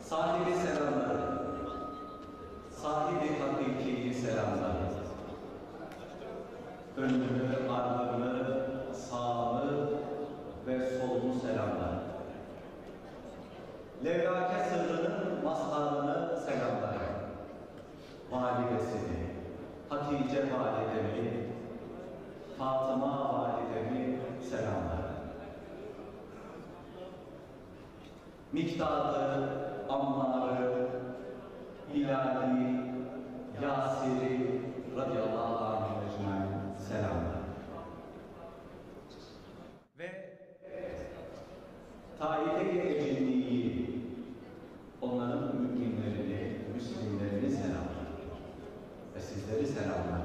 sahibi selamları, sahibi hakiki selamları, önünü, ardını, sağını ve solunu selamlar. Levlake sırrının mazharını selamlar. Validesini, Hatice validemi, Fatıma validemi selamlar. Mikdadı, Ammar'ı, Hilal'i, Yasir'i radıyallahu anh selamlar. Ve Taif-i Ecinli'yi, onların müminlerini, Müslümanlerini selamlar. Ve sizleri selamlar.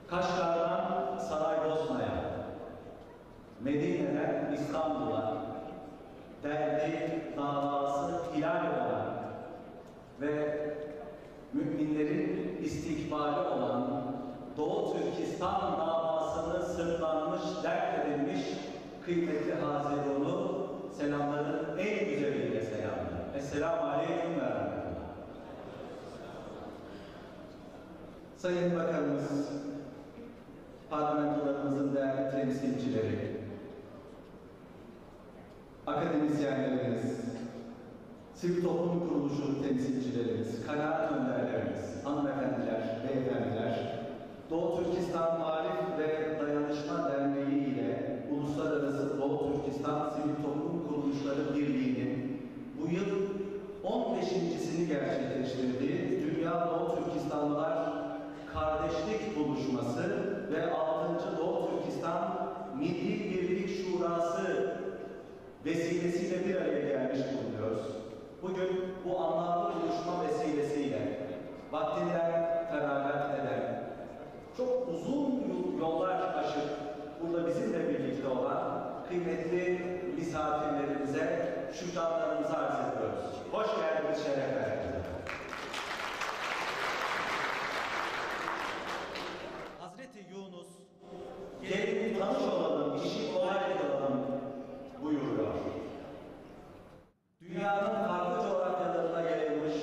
Kaşgar'dan Saraybosna'ya, Medine'den İstanbul'a, derdi, davası hilal olan ve müminlerin istikbali olan Doğu Türkistan davasını sırtlanmış, dert edilmiş kıymetli Hazirun'u selamların en güzeliyle selamlar. Esselamu Aleyküm ve Rahmetullah. Sayın Bakanımız, parlamentolarımızın değerli temsilcileri, akademisyenlerimiz, sivil toplum kuruluşu temsilcilerimiz, kanaat önderlerimiz, hanımefendiler, beyefendiler, Doğu Türkistan Marif ve Dayanışma Derneği ile Uluslararası Doğu Türkistan Sivil Toplum Kuruluşları Birliği'nin bu yıl 15.sini gerçekleştirdiği Dünya Doğu Türkistanlılar Kardeşlik Buluşması ve 6. Doğu Türkistan Milli Birlik Şurası vesilesiyle bir araya gelmiş bulunuyoruz. Bugün bu anlamlı buluşma vesilesiyle vaktinden feragat eden, çok uzun yollar aşıp burada bizimle birlikte olan kıymetli misafirlerimize şükranlarımızı arz ediyoruz. Hoş geldiniz, şeref verdiniz. Hazreti Yunus, gelin tanış olalım, işi kolay kılalım buyuruyor. Dünyanın farklı coğrafyalarına yayılmış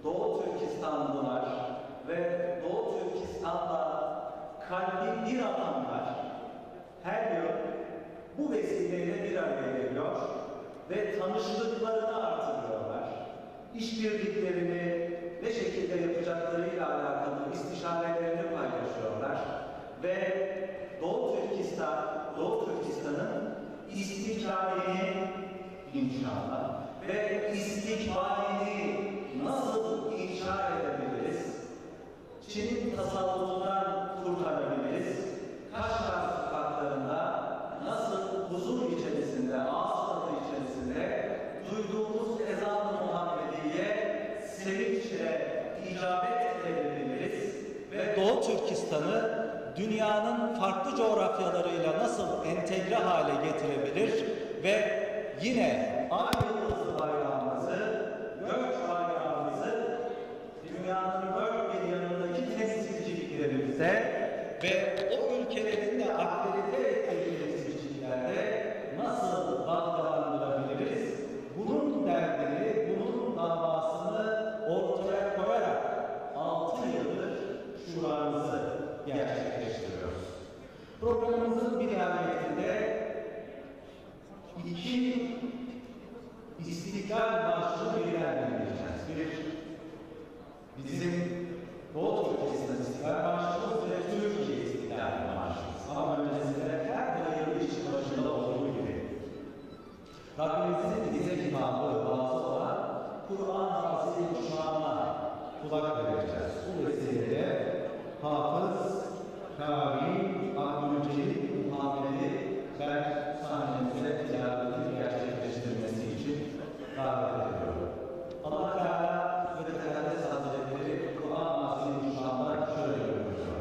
Doğu Türkistanlılar ve Doğu Türkistan'da kalbi bir atanlar her yıl bu vesileyle bir araya geliyor ve tanışıklıklarını artırıyorlar. İşbirliklerini ne şekilde yapacaklarıyla alakalı istişarelerini paylaşıyorlar ve Doğu Türkistan'ın istiklalini inşallah ve istikbalini nasıl inşa edebiliriz? Çin'in tasavvufundan kurtarabiliriz? Kaşgar sokaklarında nasıl huzur içerisinde, ağız tadı içerisinde duyduğumuz ezan-ı Muhammediye sevinçle icabet edebiliriz ve Doğu Türkistan'ı dünyanın farklı coğrafyalarıyla nasıl entegre hale getirebilir ve yine aynı yıldızlı bayrağımızı, gök bayrağımızı dünyanın dört bir yanındaki temsilciliklerimizde ve o ülkelerin de akredite ettiği temsilciliklerde nasıl dalgalandırabiliriz? Bunun derdini, bunun davasını ortaya koyarak 6 yıldır şuramızı gerçekleştiriyoruz. Programımızın bir nihayetinde 2 istiklal marşını ilerleyeceğiz. Bir bizim Doğu Türkistan İstiklal Marşımız ve Türkiye İstiklal Marşımız. Ama öncesinde her hayırlı işin başında olduğu gibi Rabbimizin bize kitabı ve bazı olan Kur'an Fasihi Şan'a kulak vereceğiz. Bu vesileyle Hafız, Kâri, Abdülcelil, Muhammed'i ben sahnemize ticaretini gerçekleştirmesi için davet ediyorum. Allah Teala ve Tekaddes Hazretleri Kur'an Fasihi Şan'da şöyle buyuruyor.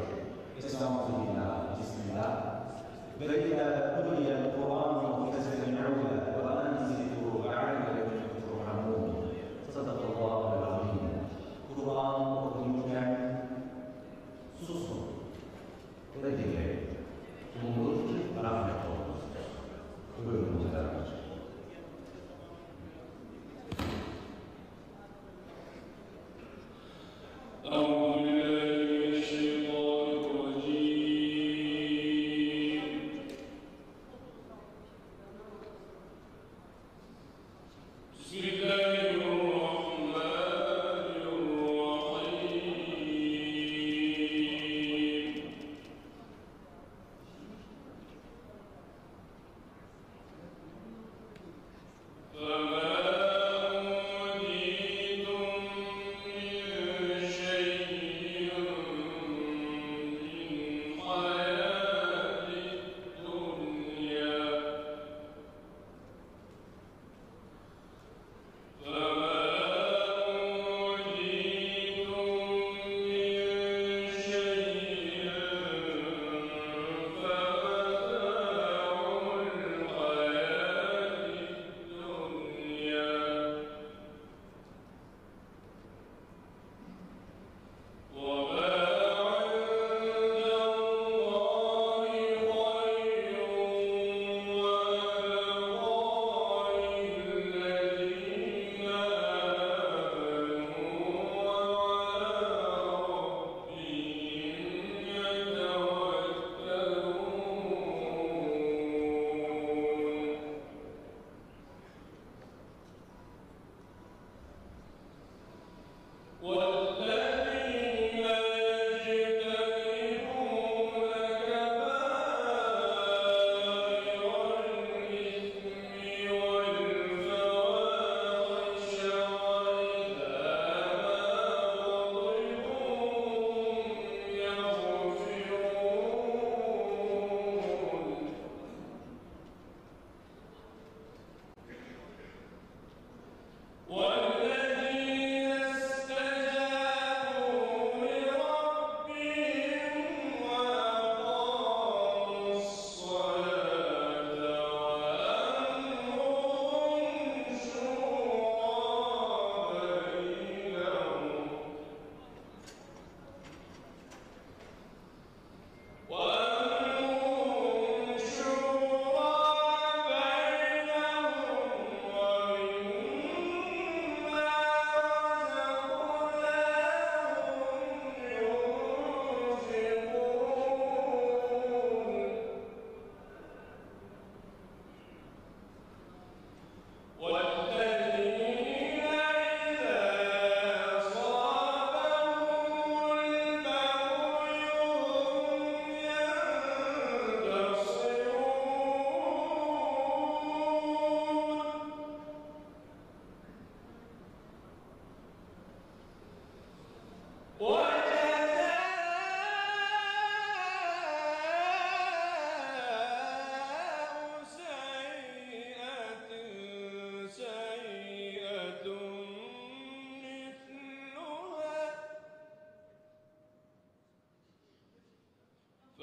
Estağfirullah, Bismillah. Ve idâ kuliyel Kur'an festemi'ûne ve anzitû a'alekum turhamûn. Sadakallâhu l-azîm. Kur'an okunurken susun ve dinleyin. Umulur ki rahmet olunuz. Buyurun muhtemelen.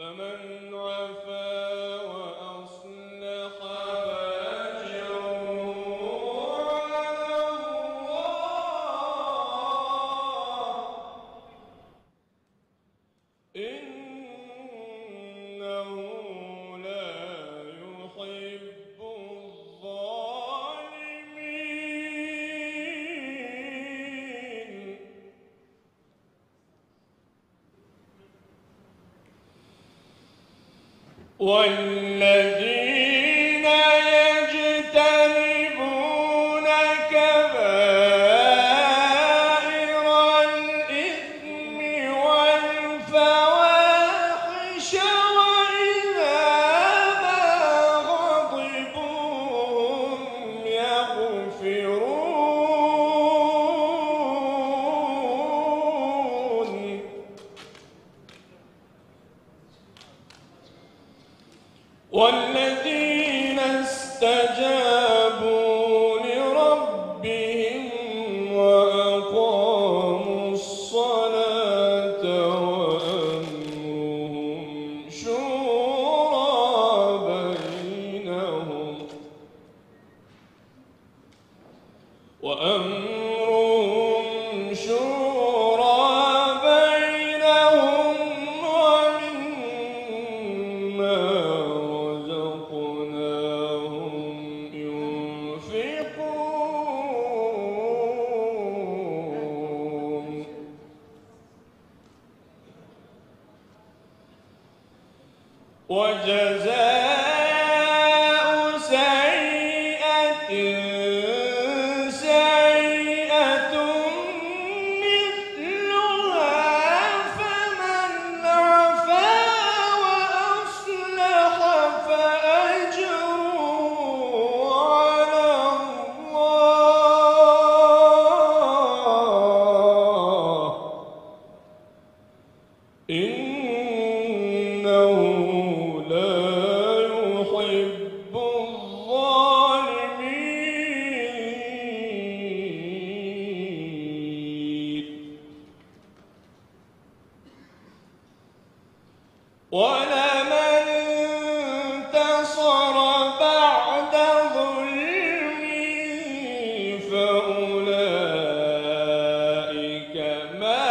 فمن عفا وأصلح فأجره على الله إنه لا يحب الظالمين والذين يجتنبون كبائر الإثم والفواحش وإذا ما غضبوا هم يغفرون والذين استجابوا لربهم وأقاموا الصلاة وأمرهم شورى بينهم ومما رزقناهم ينفقون وجزاء سيئة سيئة مثلها فمن عفا وأصلح فأجره على الله إنه لا يحب الظالمين ولمن انتصر بعد ظلمه فأولئك ما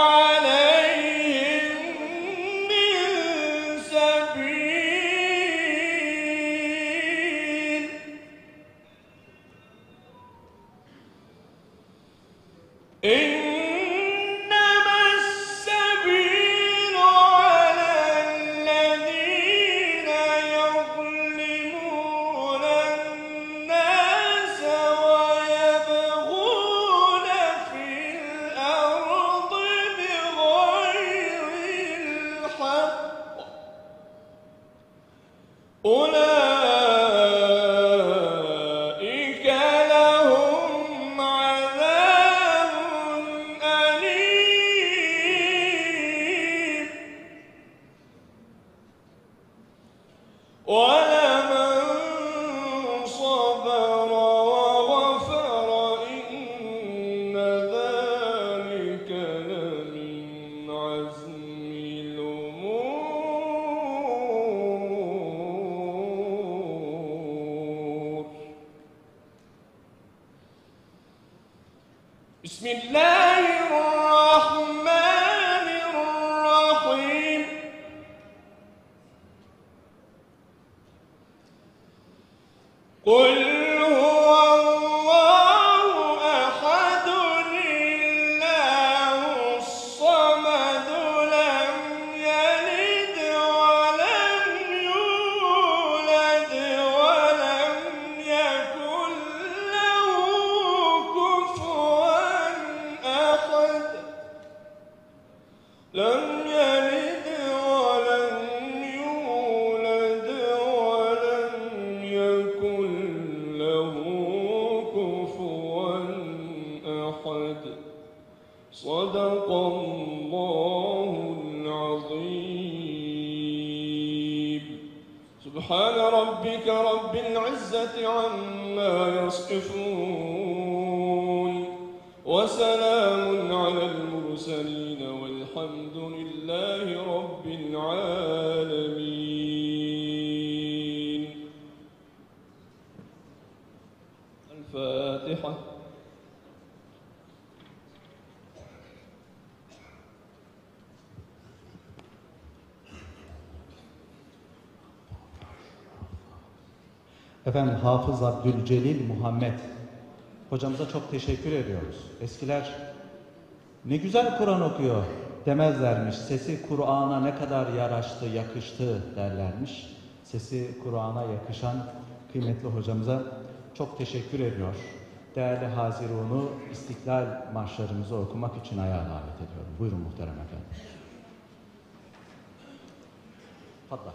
عليهم من سبيل إنما السبيل على الذين يظلمون الناس ويبغون في الأرض بغير الحق أولئك لهم عذاب أليم ولمن صبر وغفر إن ذلك لمن عزم الأمور بسم الله الرحمن الرحيم قل هو الله أحد الله الصمد لم يلد ولم يولد ولم يكن له كفوا أحد لم يلد ولم يولد ولم يكن له كفوا أحد صدق الله العظيم سبحان ربك رب العزة عما يصفون وسلام على المرسلين والحمد لله رب العالمين Efendim Hafız Abdülcelil Muhammed hocamıza çok teşekkür ediyoruz. Eskiler ne güzel Kur'an okuyor demezlermiş. Sesi Kur'an'a ne kadar yaraştı, yakıştı derlermiş. Sesi Kur'an'a yakışan kıymetli hocamıza çok teşekkür ediyor. Değerli Hazirun'u İstiklal marşlarımızı okumak için ayağa davet ediyorum. Buyurun muhterem efendim. Fadla.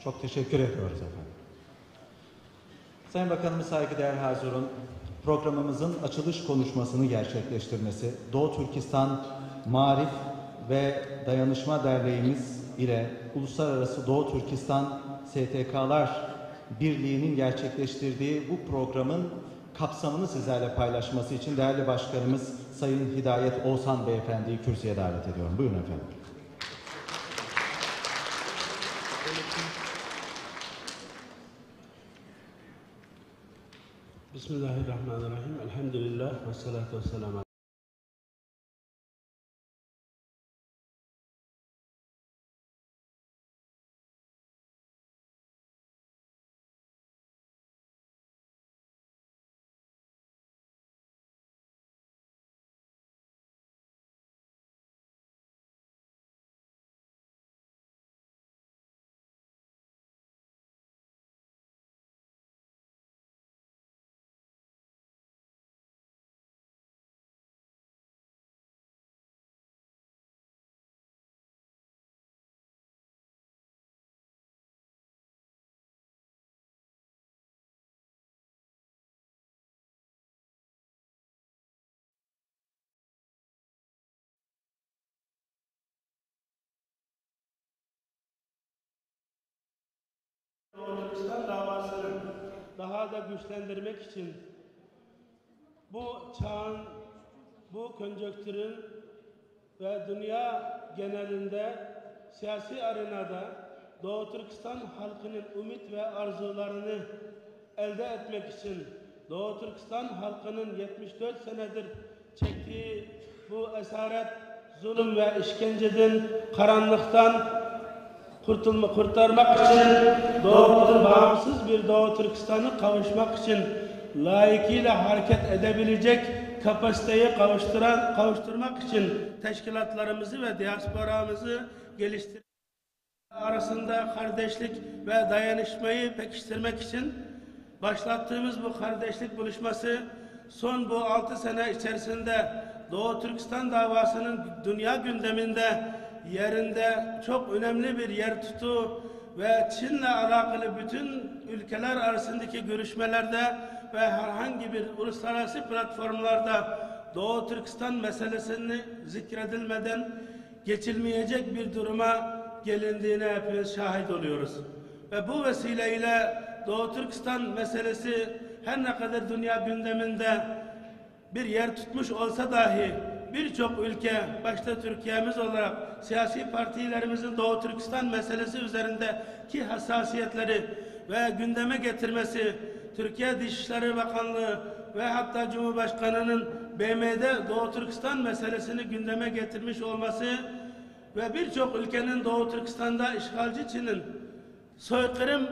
Çok teşekkür ediyoruz efendim. Sayın Bakanımız, saygıdeğer Hazirun, programımızın açılış konuşmasını gerçekleştirmesi, Doğu Türkistan Marif ve Dayanışma Derneğimiz ile Uluslararası Doğu Türkistan STK'lar Birliği'nin gerçekleştirdiği bu programın kapsamını sizlerle paylaşması için değerli başkanımız Sayın Hidayet Oğuzhan Beyefendi'yi kürsüye davet ediyorum. Buyurun efendim. Bismillahirrahmanirrahim. Elhamdülillah ve salatu ve selamu. Doğu Türkistan davasını daha da güçlendirmek için bu çağın bu konjonktürün ve dünya genelinde siyasi arenada Doğu Türkistan halkının umut ve arzularını elde etmek için Doğu Türkistan halkının 74 senedir çektiği bu esaret, zulüm ve işkenceden, karanlıktan kurtarmak için bağımsız bir Doğu Türkistan'ı kavuşmak için layıkıyla hareket edebilecek kapasiteyi kavuşturmak için teşkilatlarımızı ve diasporamızı geliştirmek arasında kardeşlik ve dayanışmayı pekiştirmek için başlattığımız bu kardeşlik buluşması son bu 6 sene içerisinde Doğu Türkistan davasının dünya gündeminde yerinde çok önemli bir yer tuttu ve Çin'le alakalı bütün ülkeler arasındaki görüşmelerde ve herhangi bir uluslararası platformlarda Doğu Türkistan meselesini zikredilmeden geçilmeyecek bir duruma gelindiğine hepimiz şahit oluyoruz. Ve bu vesileyle Doğu Türkistan meselesi her ne kadar dünya gündeminde bir yer tutmuş olsa dahi birçok ülke, başta Türkiye'miz olarak siyasi partilerimizin Doğu Türkistan meselesi üzerindeki hassasiyetleri ve gündeme getirmesi, Türkiye Dışişleri Bakanlığı ve hatta Cumhurbaşkanı'nın BM'de Doğu Türkistan meselesini gündeme getirmiş olması ve birçok ülkenin Doğu Türkistan'da işgalci Çin'in soykırım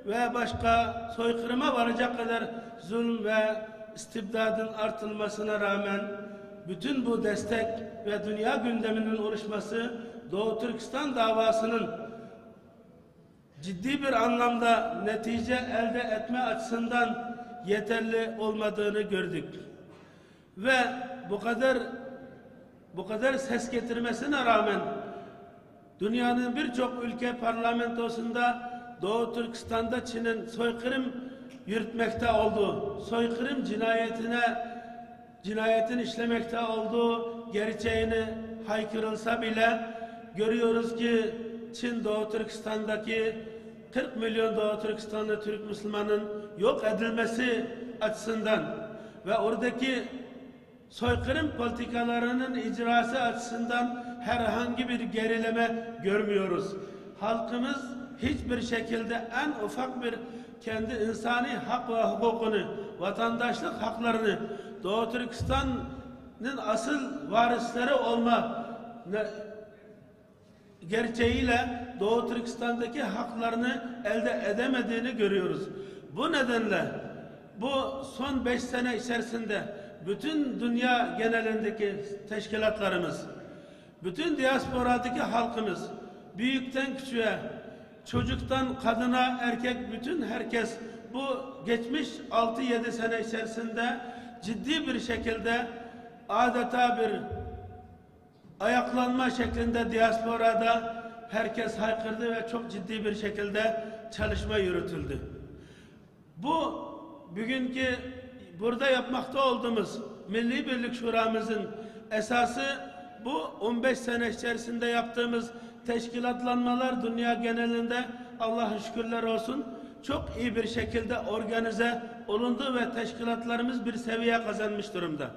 ve başka soykırıma varacak kadar zulüm ve istibdadın artılmasına rağmen bütün bu destek ve dünya gündeminin oluşması Doğu Türkistan davasının ciddi bir anlamda netice elde etme açısından yeterli olmadığını gördük. Ve bu kadar ses getirmesine rağmen dünyanın birçok ülke parlamentosunda Doğu Türkistan'da Çin'in soykırım yürütmekte olduğu, soykırım cinayetin işlemekte olduğu gerçeğini haykırılsa bile görüyoruz ki Çin Doğu Türkistan'daki 40 milyon Doğu Türkistanlı Türk Müslümanın yok edilmesi açısından ve oradaki soykırım politikalarının icrası açısından herhangi bir gerileme görmüyoruz. Halkımız hiçbir şekilde en ufak bir kendi insani hak ve hukukunu, vatandaşlık haklarını Doğu Türkistan'ın asıl varisleri olma gerçeğiyle Doğu Türkistan'daki haklarını elde edemediğini görüyoruz. Bu nedenle bu son 5 sene içerisinde bütün dünya genelindeki teşkilatlarımız, bütün diasporadaki halkımız, büyükten küçüğe, çocuktan kadına, erkek, bütün herkes bu geçmiş 6-7 sene içerisinde ciddi bir şekilde adeta bir ayaklanma şeklinde diasporada herkes haykırdı ve çok ciddi bir şekilde çalışma yürütüldü. Bu bugünkü burada yapmakta olduğumuz Milli Birlik Şuramızın esası bu 15 sene içerisinde yaptığımız teşkilatlanmalar dünya genelinde Allah'a şükürler olsun çok iyi bir şekilde organize olundu ve teşkilatlarımız bir seviye kazanmış durumda.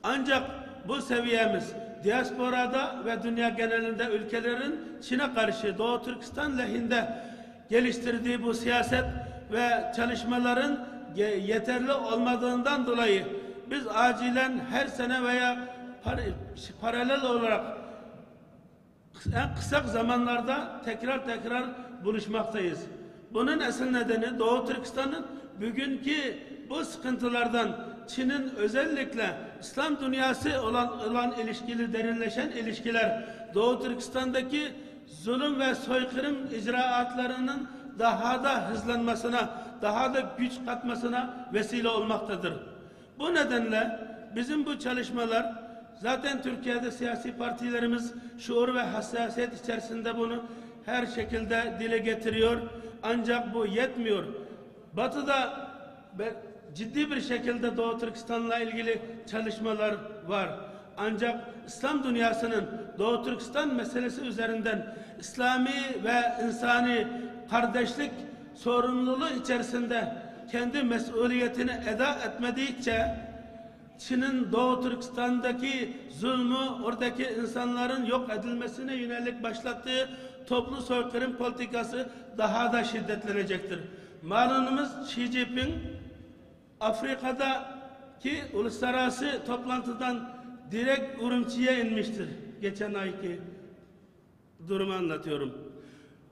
Ancak bu seviyemiz diasporada ve dünya genelinde ülkelerin Çin'e karşı Doğu Türkistan lehinde geliştirdiği bu siyaset ve çalışmaların yeterli olmadığından dolayı biz acilen her sene veya paralel olarak en kısa zamanlarda tekrar buluşmaktayız. Bunun asıl nedeni Doğu Türkistan'ın bugünkü bu sıkıntılardan Çin'in özellikle İslam dünyası olan ilişkili, derinleşen ilişkiler Doğu Türkistan'daki zulüm ve soykırım icraatlarının daha da hızlanmasına, daha da güç katmasına vesile olmaktadır. Bu nedenle bizim bu çalışmalar zaten Türkiye'de siyasi partilerimiz şuur ve hassasiyet içerisinde bunu her şekilde dile getiriyor. Ancak bu yetmiyor. Batı'da ciddi bir şekilde Doğu Türkistan'la ilgili çalışmalar var. Ancak İslam dünyasının Doğu Türkistan meselesi üzerinden İslami ve insani kardeşlik sorumluluğu içerisinde kendi mesuliyetini eda etmedikçe Çin'in Doğu Türkistan'daki zulmü, oradaki insanların yok edilmesine yönelik başlattığı toplu soykırım politikası daha da şiddetlenecektir. Malumumuz Xi Jinping Afrika'daki uluslararası toplantıdan direkt Urumçi'ye inmiştir. Geçen ayki durumu anlatıyorum.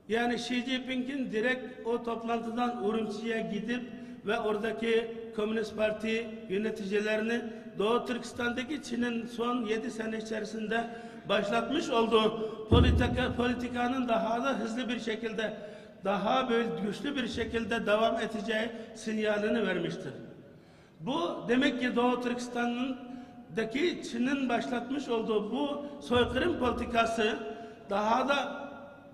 Yani Xi Jinping'in direkt o toplantıdan Urumçi'ye gidip ve oradaki Komünist Parti yöneticilerini Doğu Türkistan'daki Çin'in son 7 sene içerisinde başlatmış olduğu politikanın daha da hızlı bir şekilde, daha böyle güçlü bir şekilde devam edeceği sinyalini vermiştir. Bu demek ki Doğu Türkistan'daki Çin'in başlatmış olduğu bu soykırım politikası daha da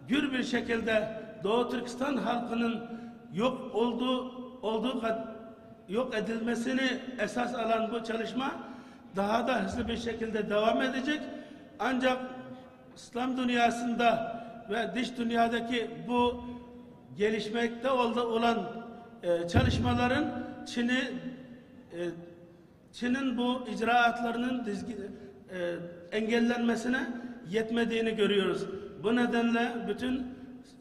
gür bir şekilde Doğu Türkistan halkının yok edilmesini esas alan bu çalışma daha da hızlı bir şekilde devam edecek. Ancak İslam dünyasında ve dış dünyadaki bu gelişmekte olan çalışmaların Çin'in bu icraatlarının engellenmesine yetmediğini görüyoruz. Bu nedenle bütün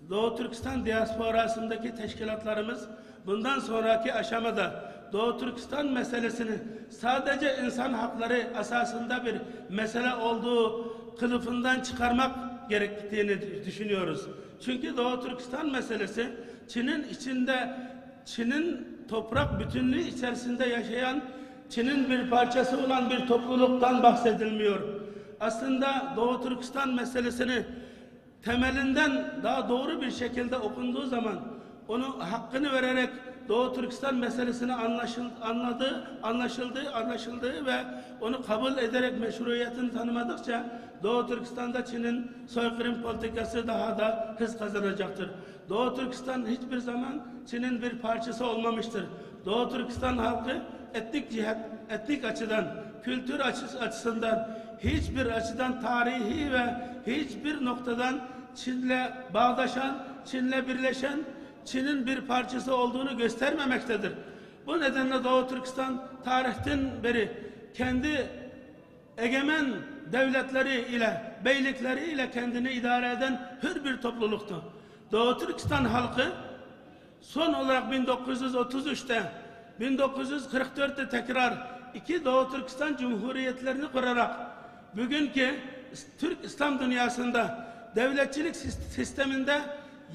Doğu Türkistan diasporasındaki teşkilatlarımız bundan sonraki aşamada Doğu Türkistan meselesini sadece insan hakları asasında bir mesele olduğu kılıfından çıkarmak gerektiğini düşünüyoruz. Çünkü Doğu Türkistan meselesi Çin'in toprak bütünlüğü içerisinde yaşayan, Çin'in bir parçası olan bir topluluktan bahsedilmiyor. Aslında Doğu Türkistan meselesini temelinden daha doğru bir şekilde okunduğu zaman, onu hakkını vererek Doğu Türkistan meselesini anlaşıldığı ve onu kabul ederek meşruiyetini tanımadıkça Doğu Türkistan'da Çin'in soykırım politikası daha da hız kazanacaktır. Doğu Türkistan hiçbir zaman Çin'in bir parçası olmamıştır. Doğu Türkistan halkı etnik açıdan, kültür açısından, hiçbir açıdan tarihi ve hiçbir noktadan Çin'le bağdaşan, Çin'le birleşen, Çin'in bir parçası olduğunu göstermemektedir. Bu nedenle Doğu Türkistan tarihten beri kendi egemen devletleri ile, beylikleri ile kendini idare eden hür bir topluluktu. Doğu Türkistan halkı son olarak 1933'te, 1944'te tekrar iki Doğu Türkistan Cumhuriyetlerini kurarak bugünkü Türk İslam dünyasında devletçilik sisteminde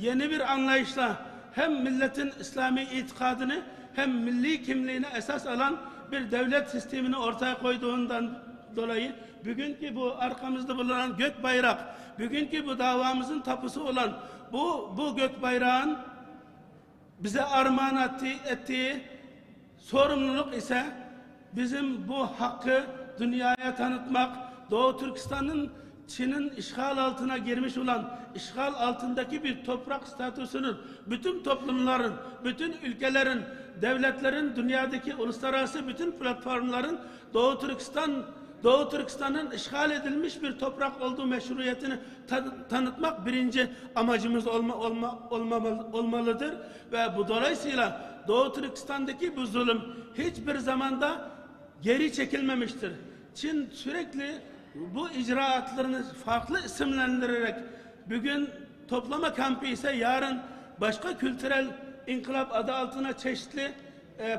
yeni bir anlayışla hem milletin İslami itikadını hem milli kimliğine esas alan bir devlet sistemini ortaya koyduğundan dolayı bugünkü bu arkamızda bulunan gök bayrak, bugünkü bu davamızın tapusu olan bu gök bayrağın bize armağan ettiği sorumluluk ise bizim bu hakkı dünyaya tanıtmak, Doğu Türkistan'ın Çin'in işgal altına girmiş olan, işgal altındaki bir toprak statüsünün, bütün toplumların, bütün ülkelerin, devletlerin, dünyadaki uluslararası bütün platformların Doğu Türkistan'ın işgal edilmiş bir toprak olduğu meşruiyetini tanıtmak birinci amacımız olmalıdır. Ve bu dolayısıyla Doğu Türkistan'daki bu zulüm hiçbir zamanda geri çekilmemiştir. Çin sürekli bu icraatlarını farklı isimlendirerek bugün toplama kampı ise yarın başka kültürel inkılap adı altına çeşitli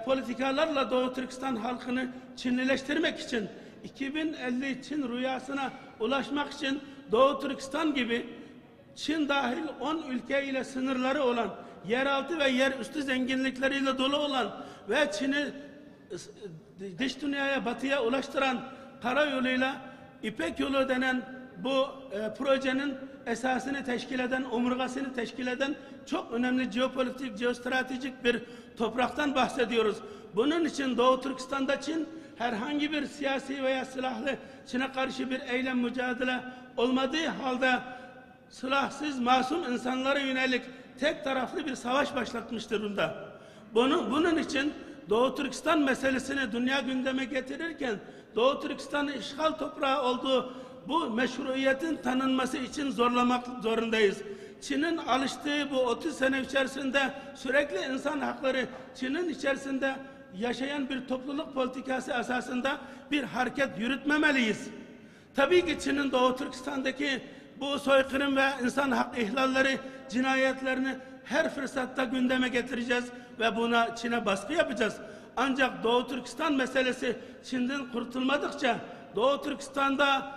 politikalarla Doğu Türkistan halkını Çinlileştirmek için 2050 Çin rüyasına ulaşmak için Doğu Türkistan gibi Çin dahil 10 ülke ile sınırları olan, yeraltı ve yerüstü zenginlikleriyle dolu olan ve Çin'i dış dünyaya, batıya ulaştıran karayoluyla İpek Yolu denen bu projenin esasını teşkil eden, omurgasını teşkil eden çok önemli jeopolitik, jeostratejik bir topraktan bahsediyoruz. Bunun için Doğu Türkistan'da Çin herhangi bir siyasi veya silahlı Çin'e karşı bir eylem, mücadele olmadığı halde silahsız masum insanlara yönelik tek taraflı bir savaş başlatmış durumda. Bunun için Doğu Türkistan meselesini dünya gündeme getirirken Doğu Türkistan'ın işgal toprağı olduğu bu meşruiyetin tanınması için zorlamak zorundayız. Çin'in alıştığı bu 30 sene içerisinde sürekli insan hakları, Çin'in içerisinde yaşayan bir topluluk politikası esasında bir hareket yürütmemeliyiz. Tabii ki Çin'in Doğu Türkistan'daki bu soykırım ve insan hak ihlalleri, cinayetlerini her fırsatta gündeme getireceğiz ve buna Çin'e baskı yapacağız. Ancak Doğu Türkistan meselesi Çin'den kurtulmadıkça, Doğu Türkistan'da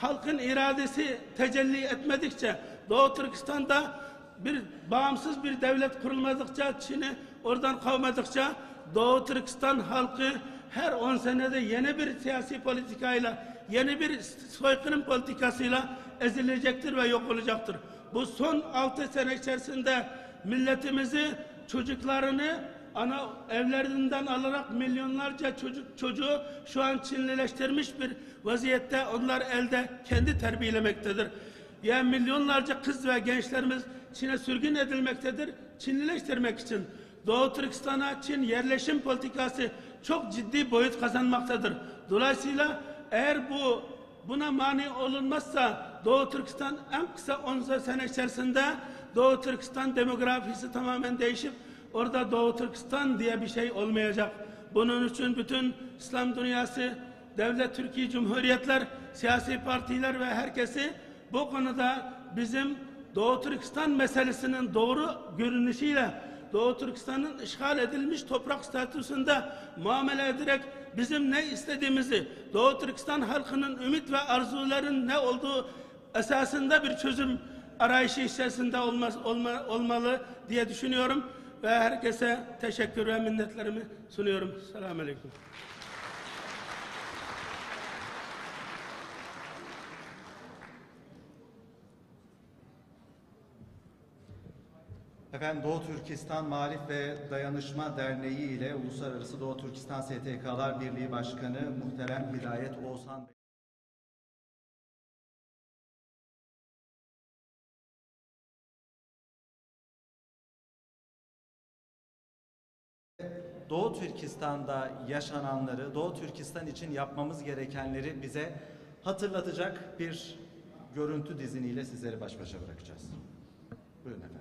halkın iradesi tecelli etmedikçe, Doğu Türkistan'da bir bağımsız bir devlet kurulmadıkça, Çin'i oradan kovmadıkça, Doğu Türkistan halkı her 10 senede yeni bir siyasi politikayla, yeni bir soykırım politikasıyla ezilecektir ve yok olacaktır. Bu son 6 sene içerisinde milletimizi, çocuklarını ana evlerinden alarak milyonlarca çocuğu şu an Çinlileştirmiş bir vaziyette onlar elde kendi terbiyelemektedir. Yani milyonlarca kız ve gençlerimiz Çin'e sürgün edilmektedir. Çinlileştirmek için Doğu Türkistan'a Çin yerleşim politikası çok ciddi boyut kazanmaktadır. Dolayısıyla eğer buna mani olunmazsa Doğu Türkistan en kısa 10 sene içerisinde Doğu Türkistan demografisi tamamen değişip orada Doğu Türkistan diye bir şey olmayacak. Bunun için bütün İslam dünyası, devlet, Türkiye Cumhuriyetler, siyasi partiler ve herkesi bu konuda bizim Doğu Türkistan meselesinin doğru görünüşüyle Doğu Türkistan'ın işgal edilmiş toprak statüsünde muamele ederek bizim ne istediğimizi, Doğu Türkistan halkının ümit ve arzuların ne olduğu esasında bir çözüm arayışı içerisinde olmalı diye düşünüyorum ve herkese teşekkür ve minnetlerimi sunuyorum. Selamun Aleyküm. Efendim, Doğu Türkistan Marif ve Dayanışma Derneği ile Uluslararası Doğu Türkistan STK'lar Birliği Başkanı Muhterem Hidayet Oğuzhan Bey. Doğu Türkistan'da yaşananları, Doğu Türkistan için yapmamız gerekenleri bize hatırlatacak bir görüntü diziniyle sizleri baş başa bırakacağız. Buyurun efendim.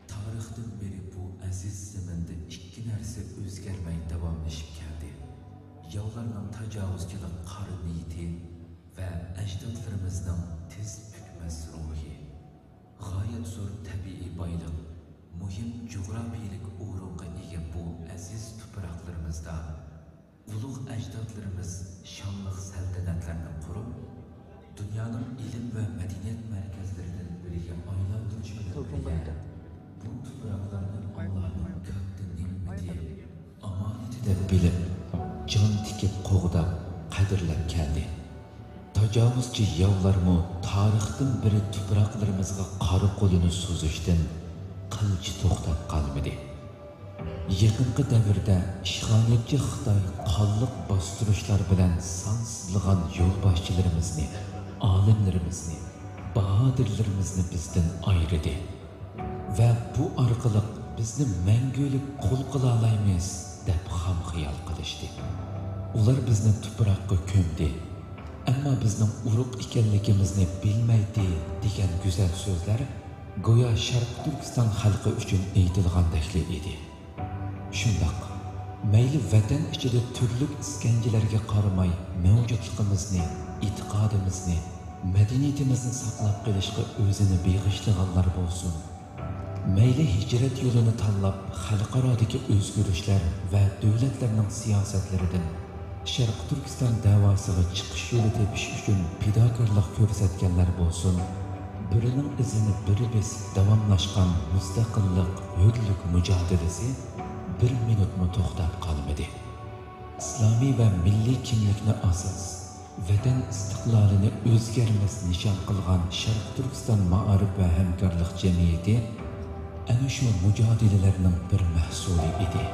Tarixdan beri bu aziz zamanda ikki narsa o'zgarmay davomlashib keldi. Yovlarning tajovuzchilik qari niyati va ajdodlarimizning tiz bukmas ruhi. G'oyat zo'r tabiiy boylik, muhim jo'grafiyalik o'ringa ega bu aziz tuproqlarimizda ulug' ajdodlarimiz shonli saltanatlarni qurib, dunyoning ilm va madaniyat markazlaridan biriga aylantirish bilan bu topraklarning Allohning katta ne'mati, omonati deb bilib, jon tikib qo'g'dab, qadrlab keldi. Tajovuzchi yovlarmi tarixdan beri tuproqlarimizga qari qo'lini suzishdan qilchi to'xtab qolmadi. Yaqinqi davrda ishg'oliyatchi Xitoy qonliq bostirishlar bilan sonsizlagan yo'lboshchilarimizni, olimlarimizni, bahodirlarimizni bizdan ayirdi. Ve bu arqılık bizni mangulik qul qila olamiz deb ham xiyol qilishdi. Ular bizni tuproqqa ko'mdi, ammo bizning urug' ekanligimizni bilmaydi degan go'zal so'zlar go'yo Sharq Turkiston xalqi uchun aytilgandek edi. Shundoq, mayli vatan ichida turli iskanjalarga qaramay mavjudligimizni, e'tiqodimizni, madaniyatimizni saqlab qolishga o'zini beg'ishlaganlar bo'lsin. Mayli hicret yolunu tanlab xalqarodagi o'zgarishlar va davlatlarning siyosatlaridan Sharq Turkiston davosiga chiqish yo'li tepish uchun fidokorlik ko'rsatganlar bo'lsin. Birining izini biri besib davomlashgan mustaqillik, hurlik mujodalasi bir minutmi to'xtab qolmadi. Islomiy va milliy kimlikni asos, vatan istiqlolini o'zgarmas nishon qilgan Sharq Turkiston Ma'arif va hamkorlik jamiyati ana shu mujodilalarning bir mahsuli edi.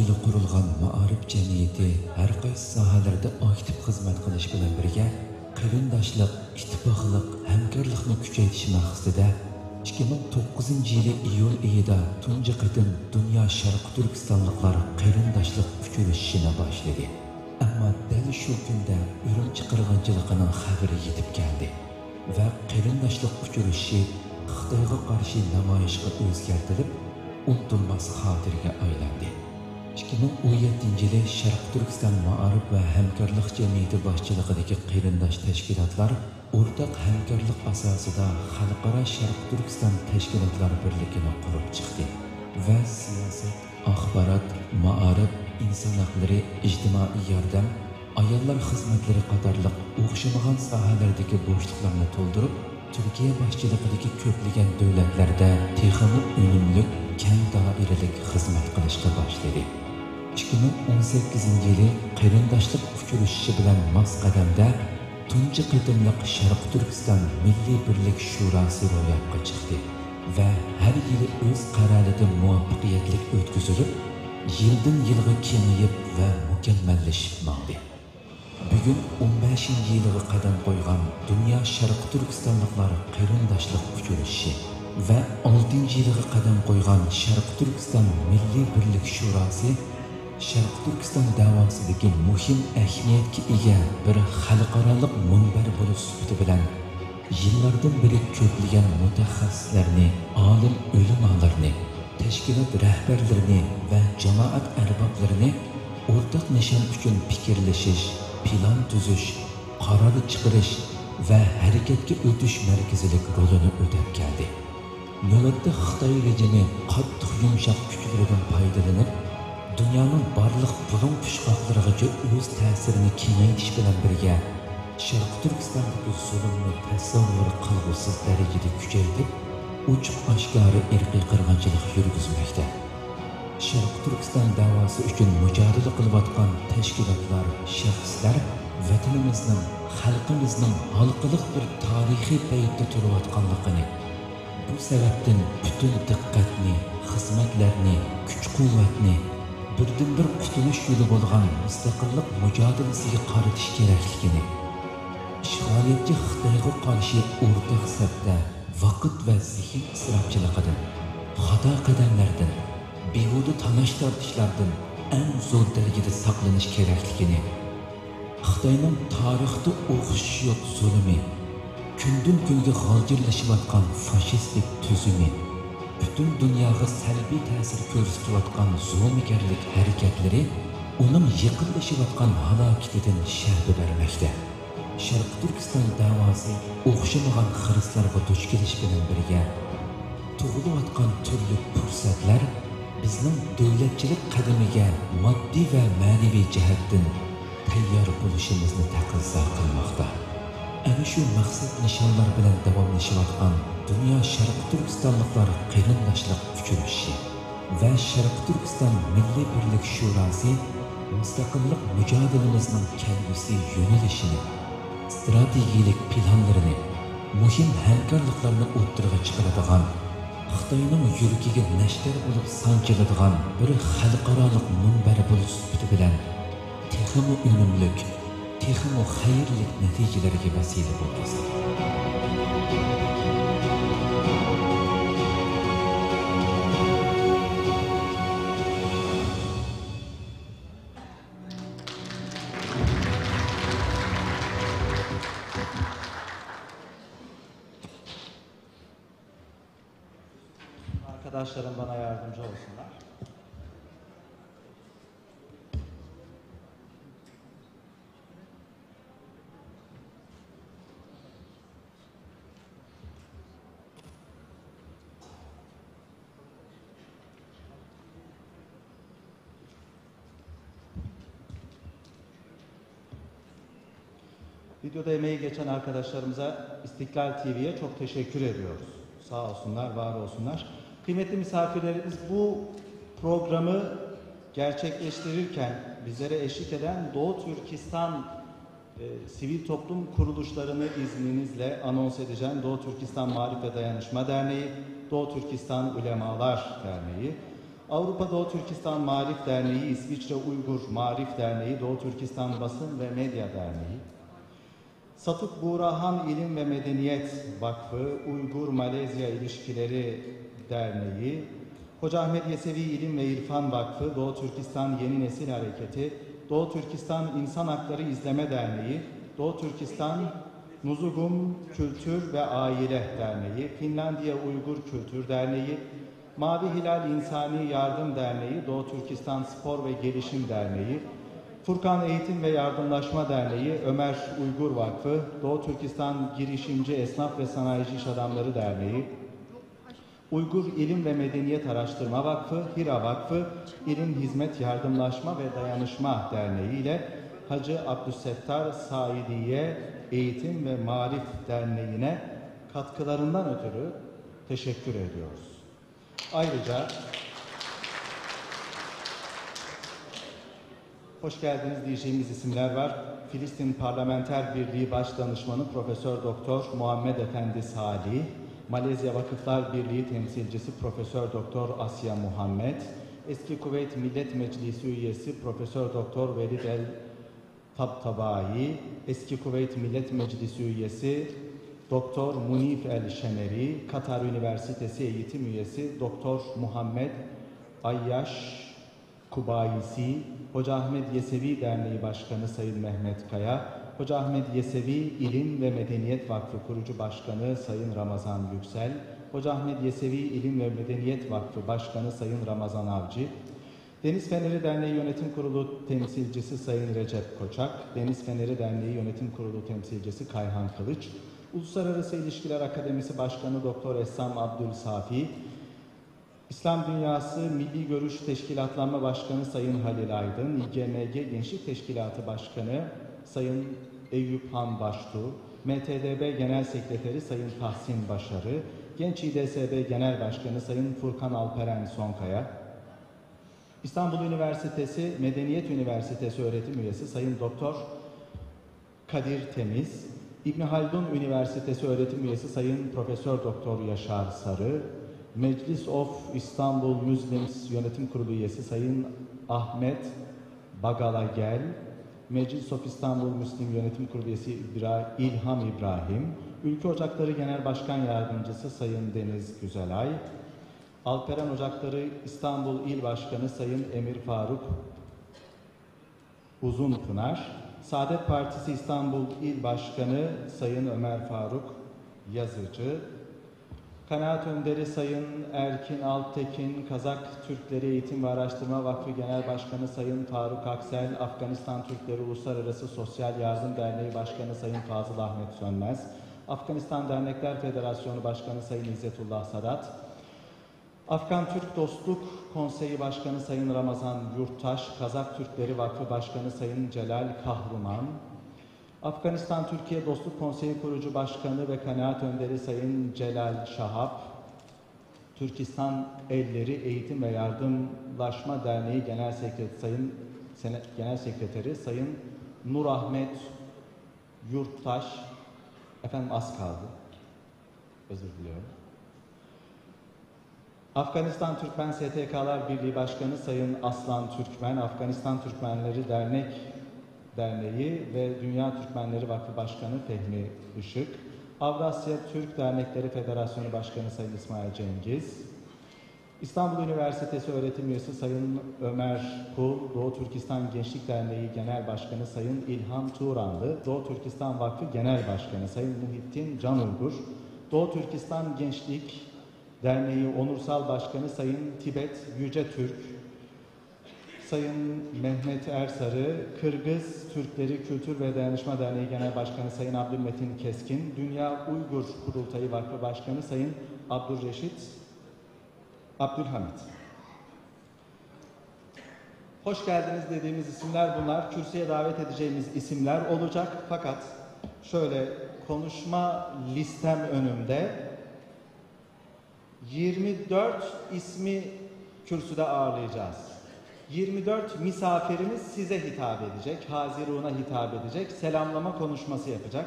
Yılı qurilgan Ma'arif jamiyati har qaysi sohalarda aktiv xizmat qilish bilan birga qarindoshlik, ittifoqlik, hamkorlikni kuchaytirish maqsadida 2009-yili iyul oyida tunji qatim dunyo Sharq Turkistonliklar qarindoshlik uchrashishini boshladi. Ammo dal shu kunda Urumchi qirg'inchiligining xabari yetib keldi va qarindoshlik uchrashishi Xitoyga qarshi namoyishga o'zgartirilib, unutilmas xotiraga aylandi. 2017-yili Sharq Turkiston Ma'arif va hamkorlik jamiyati boshchiligidagi qarindosh tashkilotlar o'rtaq hamkorlik asosida Xalqaro Sharq Turkiston tashkilotlar birligini qurib chiqdi va siyosat, axborot, ma'arif, inson haqlari, ijtimoiy yordam, ayollar xizmatlari qatorliq o'xshamagan sohalardagi bo'shliqlarni to'ldirib, Turkiya boshchiligidagi ko'plagan davlatlarda texnik unumli keng doiralik xizmat qilishga boshladi. 2018-yili qarindoshlik uchrashishi bilan mos qadamda tunji qatimliq Sharq Turkiston Milliy birlik shurosi ro'yobga chiqdi va har yili o'z qarorida muvaffaqiyatli o'tkazilib, yildan yilga kengayib va mukammallashib bordi. Bugun 15-yiliga qadam qo'ygan dunyo Sharq Turkistonliklar qarindoshlik uchrashishi va 6-yiliga qadam qo'ygan Sharq Turkiston Milliy birlik shurosi Sharq Turkiston davosidagi muhim ahamiyatga ega bir xalqaro munbar bo'lish sifati bilan yillardan beri ko'plagan mutaxassislarni, olim ulamolarni, tashkilot rahbarlarini va jamoat arboblarini o'rtaq nishon uchun fikrlashish, plan tuzish, qaror chiqarish va harakatga o'tish markazilik rolini o'tab keldi. Navbatda Xitoy rejimi qattiq yumshoq kuchlaridan foydalanib, dunyoning barliq bulung pushqoqlariga o'z ta'sirini kengaytirish bilan birga Sharq Turkistondagi zulmni tasavvur qilg'usiz darajada kuchaytirib, ochiq oshkora irqiy qirg'inchilik yurgizmoqda. Sharq Turkiston davosi uchun mujodala qilayotgan tashkilotlar, shaxslar vatanimizning, xalqimizning halqiliq bir tarixiy paytda turayotganligini, bu sababdan butun diqqatni, xizmatlarni, kuch-quvvatni birdan bir qutulish yo'li bo'lgan mustaqillik mujodalasiga qaratish kerakligini, ishg'oliyatchi Xitoyga qarshi o'rtaq safda vaqt va zehn isrofchiligidan, xato qadamlardan, behuda tanash tortishlardan eng zo'r darajada saqlanish kerakligini, Xitoyning tarixda o'xshash yo'q zulmi, kundan kunga g'aljirlashayotgan fashistlik tuzumi, butun dunyoga salbiy ta'sir ko'rsatayotgan zulmgarlik harakatlari uning yiqilishayotgan halokatidan sharh bermoqda. Sharq Turkiston davosi o'xshamagan xiristlarga duch kelish bilan birga tug'ilayotgan turli fursatlar bizning davlatchilik qadamiga moddiy va ma'naviy jihatdan tayyor bo'lishimizni taqozo qilmoqda. Ana shu maqsad nishonlar bilan davomlashayotgan dunyo Sharq Turkistonliklar qarindoshlik uchrashishi va Sharq Turkiston Milliy birlik shurosi mustaqillik mujodalamizning kelgusi yo'nalishini, strategik planlarini, muhim hamkorliklarni o'ttirg'a chiqaradigan, Xitoyning yuragiga nashtar bo'lib sanchiladigan bir xalqaro munbar bo'lish sifati bilan texmo unumlik, texmo xayrli natijalarga vasila bo'lsin. Arkadaşlarım bana yardımcı olsunlar. Videoda emeği geçen arkadaşlarımıza, İstiklal TV'ye çok teşekkür ediyoruz. Sağ olsunlar, var olsunlar. Kıymetli misafirlerimiz, bu programı gerçekleştirirken bizlere eşlik eden Doğu Türkistan sivil toplum kuruluşlarını izninizle anons edeceğim. Doğu Türkistan Marif ve Dayanışma Derneği, Doğu Türkistan Ulemalar Derneği, Avrupa Doğu Türkistan Marif Derneği, İsviçre Uygur Marif Derneği, Doğu Türkistan Basın ve Medya Derneği, Satuk Burahan İlim ve Medeniyet Vakfı, Uygur Malezya İlişkileri Derneği, Hoca Ahmet Yesevi İlim ve İrfan Vakfı, Doğu Türkistan Yeni Nesil Hareketi, Doğu Türkistan İnsan Hakları İzleme Derneği, Doğu Türkistan Nuzugum Kültür ve Aile Derneği, Finlandiya Uygur Kültür Derneği, Mavi Hilal İnsani Yardım Derneği, Doğu Türkistan Spor ve Gelişim Derneği, Furkan Eğitim ve Yardımlaşma Derneği, Ömer Uygur Vakfı, Doğu Türkistan Girişimci Esnaf ve Sanayici İş Adamları Derneği, Uygur İlim ve Medeniyet Araştırma Vakfı, Hira Vakfı, İlim Hizmet Yardımlaşma ve Dayanışma Derneği ile Hacı Abdüssettar Saidiye Eğitim ve Marif Derneği'ne katkılarından ötürü teşekkür ediyoruz. Ayrıca hoş geldiniz diyeceğimiz isimler var. Filistin Parlamenter Birliği Başdanışmanı Profesör Doktor Muhammed Efendi Salih, Malezya Vakıflar Birliği Temsilcisi Profesör Doktor Asya Muhammed, Eski Kuveyt Millet Meclisi Üyesi Profesör Doktor Velid El Tabtabai, Eski Kuveyt Millet Meclisi Üyesi Doktor Munif El Şemeri, Katar Üniversitesi Eğitim Üyesi Doktor Muhammed Ayyaş Kubayisi, Hoca Ahmet Yesevi Derneği Başkanı Sayın Mehmet Kaya, Hoca Ahmet Yesevi İlim ve Medeniyet Vakfı Kurucu Başkanı Sayın Ramazan Yüksel, Hoca Ahmet Yesevi İlim ve Medeniyet Vakfı Başkanı Sayın Ramazan Avcı, Deniz Feneri Derneği Yönetim Kurulu Temsilcisi Sayın Recep Koçak, Deniz Feneri Derneği Yönetim Kurulu Temsilcisi Kayhan Kılıç, Uluslararası İlişkiler Akademisi Başkanı Doktor Essam Abdülsafi, İslam Dünyası Milli Görüş Teşkilatlanma Başkanı Sayın Halil Aydın, İGMG Gençlik Teşkilatı Başkanı Sayın Eyüp Han Baştu, MTDB Genel Sekreteri Sayın Tahsin Başarı, Genç İDSB Genel Başkanı Sayın Furkan Alperen Sonkaya, İstanbul Üniversitesi Medeniyet Üniversitesi Öğretim Üyesi Sayın Doktor Kadir Temiz, İbn Haldun Üniversitesi Öğretim Üyesi Sayın Profesör Doktor Yaşar Sarı, Meclis of İstanbul Muslims Yönetim Kurulu Üyesi Sayın Ahmet Bagalagel, Meclis of İstanbul Müslim Yönetim Kurulu Üyesi İlham İbrahim, Ülke Ocakları Genel Başkan Yardımcısı Sayın Deniz Güzelay, Alperen Ocakları İstanbul İl Başkanı Sayın Emir Faruk Uzunpınar, Saadet Partisi İstanbul İl Başkanı Sayın Ömer Faruk Yazıcı, Kanaat Önderi Sayın Erkin Altekin, Kazak Türkleri Eğitim ve Araştırma Vakfı Genel Başkanı Sayın Faruk Aksel, Afganistan Türkleri Uluslararası Sosyal Yardım Derneği Başkanı Sayın Fazıl Ahmet Sönmez, Afganistan Dernekler Federasyonu Başkanı Sayın İzzetullah Sadat, Afgan Türk Dostluk Konseyi Başkanı Sayın Ramazan Yurttaş, Kazak Türkleri Vakfı Başkanı Sayın Celal Kahruman, Afganistan Türkiye Dostluk Konseyi Kurucu Başkanı ve Kanaat Önderi Sayın Celal Şahap, Türkistan Elleri Eğitim ve Yardımlaşma Derneği Genel Sekreteri Sayın Nur Ahmet Yurttaş, efendim az kaldı, özür diliyorum. Afganistan Türkmen STK'lar Birliği Başkanı Sayın Aslan Türkmen, Afganistan Türkmenleri Derneği ve Dünya Türkmenleri Vakfı Başkanı Fehmi Işık, Avrasya Türk Dernekleri Federasyonu Başkanı Sayın İsmail Cengiz, İstanbul Üniversitesi Öğretim Üyesi Sayın Ömer Kul, Doğu Türkistan Gençlik Derneği Genel Başkanı Sayın İlham Turanlı, Doğu Türkistan Vakfı Genel Başkanı Sayın Muhittin Can Uygur, Doğu Türkistan Gençlik Derneği Onursal Başkanı Sayın Tibet Yüce Türk, Sayın Mehmet Ersarı, Kırgız Türkleri Kültür ve Dayanışma Derneği Genel Başkanı Sayın Abdülmetin Keskin, Dünya Uygur Kurultayı Vakfı Başkanı Sayın Abdülhamit. Hoş geldiniz dediğimiz isimler bunlar. Kürsüye davet edeceğimiz isimler olacak fakat Şöyle konuşma listem önümde. 24 ismi kürsüde ağırlayacağız. 24 misafirimiz size hitap edecek, Hazirun'a hitap edecek, selamlama konuşması yapacak.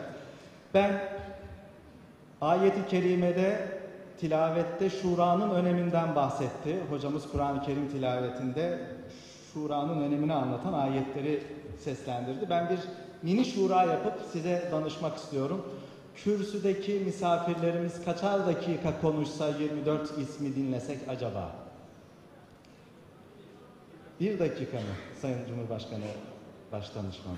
Ben ayet-i kerimede, tilavette şuranın öneminden bahsetti. Hocamız Kur'an-ı Kerim tilavetinde şuranın önemini anlatan ayetleri seslendirdi. Ben bir mini şura yapıp size danışmak istiyorum. Kürsüdeki misafirlerimiz kaçar dakika konuşsa 24 ismi dinlesek acaba? 1 dakika mı Sayın Cumhurbaşkanı Başdanışmanı?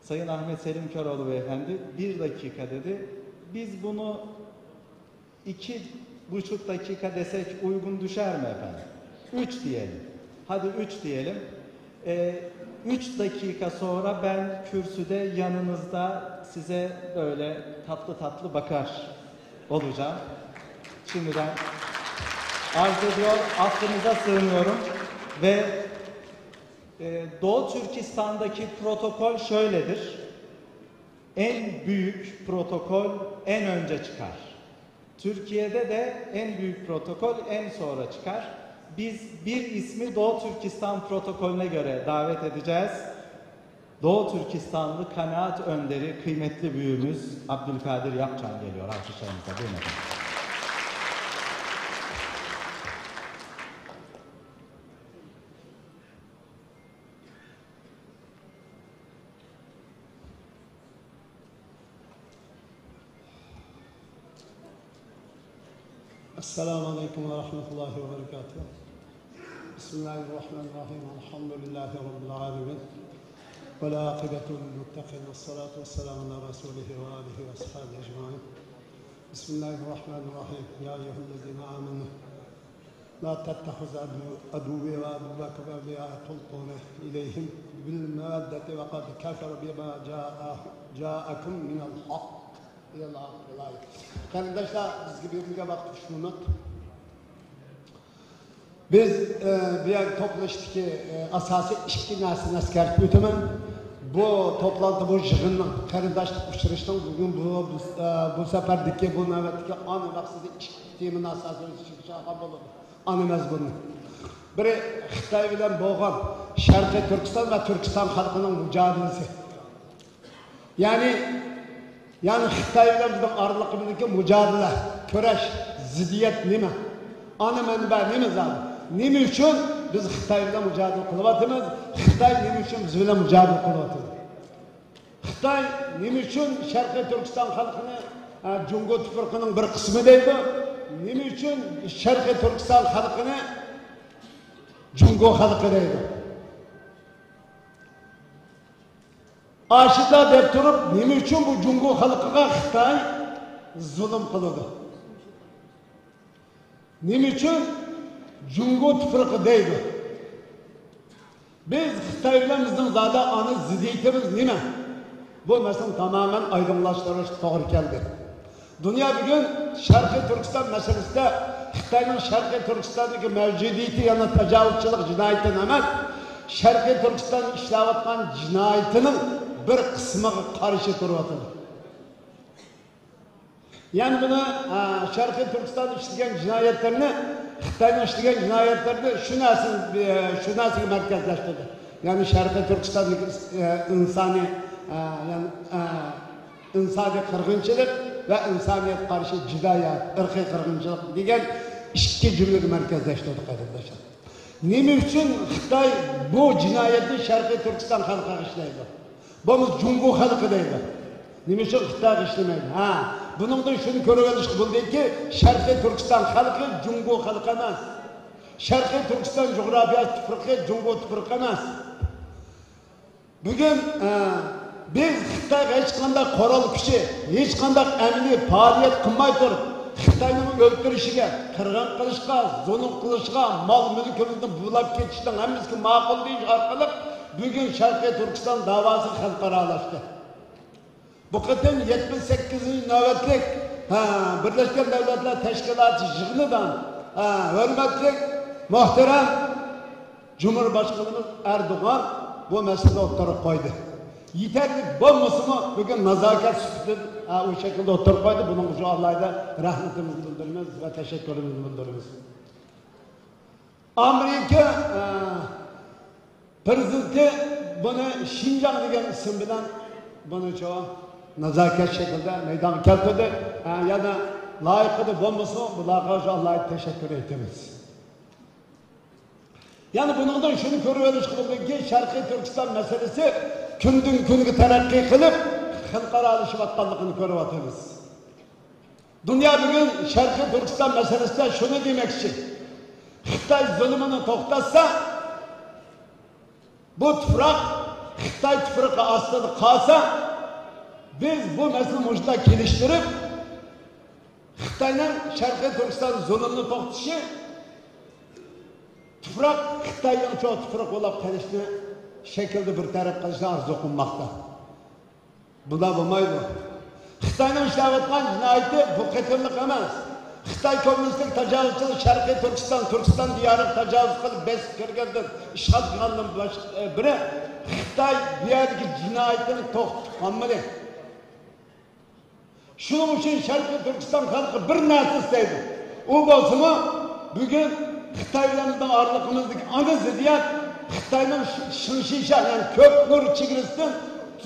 Sayın Ahmet Selim Köroğlu Beyefendi 1 dakika dedi. Biz bunu 2,5 dakika desek uygun düşer mi efendim? 3 diyelim. Hadi 3 diyelim. 3 dakika sonra ben kürsüde yanınızda size böyle tatlı tatlı bakar olacağım. Şimdiden arz ediyor, affınıza sığınıyorum ve Doğu Türkistan'daki protokol şöyledir. En büyük protokol en önce çıkar. Türkiye'de de en büyük protokol en sonra çıkar. Biz bir ismi Doğu Türkistan protokolüne göre davet edeceğiz. Doğu Türkistanlı kanaat önderi, kıymetli büyüğümüz Abdülkadir Yapcan geliyor. Alkışlarınızla buyurun efendim. Esselamu Aleyküm ve Rahmetullahi ve Berekatuhu. Bismillahirrahmanirrahim. Elhamdülillahi Rabbil Alemin. Ve la akibetu lil muttakin. Ve salatu ve selamu ala Resulihi ve alihi ve ashabihi ecmaîn. Bismillahirrahmanirrahim. Ya eyyühellezine amenu. La tettehuz aduvi ve aduvveke ve evliya tulqûne ileyhim bil meveddeti ve kad kefer bima ca'akum minel hak. Kardeşler, biz gibi bir baktık şunu. Biz bir yer toplaştık ki asası iki nesil asker bütümün. Bu toplantı, bu yığının, kardeşlik uçuruştan bugün bu seferdeki, bu nöbetteki anı vaksidi iki temin asası şaha bulundu. Anı mezbunu. Biri Xitay bilen boğan Şarkı Türkistan ve Türkistan halkının mücadelesi. Yani Xitaylarımızın aralıkımızdaki mücadele, köreş, ziddiyet nime? Anı menba nime zaten? Nime için biz Xitaylarla mücadele kılıvatımız, Xitay nime için biz bile mücadele kılıvatımız. Xitay nime için Şarkı Türkistan halkını Cungo tüfürkünün bir kısmı değil mi? Nime için Şarkı Türkistan halkını Cungo halkı değil mi? Aşıda dep durup, nime için bu Cungo halkıga Xitay zulüm kılıdı? Nime için Cungo tüfürkü deydi? Biz Xitaylarımızın zade anı ziddiyetimiz nime? Bu mesele tamamen aydınlaştırılmış doğru geldi. Dünya bugün Şarkı Türkistan meselesinde Xitay'ın Şarkı Türkistan'daki mevcudiyeti yana tecavüzçülük cinayetine hemen Şarkı Türkistan işlevatkan cinayetinin bir kısmına karşı duruyordu. Yani bunu Şarkı Türkistan işleyen cinayetlerini, Xitay'ın işleyen cinayetlerini şu nasıl merkezleştirdi. Yani Şarkı Türkistan'daki insani kırgınçılık ve insaniyet karşı cinayet, ırkı kırgınçılık diyen iki cümleyi merkezleştirdi arkadaşlar. Nime için Xitay bu cinayeti Şarkı Türkistan halkı işleydi? Bu Cungo halkı değil. Nime için Xitay işlemeydi? Bunun da şunu görüyoruz bu değil ki Şarkı Türkistan halkı Cungo halkı emas. Şarkı Türkistan coğrafya tüfürkü Cungo tüfürkü emas. Bugün biz Xitay'a hiç kandak koral kişi, hiç kandak emni faaliyet kılmay durup Xitay'ın öldürüşüge, kırgın kılışga, zulüm kılışga, mal mülkümüzü bulap geçişten hemimiz makul deyiş arkalık bugün Şarkı Türkistan davası halkaralaştı. Bu kıtın 78. nöbetlik Birleşken Devletler Teşkilatı yığınıdan hürmetli, muhterem Cumhurbaşkanımız Erdoğan bu mesele ortaya koydu. yeterli olmasa mı bugün nazaket sütü o şekilde oturup koydu. Bunun için Allah'a da rahmetimizi bildiririz ve teşekkürümüzü bildiririz. Amerika prezidenti bunu Şincan degan isim bilan bunu çoğu nazaket şekilde meydan keltirdi. Ya da layıkıdır olmasa bularga Allah'a teşekkür etimiz. Yani bundan şunu görüyoruz ki Şarkı Türkistan meselesi günden günge terakki kılıp halkara alışıvatkanlığını görüyoruz. Dünya bugün Şarkı Türkistan meselesinde şunu demek için Xitay zulmünü toktatsa bu tufrak Xitay tufrakı aslında kalsa biz bu mesele mucda geliştirip Xitay'ın Şarkı Türkistan zulmünü toktaşı tufrak Xitay'ın çoğu tufrak olup kalışını şekilde bir taraf kılışını arzu kılmakta. Bu da bulmaydı. Xitay'ın işlevetken cinayeti bu ketirlik emez. Xitay komünistlik tecavüzçülük Şarkı Türkistan diyarı tecavüz kılıp besip kirgendir. İşgal kılanın biri Xitay diyardaki cinayetini to'xtatmalı. Şunun için Şarkı Türkistan halkı bir narsa isteydi. O bolsa mı bugün Xitaylarımızdan ağırlıkımızdaki ana ziddiyat Xitay'ın şinşişa yani kök nur çigirisinden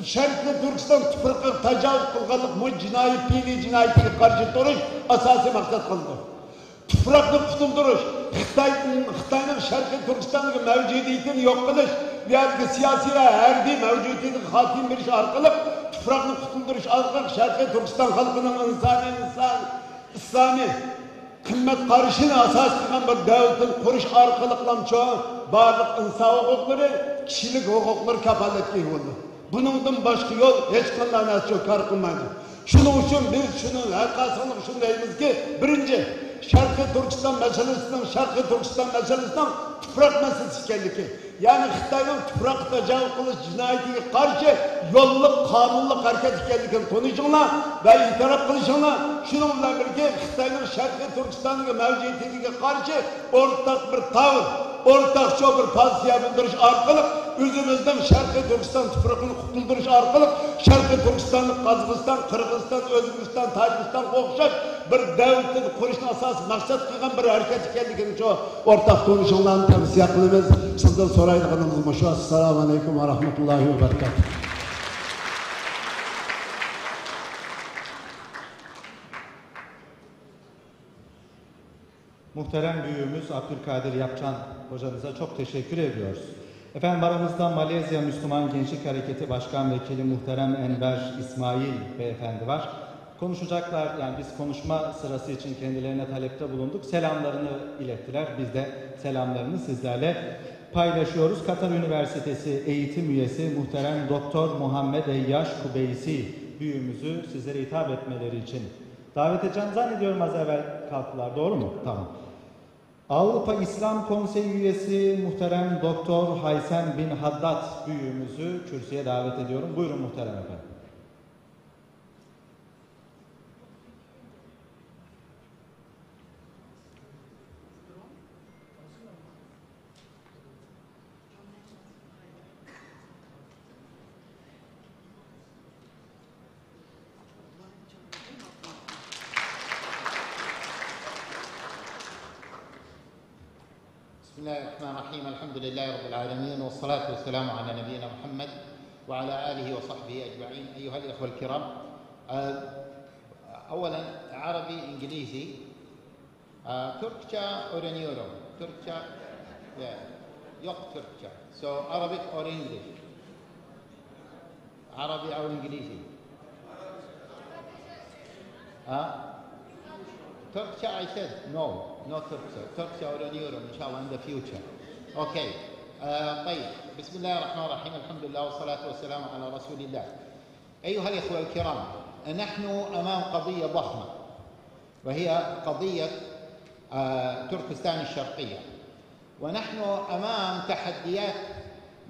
Şarkı Türkistan tüpürkü tecavüz kılganlık bu cinayetine karşı duruş asası maksat kıldı. Tüpraklı tutulduruş, Xitay'ın Şarkı Türkistan'ın mevcudiyetini yok kılış, yani siyasi ve herdi mevcudiyetini hatim bir şey arkalık, tüpraklı tutulduruş arkalık Şarkı Türkistan halkının İslami kıymet karışını asas kılan bir devletin kuruş arkalıklam çoğu barlık insan hukukları, kişilik hukukları kapaletli oldu. Bunun başka yol hiç kanlarına çok karkılmaydı. Şunun için biz şunun herkasını şunu deyimiz ki birinci Şarkı Türkistan meselesinden tüprak meselesi kendiki. Yani Xitay'ın tüprak tecavüz kılış cinayetine karşı yolluk, kanunluk hareket kendikini konuşunlar ve itiraf kılışınlar. Şununla birlikte Xitay'ın Şarkı Türkistan'ın mevcudiyetine karşı ortak bir tavır, ortak çok bir pozisyonu bildiriş arkalık, özümüzden Şarkı Türkistan tüprakını kurtulduruş arkalık, Şarkı Türkistan'ı Kazakistan, Kırgızistan, Özbekistan, Tacikistan okşaş bir devletin kuruşun asası maksat kılgan bir hareket kendikini çok ortak konuşanlarını tavsiye kılımız. Sizden soraydıklarınız şu. Esselamu Aleyküm ve Rahmetullahi ve Berekatuhu. Muhterem büyüğümüz Abdülkadir Yapçan hocamıza çok teşekkür ediyoruz. Efendim aramızda Malezya Müslüman Gençlik Hareketi Başkan Vekili Muhterem Enver İsmail Beyefendi var. Konuşacaklar, yani biz konuşma sırası için kendilerine talepte bulunduk. Selamlarını ilettiler. Biz de selamlarını sizlerle paylaşıyoruz. Katar Üniversitesi eğitim üyesi Muhterem Doktor Muhammed Eyyaş Kubeysi büyüğümüzü sizlere hitap etmeleri için davet edeceğim. Zannediyorum az evvel kalktılar. Doğru mu? Tamam. Avrupa İslam Konseyi üyesi Muhterem Doktor Haysem bin Haddad büyüğümüzü kürsüye davet ediyorum. Buyurun muhterem efendim. Bismillahirrahmanirrahim. Elhamdülillahi Rabbil alemin. Ve salatu ve selamu ala nebiyyina Muhammed ve ala alihi ve sahbihi ecma'in. Eyyuhel ihvel kiram. Evvelen Arabi, İngilizce, Türkçe öğreniyorum. Türkçe, yok Türkçe. So Arabic or English? Arabi or İngilizce? Turkey, I said no Turkey. Turkey öğreniyorum inshallah in the future. Okay. طيب. بسم الله الرحمن الرحيم. الحمد لله والصلاة والسلام على رسول الله. أيها الإخوة الكرام، نحن أمام قضية ضخمة وهي قضية تركستان الشرقية، ونحن أمام تحديات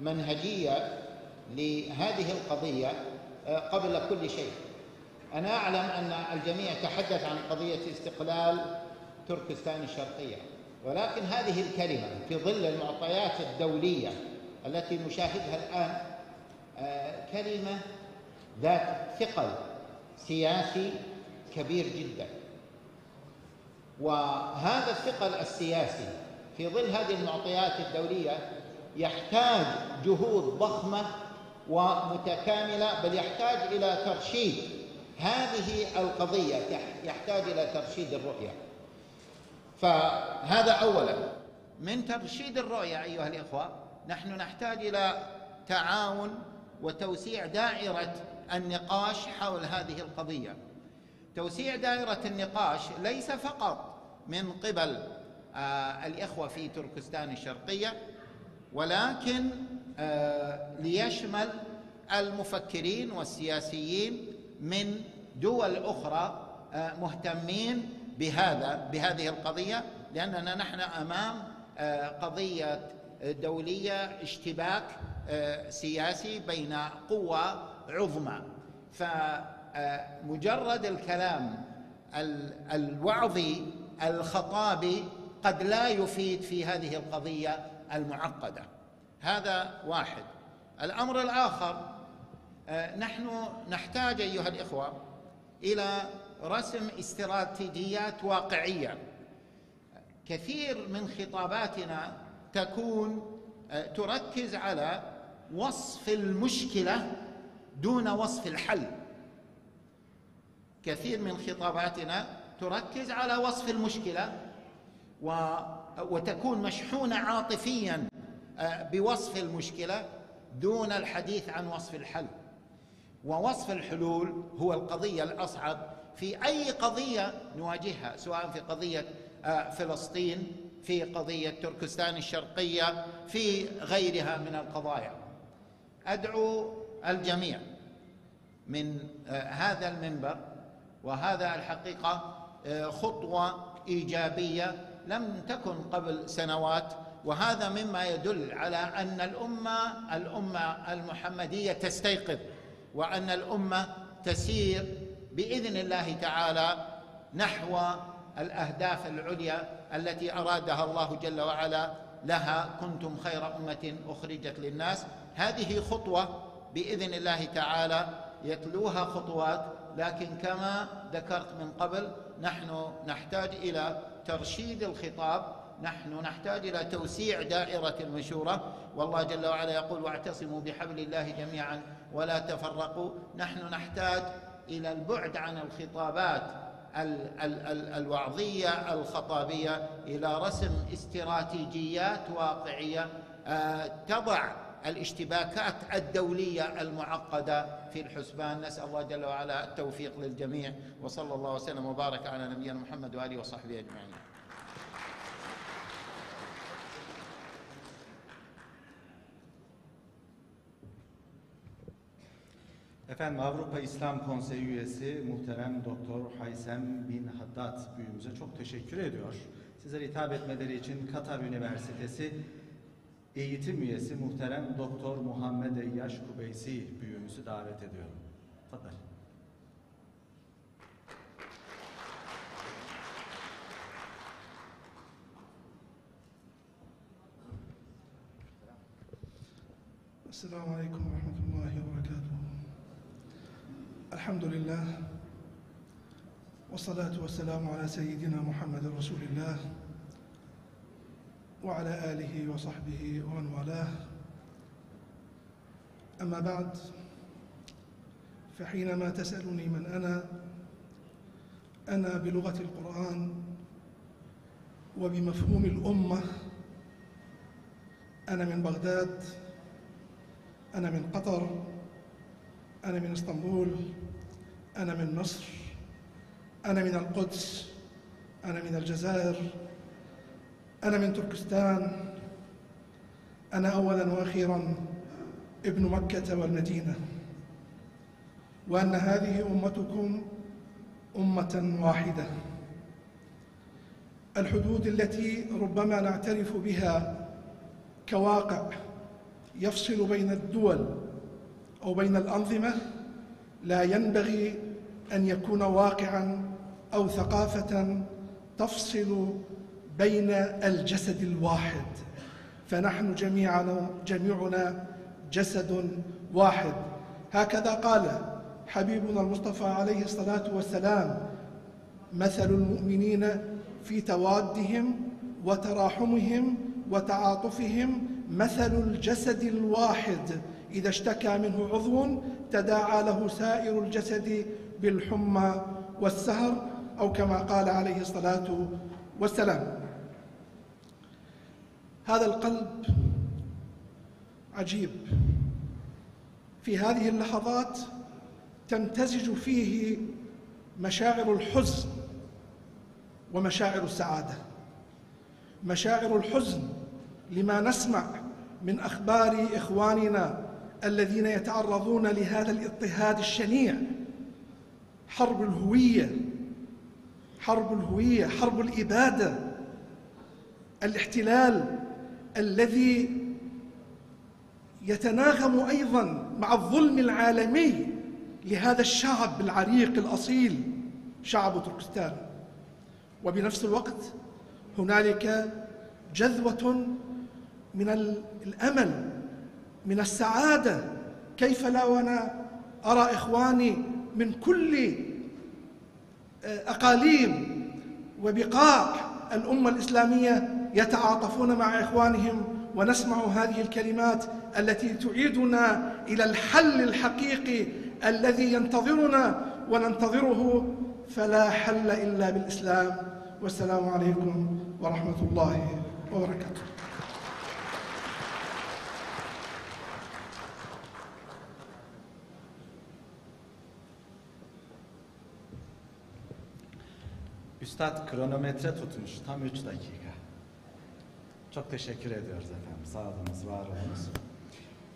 منهجية لهذه القضية. قبل كل شيء أنا أعلم أن الجميع تحدث عن قضية استقلال تركستان الشرقية، ولكن هذه الكلمة في ظل المعطيات الدولية التي نشاهدها الآن كلمة ذات ثقل سياسي كبير جدا، وهذا الثقل السياسي في ظل هذه المعطيات الدولية يحتاج جهود ضخمة ومتكاملة، بل يحتاج إلى ترشيد هذه القضية، يحتاج إلى ترشيد الرؤية. فهذا أولا. من ترشيد الرؤية أيها الإخوة نحن نحتاج إلى تعاون وتوسيع دائرة النقاش حول هذه القضية. توسيع دائرة النقاش ليس فقط من قبل الإخوة في تركستان الشرقية، ولكن ليشمل المفكرين والسياسيين من دول أخرى مهتمين بهذه القضية، لأننا نحن أمام قضية دولية، اشتباك سياسي بين قوى عظمى. فمجرد الكلام الوعظي الخطابي قد لا يفيد في هذه القضية المعقدة. هذا واحد. الأمر الآخر، نحن نحتاج أيها الإخوة إلى رسم استراتيجيات واقعية. كثير من خطاباتنا تركز على وصف المشكلة دون وصف الحل. كثير من خطاباتنا تركز على وصف المشكلة وتكون مشحونة عاطفيا بوصف المشكلة دون الحديث عن وصف الحل. ووصف الحلول هو القضية الأصعب في أي قضية نواجهها، سواء في قضية فلسطين، في قضية تركستان الشرقية، في غيرها من القضايا. أدعو الجميع من هذا المنبر، وهذا الحقيقة خطوة إيجابية لم تكن قبل سنوات، وهذا مما يدل على أن الأمة المحمدية تستيقظ، وأن الأمة تسير بإذن الله تعالى نحو الأهداف العليا التي أرادها الله جل وعلا لها: كنتم خير أمة أخرجت للناس. هذه خطوة بإذن الله تعالى يتلوها خطوات، لكن كما ذكرت من قبل نحن نحتاج إلى ترشيد الخطاب، نحن نحتاج إلى توسيع دائرة المشورة. والله جل وعلا يقول: واعتصموا بحبل الله جميعا ولا تفرقوا. نحن نحتاج إلى البعد عن الخطابات الوعظية الخطابية إلى رسم استراتيجيات واقعية تضع الاشتباكات الدولية المعقدة في الحسبان. نسأل الله جل وعلا التوفيق للجميع، وصلى الله وسلم وبارك على نبينا محمد وآله وصحبه أجمعين. Efendim, Avrupa İslam Konseyi üyesi muhterem Doktor Haysem bin Haddad büyüğümüze çok teşekkür ediyor. Sizlere hitap etmeleri için Katar Üniversitesi eğitim üyesi muhterem Doktor Muhammed Eyyaş Kubeysi büyüğümüzü davet ediyorum. Tafadal. Esselamu Aleyküm ve Rahmetullahi ve Berekatuhu. Elhamdülillah. Ve salatu ve selamu ala seyyidina Muhammedin Resulillah. Ve ala alihi ve sahbihi ve men valah. Ama ba'd. فحينما تسألني من أنا بلغة القرآن وبمفهوم الأمة. أنا من بغداد، أنا من قطر، أنا من اسطنبول، أنا من مصر، أنا من القدس، أنا من الجزائر، أنا من تركستان، أنا أولا وأخيرا ابن مكة والمدينة، وأن هذه أمتكم أمة واحدة. الحدود التي ربما نعترف بها كواقع يفصل بين الدول أو بين الأنظمة لا ينبغي أن يكون واقعاً أو ثقافة تفصل بين الجسد الواحد. فنحن جميعنا جسد واحد. هكذا قال حبيبنا المصطفى عليه الصلاة والسلام: مثل المؤمنين في توادهم وتراحمهم وتعاطفهم مثل الجسد الواحد إذا اشتكى منه عضو تداعى له سائر الجسد بالحمى والسهر، أو كما قال عليه الصلاة والسلام. هذا القلب عجيب، في هذه اللحظات تمتزج فيه مشاعر الحزن ومشاعر السعادة. مشاعر الحزن لما نسمع من أخبار إخواننا الذين يتعرضون لهذا الاضطهاد الشنيع، حرب الهوية، حرب الإبادة، الاحتلال الذي يتناغم أيضا مع الظلم العالمي لهذا الشعب العريق الأصيل، شعب تركستان. وبنفس الوقت هنالك جذوة من الأمل، من السعادة. كيف لا وأنا أرى إخواني من كل أقاليم وبقاع الأمة الإسلامية يتعاطفون مع إخوانهم، ونسمع هذه الكلمات التي تعيدنا إلى الحل الحقيقي الذي ينتظرنا وننتظره، فلا حل إلا بالإسلام. والسلام عليكم ورحمة الله وبركاته. Üstad kronometre tutmuş tam 3 dakika. Çok teşekkür ediyoruz efendim. Sağ olunuz, var olunuz.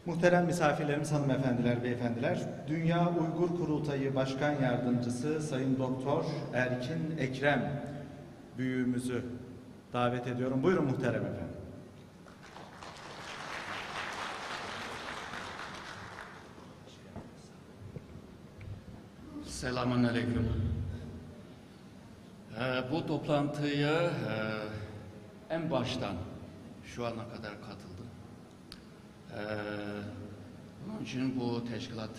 Muhterem misafirlerimiz, hanımefendiler, beyefendiler, Dünya Uygur Kurultayı Başkan Yardımcısı Sayın Doktor Erkin Ekrem büyüğümüzü davet ediyorum. Buyurun muhterem efendim. Selamun aleyküm. Bu toplantıya en baştan şu ana kadar katıldım. Onun için bu teşkilat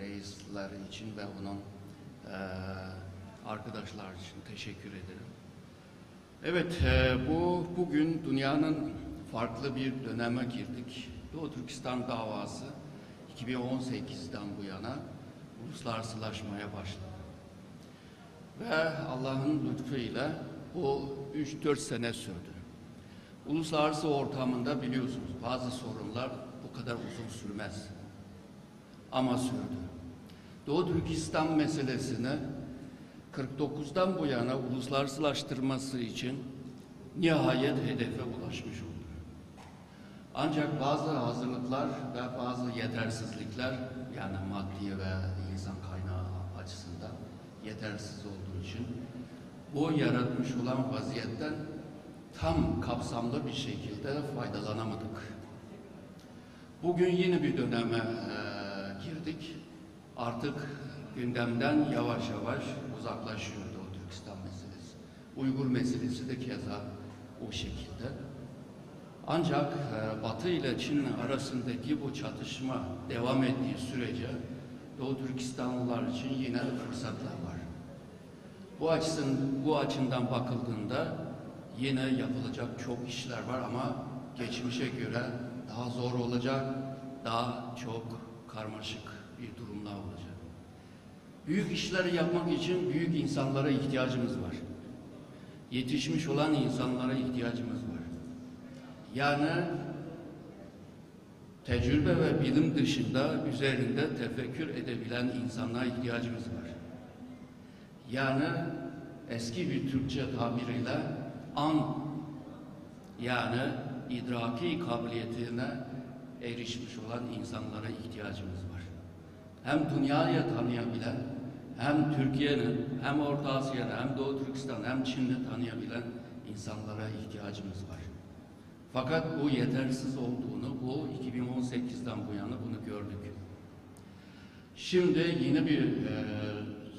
reisleri için ve onun arkadaşlar için teşekkür ederim. Evet, bugün dünyanın farklı bir döneme girdik. Doğu Türkistan davası 2018'den bu yana uluslararasılaşmaya başladı. Ve Allah'ın lütfuyla bu 3-4 sene sürdü. Uluslararası ortamında biliyorsunuz bazı sorunlar bu kadar uzun sürmez. Ama sürdü. Doğu Türkistan meselesini 49'dan bu yana uluslararasılaştırması için nihayet hedefe ulaşmış oldu. Ancak bazı hazırlıklar ve bazı yetersizlikler, yani maddi ve insan kaynağı açısından yetersiz olduğu için bu yaratmış olan vaziyetten tam kapsamlı bir şekilde faydalanamadık. Bugün yeni bir döneme girdik. Artık gündemden yavaş yavaş uzaklaşıyor Doğu Türkistan meselesi. Uygur meselesi de keza o şekilde. Ancak Batı ile Çin arasındaki bu çatışma devam ettiği sürece Doğu Türkistanlılar için yine fırsatlar var. Bu açıdan bakıldığında yine yapılacak çok işler var ama geçmişe göre daha zor olacak, daha çok karmaşık bir durumlar olacak. Büyük işleri yapmak için büyük insanlara ihtiyacımız var. Yetişmiş olan insanlara ihtiyacımız var. Yani tecrübe ve bilim dışında üzerinde tefekkür edebilen insanlara ihtiyacımız var. Yani eski bir Türkçe tabiriyle yani idraki kabiliyetine erişmiş olan insanlara ihtiyacımız var. Hem dünyayı tanıyabilen, hem Türkiye'nin, hem Orta Asya'nın, hem Doğu Türkistan, hem Çin'i tanıyabilen insanlara ihtiyacımız var. Fakat bu yetersiz olduğunu, bu 2018'den bu yana bunu gördük. Şimdi yeni bir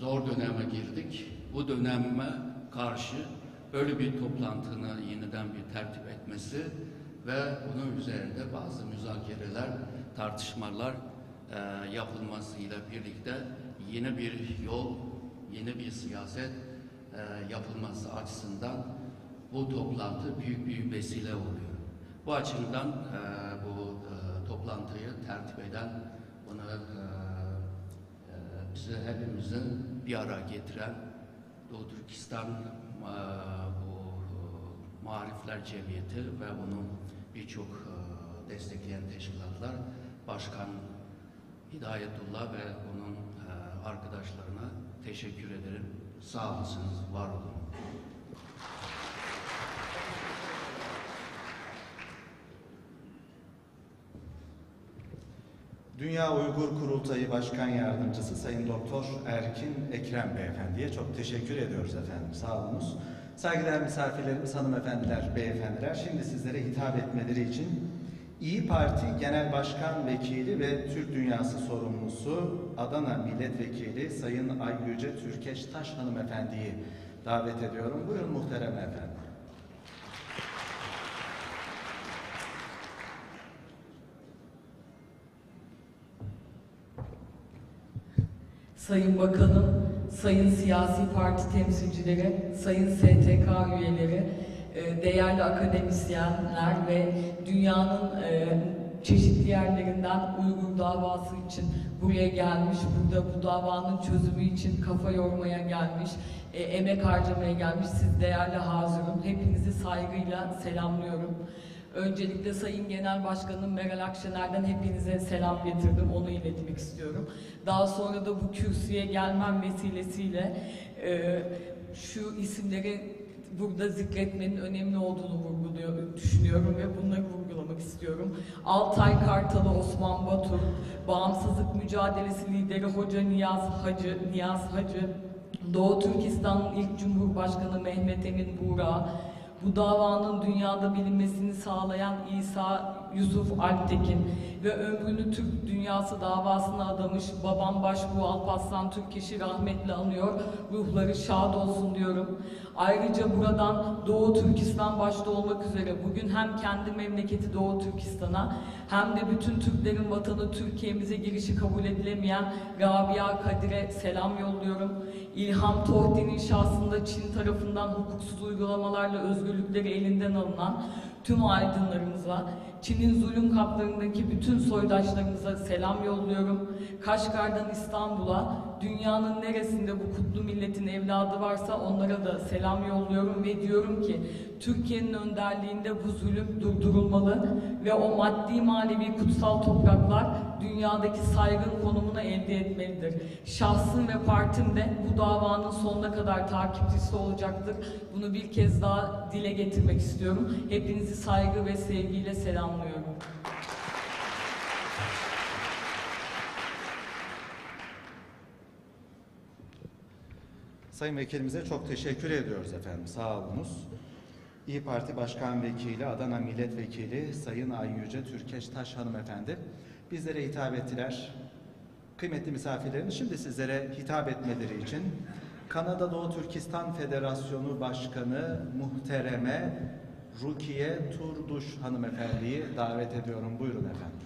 zor döneme girdik. Bu döneme karşı böyle bir toplantının yeniden bir tertip etmesi ve bunun üzerinde bazı müzakereler tartışmalar yapılmasıyla birlikte yeni bir yol, yeni bir siyaset yapılması açısından bu toplantı büyük bir vesile oluyor. Bu açıdan bu toplantıyı tertip eden, bunu bizi hepimizin bir araya getiren Doğu Türkistan bu Muharifler Cemiyeti ve onun birçok destekleyen teşkilatlar, Başkan Hidayetullah ve onun arkadaşlarına teşekkür ederim. Sağ olasınız, var olun. Dünya Uygur Kurultayı Başkan Yardımcısı Sayın Doktor Erkin Ekrem Beyefendi'ye çok teşekkür ediyoruz efendim. Sağ olunuz. Saygıdeğer misafirlerimiz, hanımefendiler, beyefendiler, şimdi sizlere hitap etmeleri için İYİ Parti Genel Başkan Vekili ve Türk Dünyası Sorumlusu Adana Milletvekili Sayın Ayyüce Türkeş Taş hanımefendiyi davet ediyorum. Buyurun muhterem efendim. Sayın Bakanım, Sayın Siyasi Parti temsilcileri, Sayın STK üyeleri, değerli akademisyenler ve dünyanın çeşitli yerlerinden Uygur davası için buraya gelmiş, burada bu davanın çözümü için kafa yormaya gelmiş, emek harcamaya gelmiş siz değerli hazırım. Hepinizi saygıyla selamlıyorum. Öncelikle Sayın Genel Başkanım Meral Akşener'den hepinize selam getirdim, onu iletmek istiyorum. Daha sonra da bu kürsüye gelmem vesilesiyle şu isimleri burada zikretmenin önemli olduğunu düşünüyorum ve bunları vurgulamak istiyorum. Altay Kartalı Osman Batur, bağımsızlık mücadelesi lideri Hoca Niyaz Hacı, Doğu Türkistan'ın ilk Cumhurbaşkanı Mehmet Emin Buğra, bu davanın dünyada bilinmesini sağlayan Yusuf Alptekin ve ömrünü Türk dünyası davasına adamış babam Başbuğ Alparslan Türkeş'i rahmetle anıyor, ruhları şad olsun diyorum. Ayrıca buradan Doğu Türkistan başta olmak üzere bugün hem kendi memleketi Doğu Türkistan'a hem de bütün Türklerin vatanı Türkiye'mize girişi kabul edilemeyen Rabia Kadir'e selam yolluyorum. İlham Tohti'nin şahsında Çin tarafından hukuksuz uygulamalarla özgürlükleri elinden alınan tüm aydınlarımıza, Çin'in zulüm kaplarındaki bütün soydaşlarımıza selam yolluyorum. Kaşgar'dan İstanbul'a, dünyanın neresinde bu kutlu milletin evladı varsa onlara da selam yolluyorum ve diyorum ki Türkiye'nin önderliğinde bu zulüm durdurulmalı ve o maddi manevi kutsal topraklar dünyadaki saygın konumunu elde etmelidir. Şahsım ve partim de bu davanın sonuna kadar takipçisi olacaktır. Bunu bir kez daha dile getirmek istiyorum. Hepinizi saygı ve sevgiyle selamlıyorum. Sayın Vekilimize çok teşekkür ediyoruz efendim. Sağ olunuz. İYİ Parti Başkan Vekili, Adana Milletvekili Sayın Ayyüce Türkeş Taş hanımefendi bizlere hitap ettiler. Kıymetli misafirlerimiz, şimdi sizlere hitap etmeleri için Kanada Doğu Türkistan Federasyonu Başkanı Muhtereme Rukiye Turduş hanımefendiyi davet ediyorum. Buyurun efendim.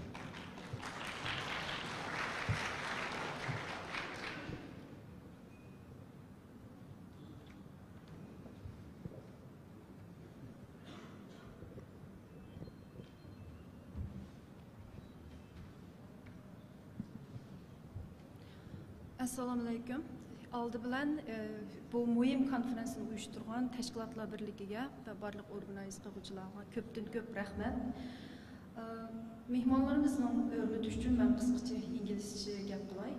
Assalamu alaikum. Aldı bilen bu muhim konferansını uyuşturgan Teşkilatlar Birligiga ve barliq organize qiluvchilarga köpten köp rahmat. Mehmonlarimizning hurmati uchun men qisqacha inglizcha gap qilay.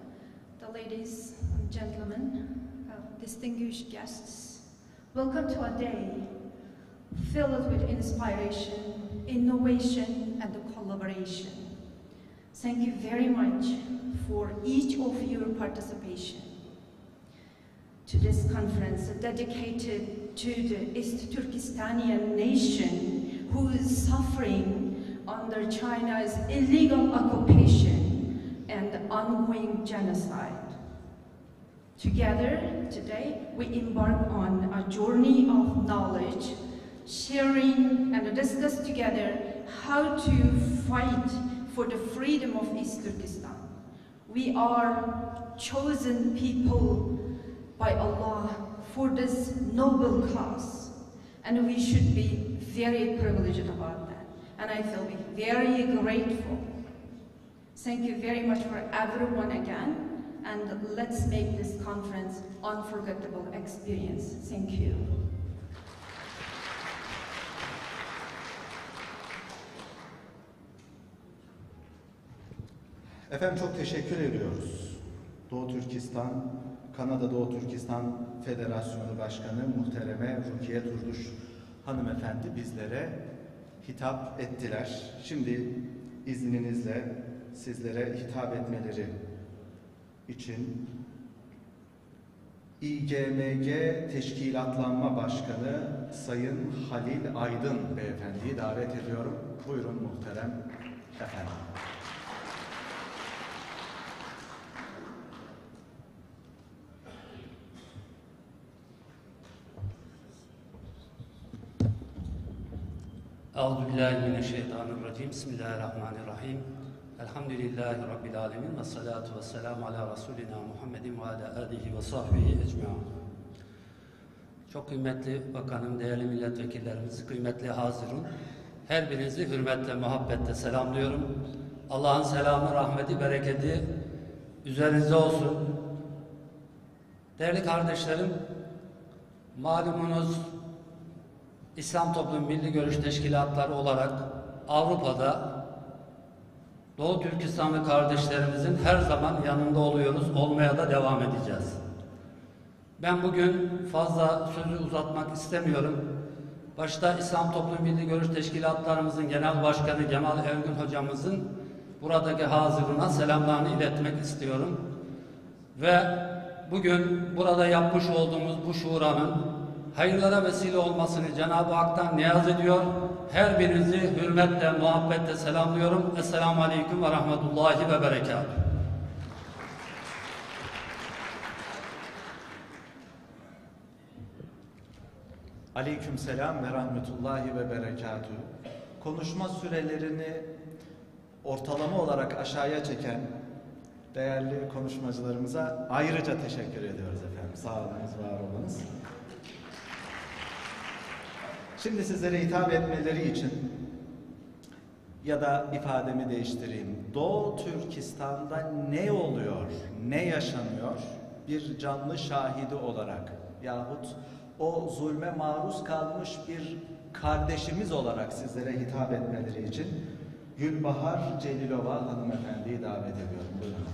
The ladies and gentlemen, distinguished guests, welcome to a day filled with inspiration, innovation and collaboration. Thank you very much for each of your participation to this conference dedicated to the East Turkestanian nation who is suffering under China's illegal occupation and ongoing genocide. Together today we embark on a journey of knowledge, sharing and discuss together how to fight for the freedom of East Turkestan. We are chosen people by Allah for this noble cause, and we should be very privileged about that. And I feel very grateful. Thank you very much for everyone again, and let's make this conference unforgettable experience. Thank you. Efendim çok teşekkür ediyoruz. Doğu Türkistan, Kanada Doğu Türkistan Federasyonu Başkanı Muhtereme Rukiye Turduş hanımefendi bizlere hitap ettiler. Şimdi izninizle sizlere hitap etmeleri için İGMG Teşkilatlanma Başkanı Sayın Halil Aydın Beyefendi'yi davet ediyorum. Buyurun muhterem efendim. Euzubillahimineşşeytanirracim. Bismillahirrahmanirrahim. Elhamdülillahi Rabbil alemin. Ve salatu ve selamu ala Resulina Muhammedin ve ala alihi ve sahbihi ecmaîn. Çok kıymetli bakanım, değerli milletvekillerimiz, kıymetli hazirun. Her birinizi hürmetle, muhabbetle selamlıyorum. Allah'ın selamı, rahmeti, bereketi üzerinize olsun. Değerli kardeşlerim, malumunuz İslam Toplum Milli Görüş Teşkilatları olarak Avrupa'da Doğu Türkistanlı kardeşlerimizin her zaman yanında oluyoruz, olmaya da devam edeceğiz. Ben bugün fazla sözü uzatmak istemiyorum. Başta İslam Toplum Milli Görüş Teşkilatlarımızın Genel Başkanı Cemal Ergün hocamızın buradaki hazırına selamlarını iletmek istiyorum. Ve bugün burada yapmış olduğumuz bu şuranın hayırlara vesile olmasını Cenab-ı Hak'tan niyaz ediyor. Her birinizi hürmetle, muhabbetle selamlıyorum. Esselamu Aleyküm ve Rahmetullahi ve Berekatuhu. Aleykümselam ve rahmetullahi ve berekatuhu. Konuşma sürelerini ortalama olarak aşağıya çeken değerli konuşmacılarımıza ayrıca teşekkür ediyoruz efendim. Sağ olunuz, var olunuz. Şimdi sizlere hitap etmeleri için ya da ifademi değiştireyim. Doğu Türkistan'da ne oluyor, ne yaşanıyor bir canlı şahidi olarak yahut o zulme maruz kalmış bir kardeşimiz olarak sizlere hitap etmeleri için Gülbahar Celilova hanımefendiyi davet ediyorum. Buyurun.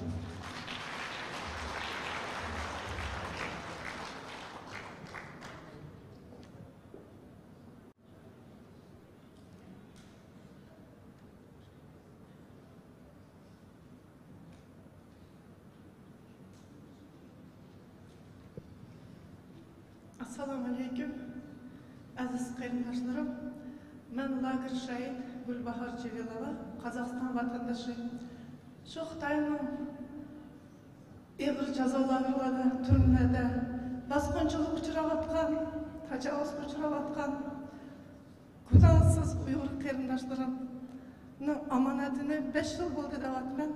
Assalamu alaikum, aziz qarindoshlarım. Ben lager şahit Gülbahar Celilova, Қазақстан vatandaşı. Şu Xitayning ağır jazolarida, türmelerde bosqinchilik uchrayotgan, tajovuzga uchrayotgan gunohsiz Uyg'ur qarindoshlarimning omonatini 5 yil bo'ldi deyapman.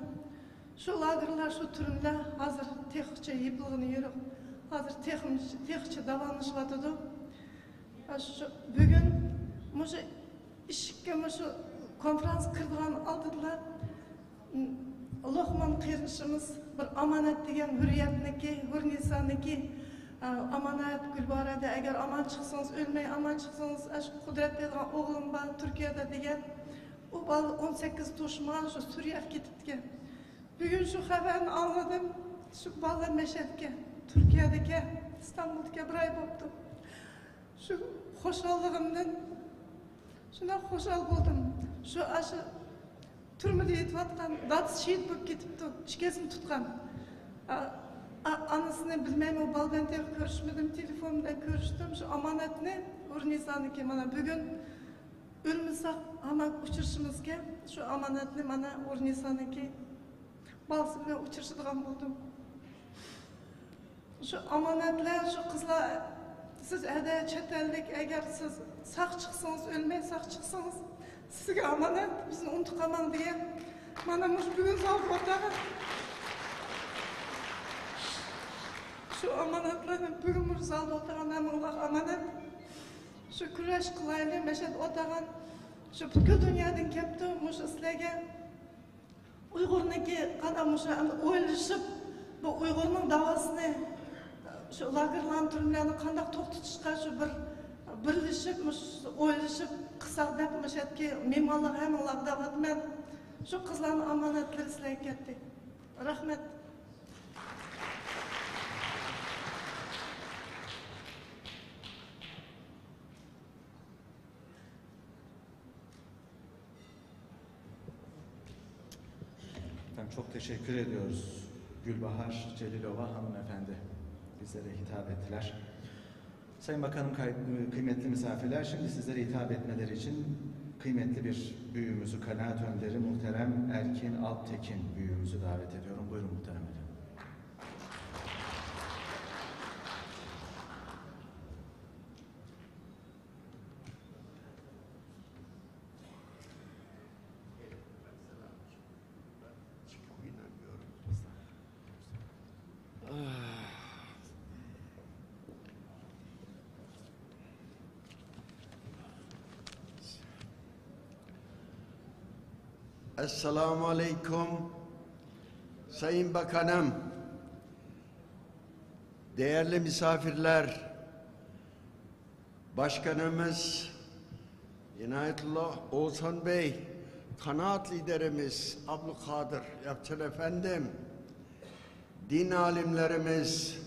Şu lagerlar, şu türmede hazır texnicha yepilg'ini yurib, hazır texnicha davolanishyotidu. Bugün mushu ishga mushu konferans kirdigan oldilar. Luqman qirishimiz bir omonat degan hurriyatniki, hurnisoniki omonat Gulborada agar omon chiqsangiz, o'lmay omon chiqsangiz, shu Qudrat degan o'g'lim bor Turkiyada degan. U bola 18 to'shman shu Suriyaga ketibdi. Bugün şu haberini anladım. Şu bala Meşet'ke, Türkiye'deki, İstanbul'daki bir ay oldu. Şu hoşallığımdan, şuna hoşal buldum. Şu aşı türmede yetvatkan, datı şehit bulup gitipti, şikesini tutkan. Anasını bilmem, o bal ben görüşmedim, telefonda görüştüm. Şu amanetini, Urnisan'ı ki bana bugün ölmesek ama uçuruşumuzga, şu amanetini bana Urnisan'ı ki balsı bilen uçuruşuduğum buldum. Şu amanetler, şu kızlar, siz evde çetellik, eğer siz sağ çıksanız, ölmeye sağ çıksanız, sizge amanet, bizni unutukamam diye Bana bugün sağ ortağı. Şu amanatlarını bugün sağ ortağın amırlar amanat. Şu küreş kılaylı meşet ortağın. Şu bütün dünyadan kepti, muş ıslaygen. Uygur'naki kadamuşa oylaşıp, bu Uygur'un davasını, şu lagırlan türümlerini kandak toktutuşka şu birleşip, oylaşıp, kısa depmiş etki, mimarlık hemen lagdavat men, şu kızların amanatları silayıp kettik. Rahmet. Çok teşekkür ediyoruz. Gülbahar Celilova hanımefendi bizlere hitap ettiler. Sayın Bakanım, kıymetli misafirler, şimdi sizlere hitap etmeleri için kıymetli bir büyüğümüzü, kanaat önderi muhterem Erkin Alptekin büyüğümüzü davet ediyorum. Buyurun muhterem efendim. Esselamu Aleyküm. Sayın Bakanım, değerli misafirler, Başkanımız İnayetullah Oğuzhan Bey, kanaat liderimiz Abdülkadir Yapçın Efendim, din alimlerimiz,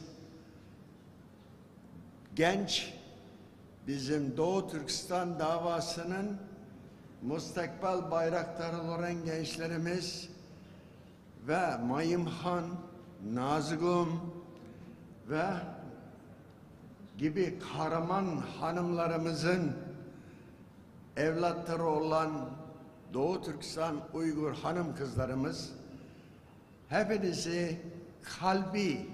genç bizim Doğu Türkistan davasının müstakbel bayraktarı olan gençlerimiz ve Mayımhan, Nazgum ve gibi kahraman hanımlarımızın evlatları olan Doğu Türkistan Uygur hanım kızlarımız, hepinizi kalbi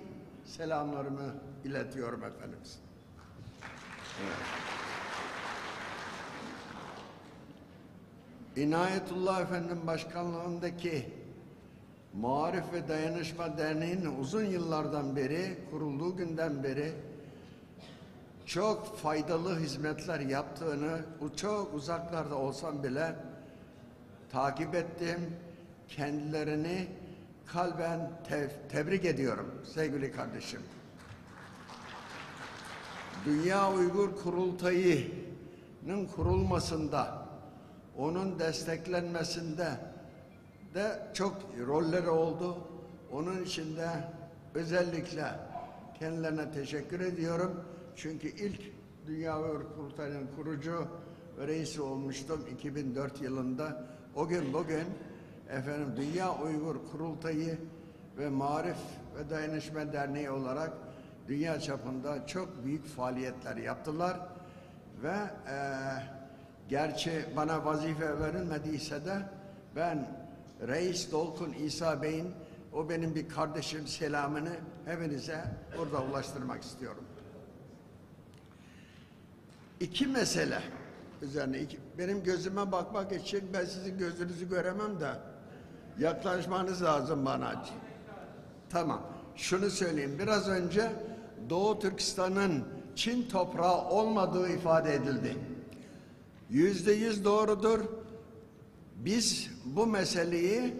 selamlarımı iletiyorum efendim. Evet. İnayetullah Efendim başkanlığındaki Maarif ve Dayanışma Derneği'nin uzun yıllardan beri, kurulduğu günden beri çok faydalı hizmetler yaptığını, çok uzaklarda olsam bile takip ettim. Kendilerini kalben tebrik ediyorum sevgili kardeşim. Dünya Uygur Kurultayı'nın kurulmasında, onun desteklenmesinde de çok rolleri oldu. Onun için de özellikle kendilerine teşekkür ediyorum. Çünkü ilk Dünya Uygur Kurultayı'nın kurucu ve reisi olmuştum 2004 yılında. O gün bugün efendim Dünya Uygur Kurultayı ve Maarif ve Dayanışma Derneği olarak dünya çapında çok büyük faaliyetler yaptılar ve gerçi bana vazife verilmediyse de ben Reis Dolkun İsa Bey'in, o benim bir kardeşim, selamını hepinize burada ulaştırmak istiyorum. İki mesele üzerine, benim gözüme bakmak için ben sizin gözünüzü göremem de yaklaşmanız lazım bana. Tamam, şunu söyleyeyim, biraz önce Doğu Türkistan'ın Çin toprağı olmadığı ifade edildi. %100 doğrudur. Biz bu meseleyi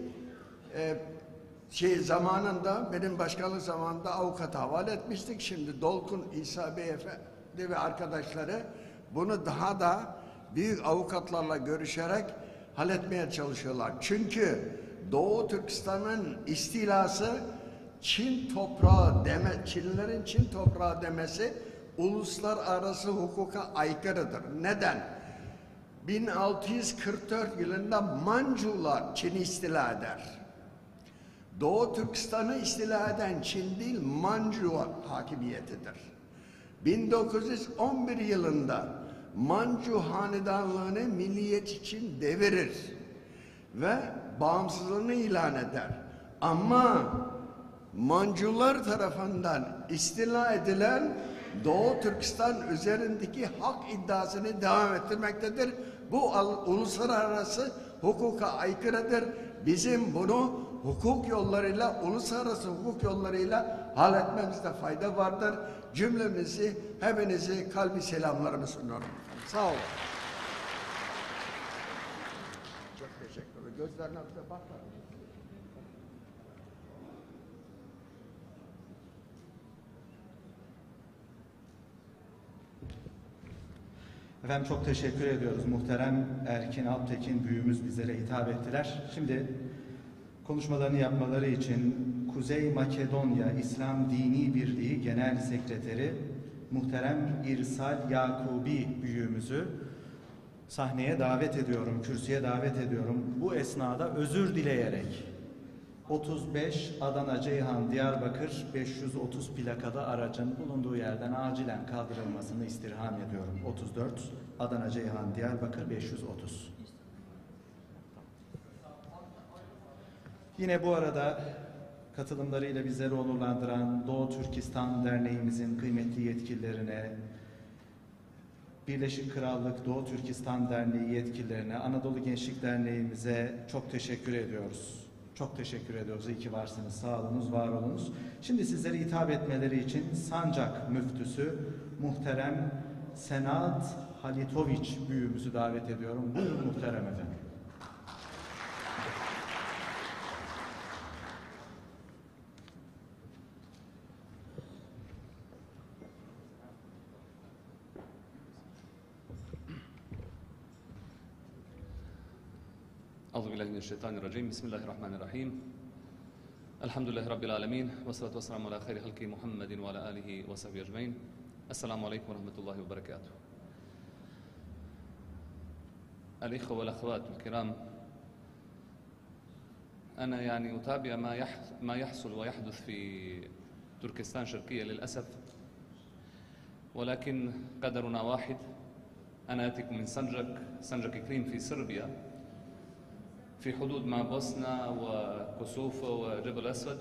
zamanında, benim başkanlık zamanında avukata havale etmiştik. Şimdi Dolkun İsa Beyefendi ve arkadaşları bunu daha da büyük avukatlarla görüşerek halletmeye çalışıyorlar. Çünkü Doğu Türkistan'ın istilası Çin toprağı Çinlilerin Çin toprağı demesi uluslararası hukuka aykırıdır. Neden? 1644 yılında Mancular Çin'i istila eder. Doğu Türkistan'ı istila eden Çin değil, Mancu hakimiyetidir. 1911 yılında Mancu hanedanlığını milliyet için devirir ve bağımsızlığını ilan eder. Ama Mancular tarafından istila edilen Doğu Türkistan üzerindeki hak iddiasını devam ettirmektedir. Bu uluslararası hukuka aykırıdır. Bizim bunu hukuk yollarıyla, uluslararası hukuk yollarıyla halletmemizde fayda vardır. Cümlemizi, hepinizi kalbi selamlarımı sunuyorum. Sağ olun. Çok teşekkür ederim. Gözlerine bakın. Efendim çok teşekkür ediyoruz. Muhterem Erkin Alptekin büyüğümüz bizlere hitap ettiler. Şimdi konuşmalarını yapmaları için Kuzey Makedonya İslam Dini Birliği Genel Sekreteri Muhterem İrsal Yakubi büyüğümüzü sahneye davet ediyorum, kürsüye davet ediyorum. Bu esnada özür dileyerek 35 Adana Ceyhan Diyarbakır 530 plakada aracın bulunduğu yerden acilen kaldırılmasını istirham ediyorum. 34 Adana Ceyhan Diyarbakır 530. Yine bu arada katılımlarıyla bizleri onurlandıran Doğu Türkistan Derneğimizin kıymetli yetkililerine, Birleşik Krallık Doğu Türkistan Derneği yetkililerine, Anadolu Gençlik Derneğimize çok teşekkür ediyoruz. Çok teşekkür ediyoruz. İyi ki varsınız. Sağ olunuz, var olunuz. Şimdi sizlere hitap etmeleri için Sancak Müftüsü Muhterem Senat Halitoviç büyüğümüzü davet ediyorum. Buyurun muhterem efendim. أعوذ بالله من الشيطان الرجيم بسم الله الرحمن الرحيم الحمد لله رب العالمين والصلاة والسلام على خير خلق محمد وعلى آله وصحبه أجمعين السلام عليكم ورحمة الله وبركاته الإخوة والأخوات الكرام أنا يعني أتابع ما يحصل ويحدث في تركستان الشرقية للأسف ولكن قدرنا واحد أنا آتيكم من سنجك إقليم في صربيا في حدود مع بوسنا وكوسوفو وجبل الأسود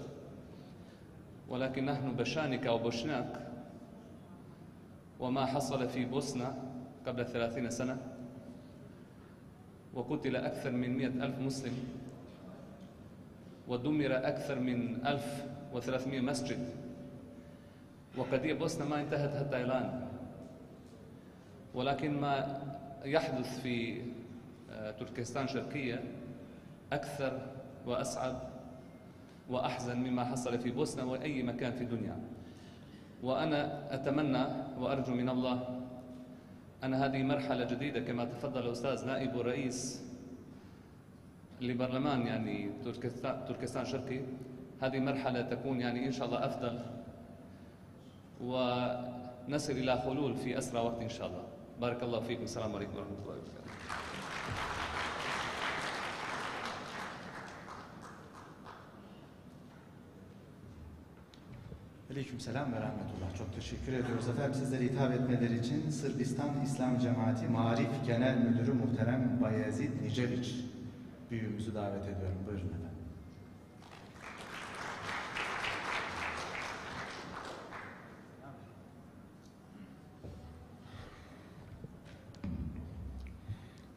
ولكن نحن بشانك أو بوشناك وما حصل في بوسنا قبل 30 سنة وقتل أكثر من 100,000 مسلم ودمر أكثر من 1300 مسجد وقضية بوسنا ما انتهت حتى الآن ولكن ما يحدث في تركستان الشرقية أكثر وأصعب وأحزن مما حصل في بوسنا وأي مكان في الدنيا وأنا أتمنى وأرجو من الله أن هذه مرحلة جديدة كما تفضل الأستاذ نائب رئيس لبرلمان يعني تركستان الشرقي هذه مرحلة تكون يعني إن شاء الله أفضل ونصل إلى حلول في أسرع وقت إن شاء الله بارك الله فيكم السلام عليكم ورحمة الله وبركاته Aleykümselam ve rahmetullah. Çok teşekkür ediyoruz efendim. Sizlere hitap etmeleri için Sırbistan İslam Cemaati Marif Genel Müdürü Muhterem Bayezid Niceviç büyüğümüzü davet ediyorum. Buyurun efendim.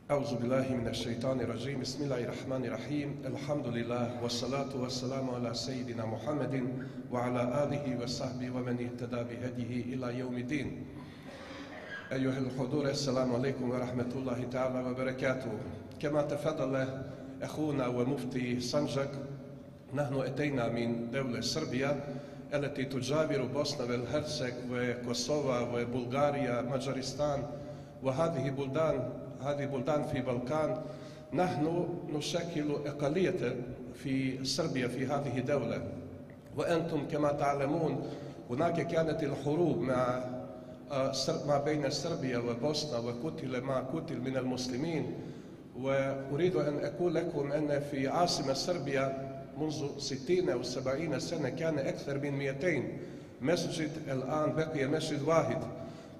أعوذ بالله من الشيطان الرجيم بسم الله الرحمن الرحيم الحمد لله والصلاة والسلام على سيدنا محمد وعلى آله وصحبه ومن اهتدى بهديه إلى يوم الدين أيها الحضور السلام عليكم ورحمة الله تعالى وبركاته كما تفضل أخونا ومفتي سنجك نحن أتينا من دولة صربيا التي تجاور بوسنا والهرسك وكوسوفا وبلغاريا مجرستان وهذه بلدان في البلقان نحن نشكل أقلية في صربيا في هذه الدولة وأنتم كما تعلمون هناك كانت الحروب ما بين صربيا وبوسنا وقتل ما قتل من المسلمين وأريد أن أقول لكم أن في عاصمة صربيا منذ 60 أو 70 سنة كان أكثر من 200 مسجد الآن بقي مسجد واحد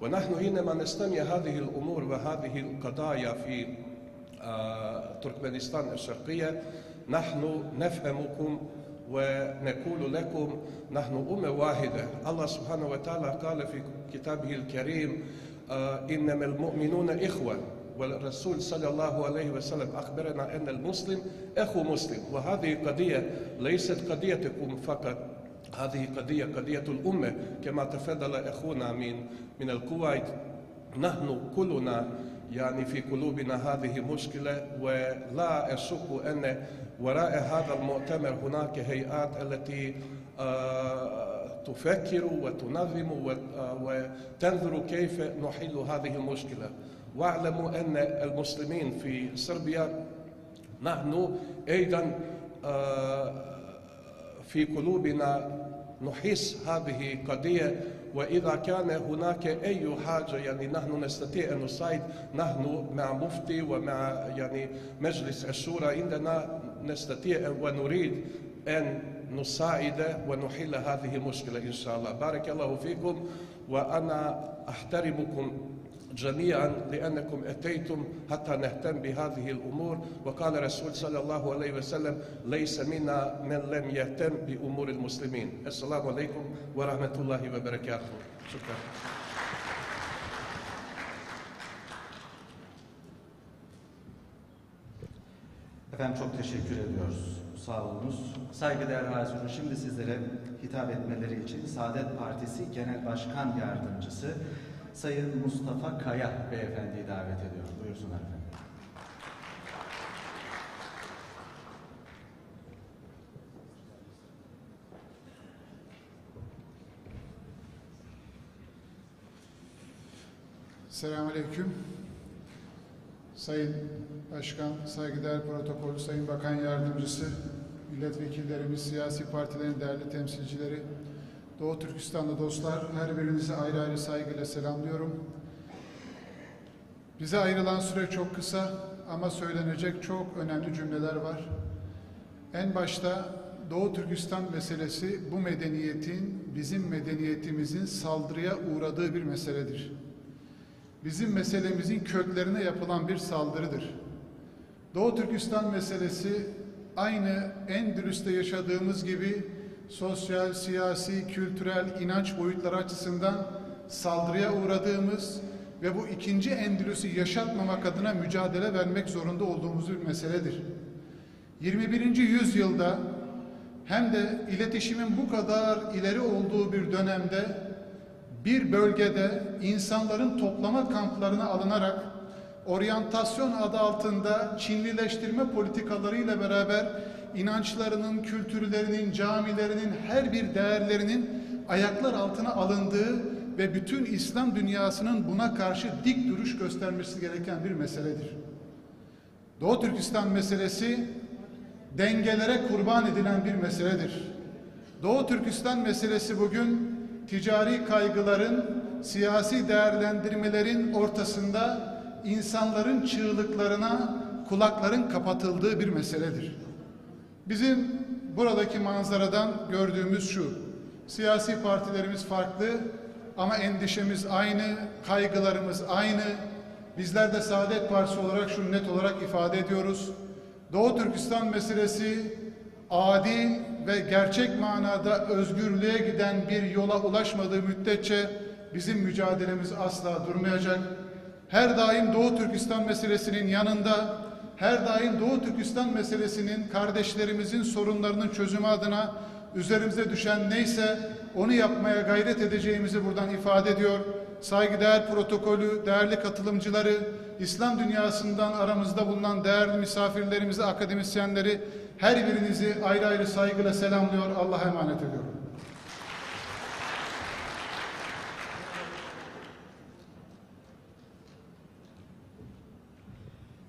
ونحن حينما نستمع هذه الأمور وهذه القضايا في تركمانستان الشرقية نحن نفهمكم ونقول لكم نحن أمة واحدة الله سبحانه وتعالى قال في كتابه الكريم إنما المؤمنون إخوة والرسول صلى الله عليه وسلم أخبرنا أن المسلم أخو مسلم، وهذه قضية ليست قضيتكم فقط، هذه قضية الأمة كما تفضل أخونا من الكويت. نحن كلنا يعني في قلوبنا هذه مشكلة، ولا أشك أن وراء هذا المؤتمر هناك هيئات التي تفكر وتنظم وتنظر كيف نحل هذه المشكلة. واعلموا أن المسلمين في صربيا نحن أيضا في قلوبنا نحس هذه قضية، وإذا كان هناك أي حاجة يعني نحن نستطيع أن نساعد. نحن مع مفتي ومع يعني مجلس الشورى عندنا نستطيع ونريد أن نساعد ونحل هذه المشكلة إن شاء الله. بارك الله فيكم، وأنا أحترمكم جميعا لأنكم أتيتم حتى نهتم بهذه الأمور. وقال الرسول صلى الله عليه وسلم: ليس منا من لم يهتم بأمور المسلمين. السلام عليكم ورحمة الله وبركاته. شكرا. Efendim çok teşekkür ediyoruz. Sağ olunuz. Saygıdeğer hazirun, şimdi sizlere hitap etmeleri için Saadet Partisi Genel Başkan Yardımcısı Sayın Mustafa Kaya Beyefendi'yi davet ediyorum. Buyursunlar efendim. Selamünaleyküm. Sayın Başkan, saygıdeğer protokol, Sayın Bakan Yardımcısı, milletvekillerimiz, siyasi partilerin değerli temsilcileri, Doğu Türkistanlı dostlar, her birinizi ayrı ayrı saygıyla selamlıyorum. Bize ayrılan süre çok kısa ama söylenecek çok önemli cümleler var. En başta Doğu Türkistan meselesi bu medeniyetin, bizim medeniyetimizin saldırıya uğradığı bir meseledir. Bizim meselemizin köklerine yapılan bir saldırıdır. Doğu Türkistan meselesi aynı Endülüs'te yaşadığımız gibi sosyal, siyasi, kültürel, inanç boyutları açısından saldırıya uğradığımız ve bu ikinci Endülüs'ü yaşatmamak adına mücadele vermek zorunda olduğumuz bir meseledir. 21. yüzyılda hem de iletişimin bu kadar ileri olduğu bir dönemde bir bölgede insanların toplama kamplarına alınarak oryantasyon adı altında Çinlileştirme politikalarıyla beraber inançlarının, kültürlerinin, camilerinin, her bir değerlerinin ayaklar altına alındığı ve bütün İslam dünyasının buna karşı dik duruş göstermesi gereken bir meseledir. Doğu Türkistan meselesi dengelere kurban edilen bir meseledir. Doğu Türkistan meselesi bugün ticari kaygıların, siyasi değerlendirmelerin ortasında insanların çığlıklarına kulakların kapatıldığı bir meseledir. Bizim buradaki manzaradan gördüğümüz şu: siyasi partilerimiz farklı ama endişemiz aynı, kaygılarımız aynı. Bizler de Saadet Partisi olarak şunu net olarak ifade ediyoruz: Doğu Türkistan meselesi adil ve gerçek manada özgürlüğe giden bir yola ulaşmadığı müddetçe bizim mücadelemiz asla durmayacak. Her daim Doğu Türkistan meselesinin yanında, her daim Doğu Türkistan meselesinin, kardeşlerimizin sorunlarının çözümü adına üzerimize düşen neyse onu yapmaya gayret edeceğimizi buradan ifade ediyor. Saygıdeğer protokolü, değerli katılımcıları, İslam dünyasından aramızda bulunan değerli misafirlerimizi, akademisyenleri, her birinizi ayrı ayrı saygıyla selamlıyor, Allah'a emanet ediyorum.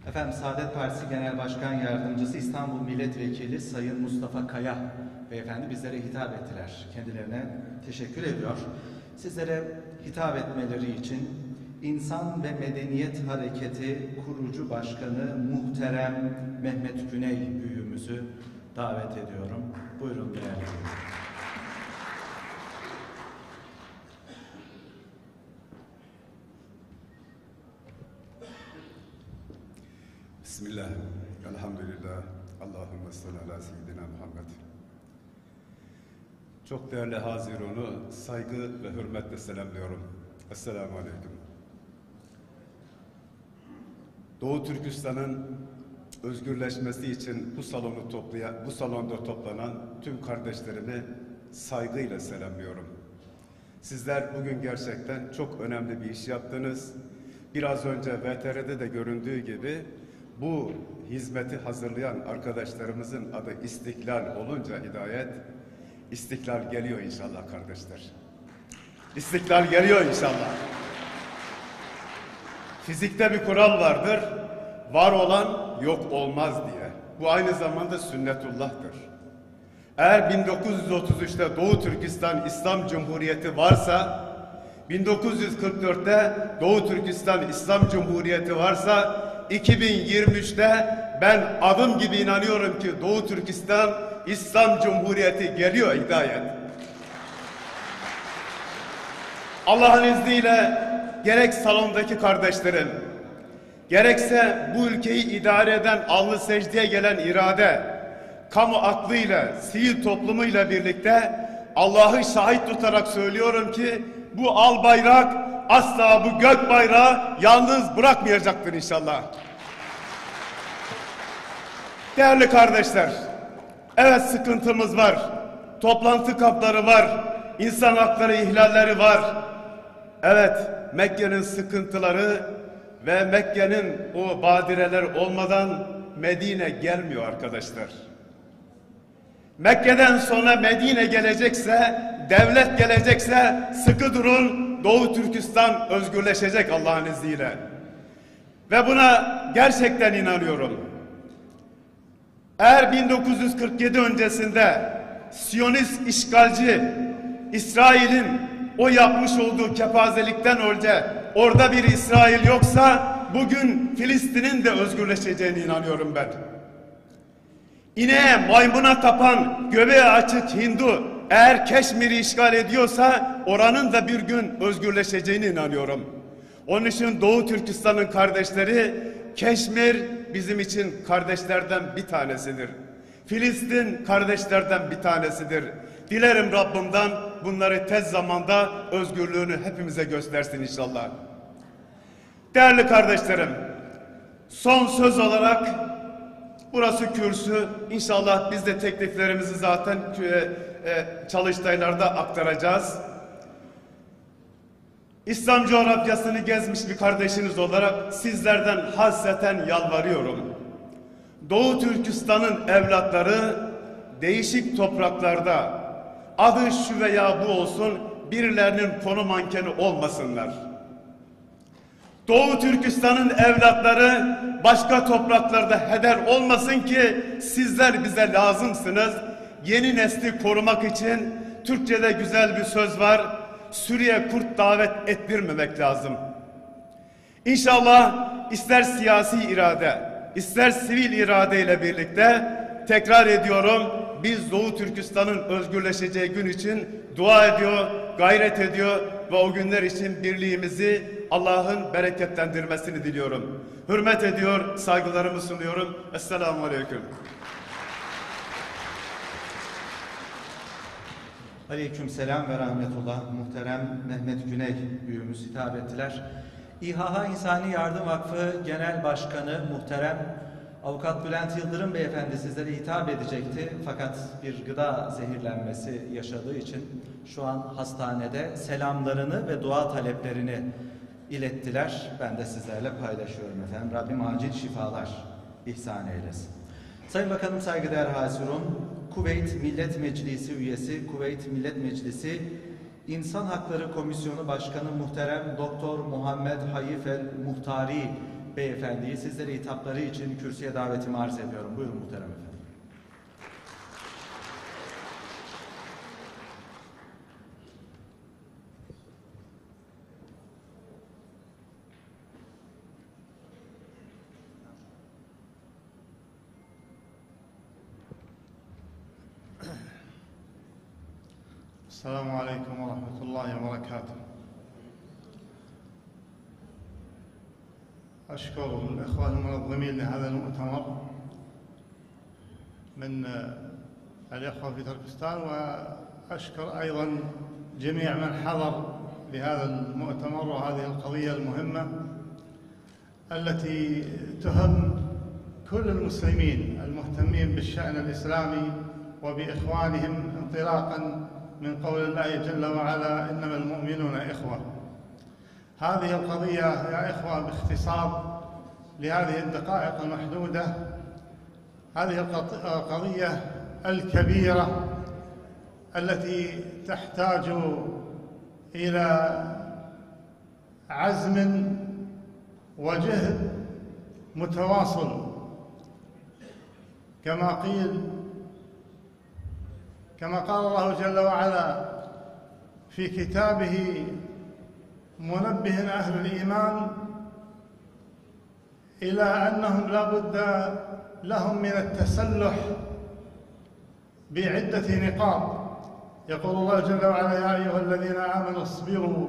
Efendim, Saadet Partisi Genel Başkan Yardımcısı İstanbul Milletvekili Sayın Mustafa Kaya Beyefendi bizlere hitap ettiler. Kendilerine teşekkür ediyor. Sizlere hitap etmeleri için İnsan ve Medeniyet Hareketi kurucu başkanı muhterem Mehmet Güney büyüğümüzü davet ediyorum. Buyurun değerli. Bismillah, elhamdülillah, Allahümme salli ala seyyidina Muhammed. Çok değerli Hazirun'u saygı ve hürmetle selamlıyorum. Esselamu Aleyküm. Doğu Türkistan'ın özgürleşmesi için bu salonda toplanan tüm kardeşlerimi saygıyla selamlıyorum. Sizler bugün gerçekten çok önemli bir iş yaptınız. Biraz önce VTR'de de göründüğü gibi bu hizmeti hazırlayan arkadaşlarımızın adı İstiklal olunca Hidayet, İstiklal geliyor inşallah kardeşler. İstiklal geliyor inşallah. Fizikte bir kural vardır. Var olan yok olmaz diye. Bu aynı zamanda sünnetullah'tır. Eğer 1933'te Doğu Türkistan İslam Cumhuriyeti varsa, 1944'te Doğu Türkistan İslam Cumhuriyeti varsa, 2023'te ben adım gibi inanıyorum ki Doğu Türkistan İslam Cumhuriyeti geliyor Hidayet. Allah'ın izniyle gerek salondaki kardeşlerim, gerekse bu ülkeyi idare eden alnı secdeye gelen irade, kamu aklıyla, sivil toplumuyla birlikte Allah'ı şahit tutarak söylüyorum ki bu al bayrak asla bu gök bayrağı yalnız bırakmayacaktır inşallah. Değerli kardeşler, evet sıkıntımız var, toplantı kampları var, insan hakları ihlalleri var. Evet, Mekke'nin sıkıntıları ve Mekke'nin o badireler olmadan Medine gelmiyor arkadaşlar. Mekke'den sonra Medine gelecekse, devlet gelecekse sıkı durun, Doğu Türkistan özgürleşecek Allah'ın izniyle. Ve buna gerçekten inanıyorum. Eğer 1947 öncesinde Siyonist işgalci İsrail'in o yapmış olduğu kepazelikten önce orada bir İsrail yoksa bugün Filistin'in de özgürleşeceğine inanıyorum ben. İneğe, maymuna tapan, göbeği açık Hindu eğer Keşmir'i işgal ediyorsa oranın da bir gün özgürleşeceğine inanıyorum. Onun için Doğu Türkistan'ın kardeşleri, Keşmir bizim için kardeşlerden bir tanesidir. Filistin kardeşlerden bir tanesidir. Dilerim Rabbimden bunları tez zamanda özgürlüğünü hepimize göstersin inşallah. Değerli kardeşlerim, son söz olarak burası kürsü. İnşallah biz de tekliflerimizi zaten çalıştaylarda aktaracağız. İslam coğrafyasını gezmiş bir kardeşiniz olarak sizlerden hasreten yalvarıyorum. Doğu Türkistan'ın evlatları değişik topraklarda adı şu veya bu olsun birilerinin konu mankeni olmasınlar. Doğu Türkistan'ın evlatları başka topraklarda heder olmasın ki sizler bize lazımsınız. Yeni nesli korumak için Türkçe'de güzel bir söz var. Sürüye kurt davet ettirmemek lazım. İnşallah ister siyasi irade, ister sivil irade ile birlikte tekrar ediyorum biz Doğu Türkistan'ın özgürleşeceği gün için dua ediyor, gayret ediyor ve o günler için birliğimizi Allah'ın bereketlendirmesini diliyorum. Hürmet ediyor, saygılarımı sunuyorum. Esselamu Aleyküm. Aleykümselam ve rahmetullah. Muhterem Mehmet Güney büyüğümüz hitap ettiler. İHH İnsani Yardım Vakfı Genel Başkanı Muhterem Avukat Bülent Yıldırım Beyefendi sizlere hitap edecekti. Fakat bir gıda zehirlenmesi yaşadığı için şu an hastanede selamlarını ve dua taleplerini ilettiler. Ben de sizlerle paylaşıyorum efendim. Rabbim acil şifalar ihsan eylesin. Sayın Bakanım, saygıdeğer hazirun, Kuveyt Millet Meclisi üyesi, Kuveyt Millet Meclisi İnsan Hakları Komisyonu Başkanı Muhterem Doktor Muhammed Hayif el Muhtari Beyefendi'yi sizlere hitapları için kürsüye davetimi arz ediyorum. Buyurun muhterem efendim. Esselamu Aleyküm ve Rahmetullahi ve Berekatuhu. أشكر الإخوة المنظمين لهذا المؤتمر من الإخوة في تركستان، وأشكر أيضا جميع من حضر لهذا المؤتمر وهذه القضية المهمة التي تهم كل المسلمين المهتمين بالشأن الإسلامي وبإخوانهم انطلاقا من قول الله جل وعلا إنما المؤمنون إخوة. هذه القضية يا إخوة باختصار لهذه الدقائق المحدودة، هذه القضية الكبيرة التي تحتاج إلى عزم وجهد متواصل كما قال الله جل وعلا في كتابه منبه أهل الإيمان إلى أنهم لا بد لهم من التسلح بعدة نقاط. يقول الله جل وعلا يا أيها الذين آمنوا اصبروا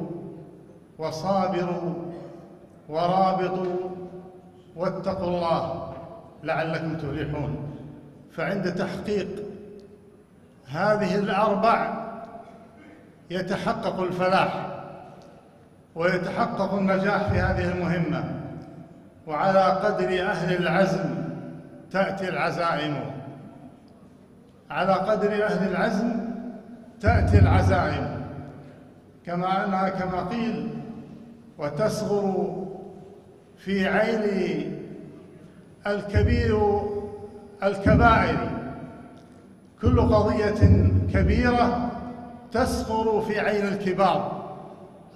وصابروا ورابطوا واتقوا الله لعلكم تفلحون. فعند تحقيق هذه الأربع يتحقق الفلاح ويتحقق النجاح في هذه المهمة، وعلى قدر أهل العزم تأتي العزائم، على قدر أهل العزم تأتي العزائم، كما أنها كما قيل وتصغر في عين الكبائر. كل قضية كبيرة تصغر في عين الكبار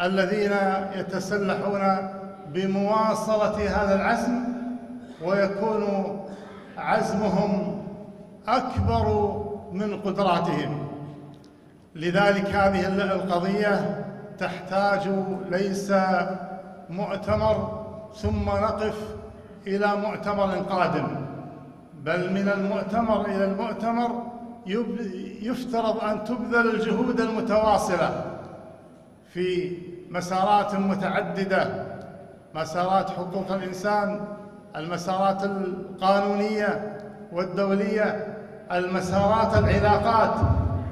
الذين يتسلحون بمواصلة هذا العزم، ويكون عزمهم أكبر من قدراتهم. لذلك هذه القضية تحتاج ليس مؤتمر ثم نقف إلى مؤتمر قادم، بل من المؤتمر إلى المؤتمر يفترض أن تبذل الجهود المتواصلة في مسارات متعددة، مسارات حقوق الإنسان، المسارات القانونية والدولية، المسارات العلاقات،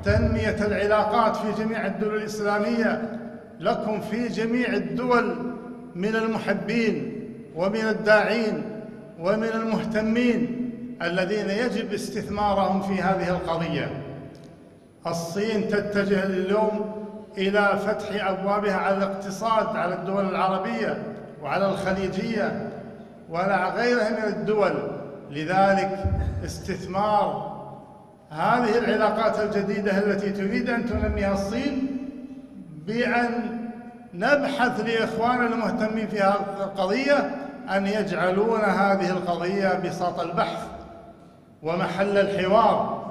تنمية العلاقات في جميع الدول الإسلامية. لكم في جميع الدول من المحبين ومن الداعين ومن المهتمين الذين يجب استثمارهم في هذه القضية. الصين تتجه اليوم إلى فتح أبوابها على الاقتصاد، على الدول العربية وعلى الخليجية وعلى غيرها من الدول. لذلك استثمار هذه العلاقات الجديدة التي تريد أن تنميها الصين بأن نبحث لإخواننا المهتمين في هذه القضية أن يجعلون هذه القضية بساط البحث ومحل الحوار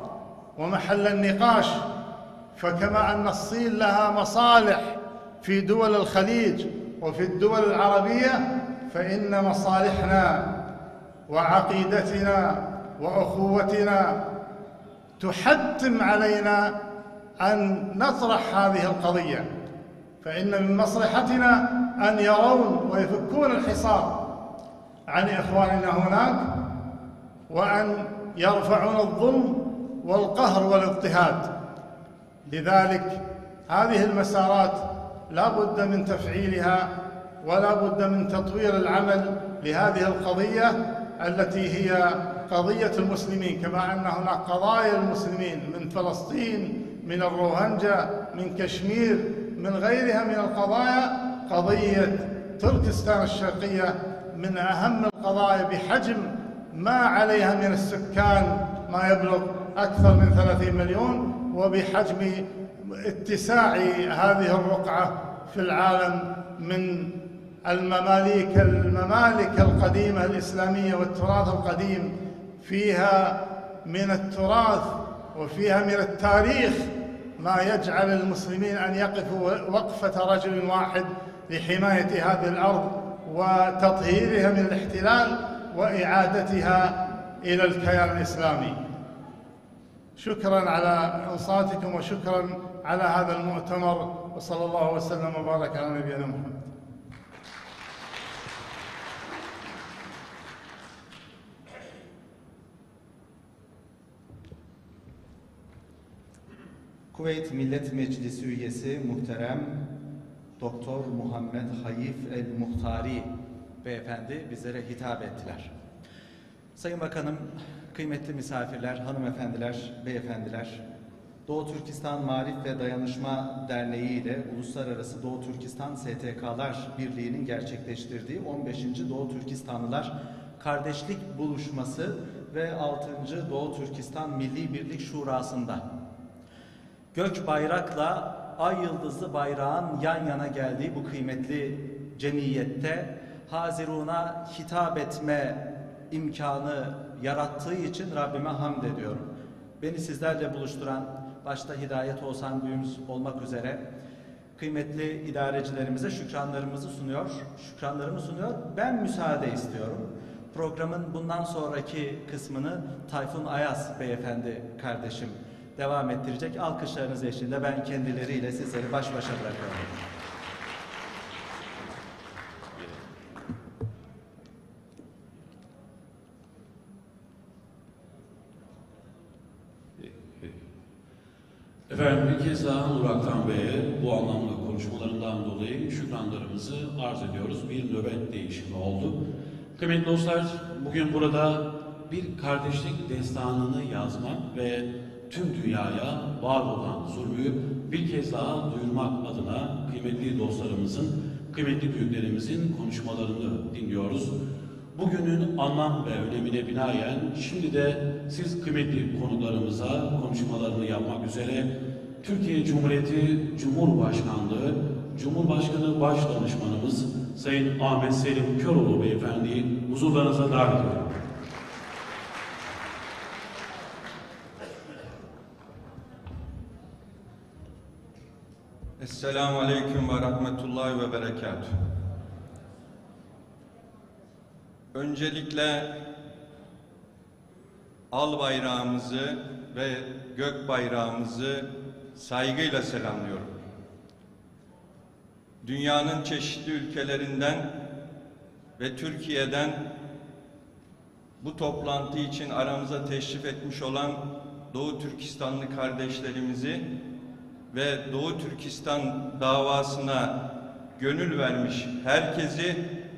ومحل النقاش. فكما أن الصين لها مصالح في دول الخليج وفي الدول العربية، فإن مصالحنا وعقيدتنا وأخوتنا تحتم علينا أن نطرح هذه القضية. فإن من مصلحتنا أن يرون ويفكون الحصار عن إخواننا هناك، وأن يرفعون الظلم والقهر والاضطهاد. لذلك هذه المسارات لا بد من تفعيلها ولا بد من تطوير العمل لهذه القضية التي هي قضية المسلمين، كما أن هناك قضايا المسلمين من فلسطين، من الروهنجة، من كشمير، من غيرها من القضايا. قضية تركستان الشرقية من أهم القضايا بحجم ما عليها من السكان ما يبلغ أكثر من 30 مليون، وبحجم اتساع هذه الرقعة في العالم من الممالك القديمة الإسلامية والتراث القديم. فيها من التراث وفيها من التاريخ ما يجعل المسلمين أن يقفوا وقفة رجل واحد لحماية هذه الأرض وتطهيرها من الاحتلال وإعادتها إلى الكيان الإسلامي. شكرا على إنصاتكم وشكرا على هذا المؤتمر، وصلى الله وسلم وبارك على نبينا محمد. Kuveyt Millet Meclisi üyesi muhterem Doktor Muhammed Hayif El Muhtari beyefendi bizlere hitap ettiler. Sayın Bakanım, kıymetli misafirler, hanımefendiler, beyefendiler, Doğu Türkistan Marif ve Dayanışma Derneği ile Uluslararası Doğu Türkistan STK'lar Birliği'nin gerçekleştirdiği 15. Doğu Türkistanlılar Kardeşlik Buluşması ve 6. Doğu Türkistan Milli Birlik Şurası'nda gök bayrakla ay yıldızlı bayrağın yan yana geldiği bu kıymetli cemiyette Hazirun'a hitap etme imkanı yarattığı için Rabbime hamd ediyorum. Beni sizlerle buluşturan, başta Hidayet Oğuzhan Büyüğümüz olmak üzere kıymetli idarecilerimize şükranlarımı sunuyor. Ben müsaade istiyorum. Programın bundan sonraki kısmını Tayfun Ayaz beyefendi kardeşim devam ettirecek. Alkışlarınız eşliğinde ben kendileriyle sizleri baş başa bırakıyorum. Efendim bir kez daha Nur Aktan Bey'e bu anlamlı konuşmalarından dolayı şükranlarımızı arz ediyoruz. Bir nöbet değişimi oldu. Kıymetli dostlar, bugün burada bir kardeşlik destanını yazmak ve tüm dünyaya var olan zulmü bir kez daha duyurmak adına kıymetli dostlarımızın, kıymetli büyüklerimizin konuşmalarını dinliyoruz. Bugünün anlam ve önemine binaen şimdi de siz kıymetli konuklarımıza konuşmalarını yapmak üzere Türkiye Cumhuriyeti Cumhurbaşkanlığı Cumhurbaşkanı Başdanışmanımız Sayın Ahmet Selim Köroğlu Beyefendi'yi huzurlarınıza davet ediyorum. Esselamu Aleyküm ve Rahmetullahi ve Berekatuhu. Öncelikle al bayrağımızı ve gök bayrağımızı saygıyla selamlıyorum. Dünyanın çeşitli ülkelerinden ve Türkiye'den bu toplantı için aramıza teşrif etmiş olan Doğu Türkistanlı kardeşlerimizi ve Doğu Türkistan davasına gönül vermiş herkesi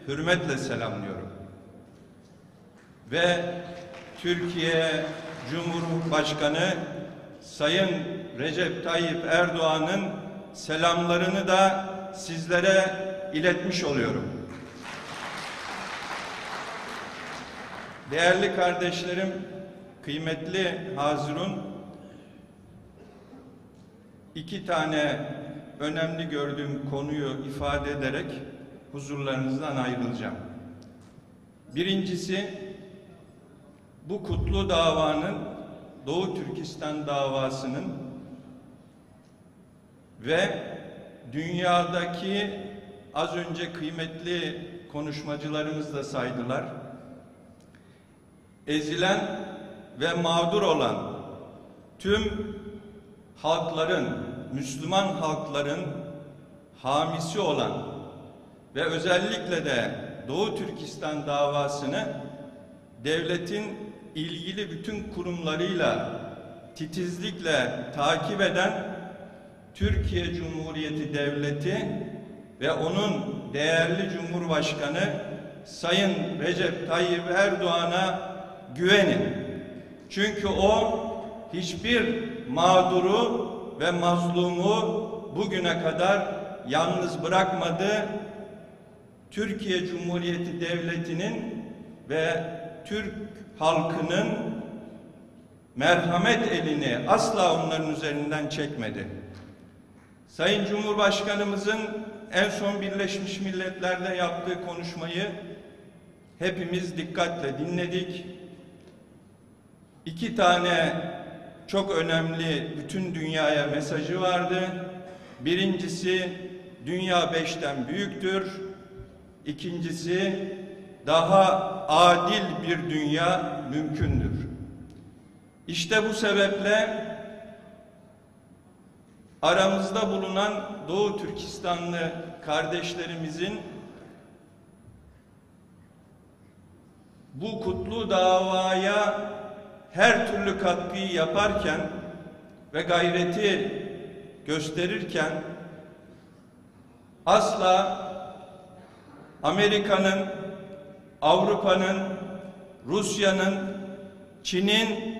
hürmetle selamlıyorum. Ve Türkiye Cumhurbaşkanı Sayın Recep Tayyip Erdoğan'ın selamlarını da sizlere iletmiş oluyorum. Değerli kardeşlerim, kıymetli Hazirun, iki tane önemli gördüğüm konuyu ifade ederek huzurlarınızdan ayrılacağım. Birincisi, bu kutlu davanın, Doğu Türkistan davasının ve dünyadaki az önce kıymetli konuşmacılarımız da saydılar, ezilen ve mağdur olan tüm halkların, Müslüman halkların hamisi olan ve özellikle de Doğu Türkistan davasını devletin ilgili bütün kurumlarıyla titizlikle takip eden Türkiye Cumhuriyeti Devleti ve onun değerli Cumhurbaşkanı Sayın Recep Tayyip Erdoğan'a güvenin. Çünkü o hiçbir mağduru ve mazlumu bugüne kadar yalnız bırakmadı. Türkiye Cumhuriyeti Devleti'nin ve Türk halkının merhamet elini asla onların üzerinden çekmedi. Sayın Cumhurbaşkanımızın en son Birleşmiş Milletler'de yaptığı konuşmayı hepimiz dikkatle dinledik. İki tane çok önemli bütün dünyaya mesajı vardı. Birincisi, dünya 5'ten büyüktür. İkincisi, daha adil bir dünya mümkündür. İşte bu sebeple aramızda bulunan Doğu Türkistanlı kardeşlerimizin bu kutlu davaya her türlü katkıyı yaparken ve gayreti gösterirken asla Amerika'nın Avrupa'nın, Rusya'nın, Çin'in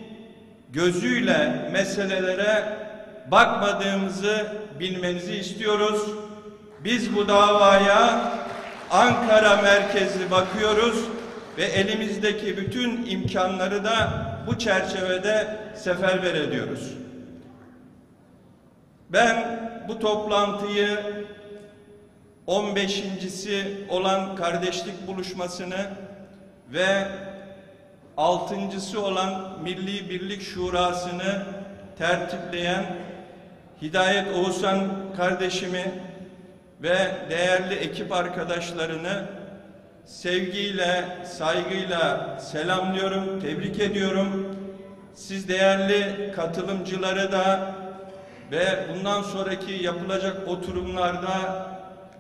gözüyle meselelere bakmadığımızı bilmenizi istiyoruz. Biz bu davaya Ankara merkezli bakıyoruz ve elimizdeki bütün imkanları da bu çerçevede seferber ediyoruz. Ben bu toplantıyı 15.'si olan kardeşlik buluşmasını ve 6.'sı olan Milli Birlik Şurası'nı tertipleyen Hidayet Oğuzhan kardeşimi ve değerli ekip arkadaşlarını sevgiyle, saygıyla selamlıyorum, tebrik ediyorum. Siz değerli katılımcıları da ve bundan sonraki yapılacak oturumlarda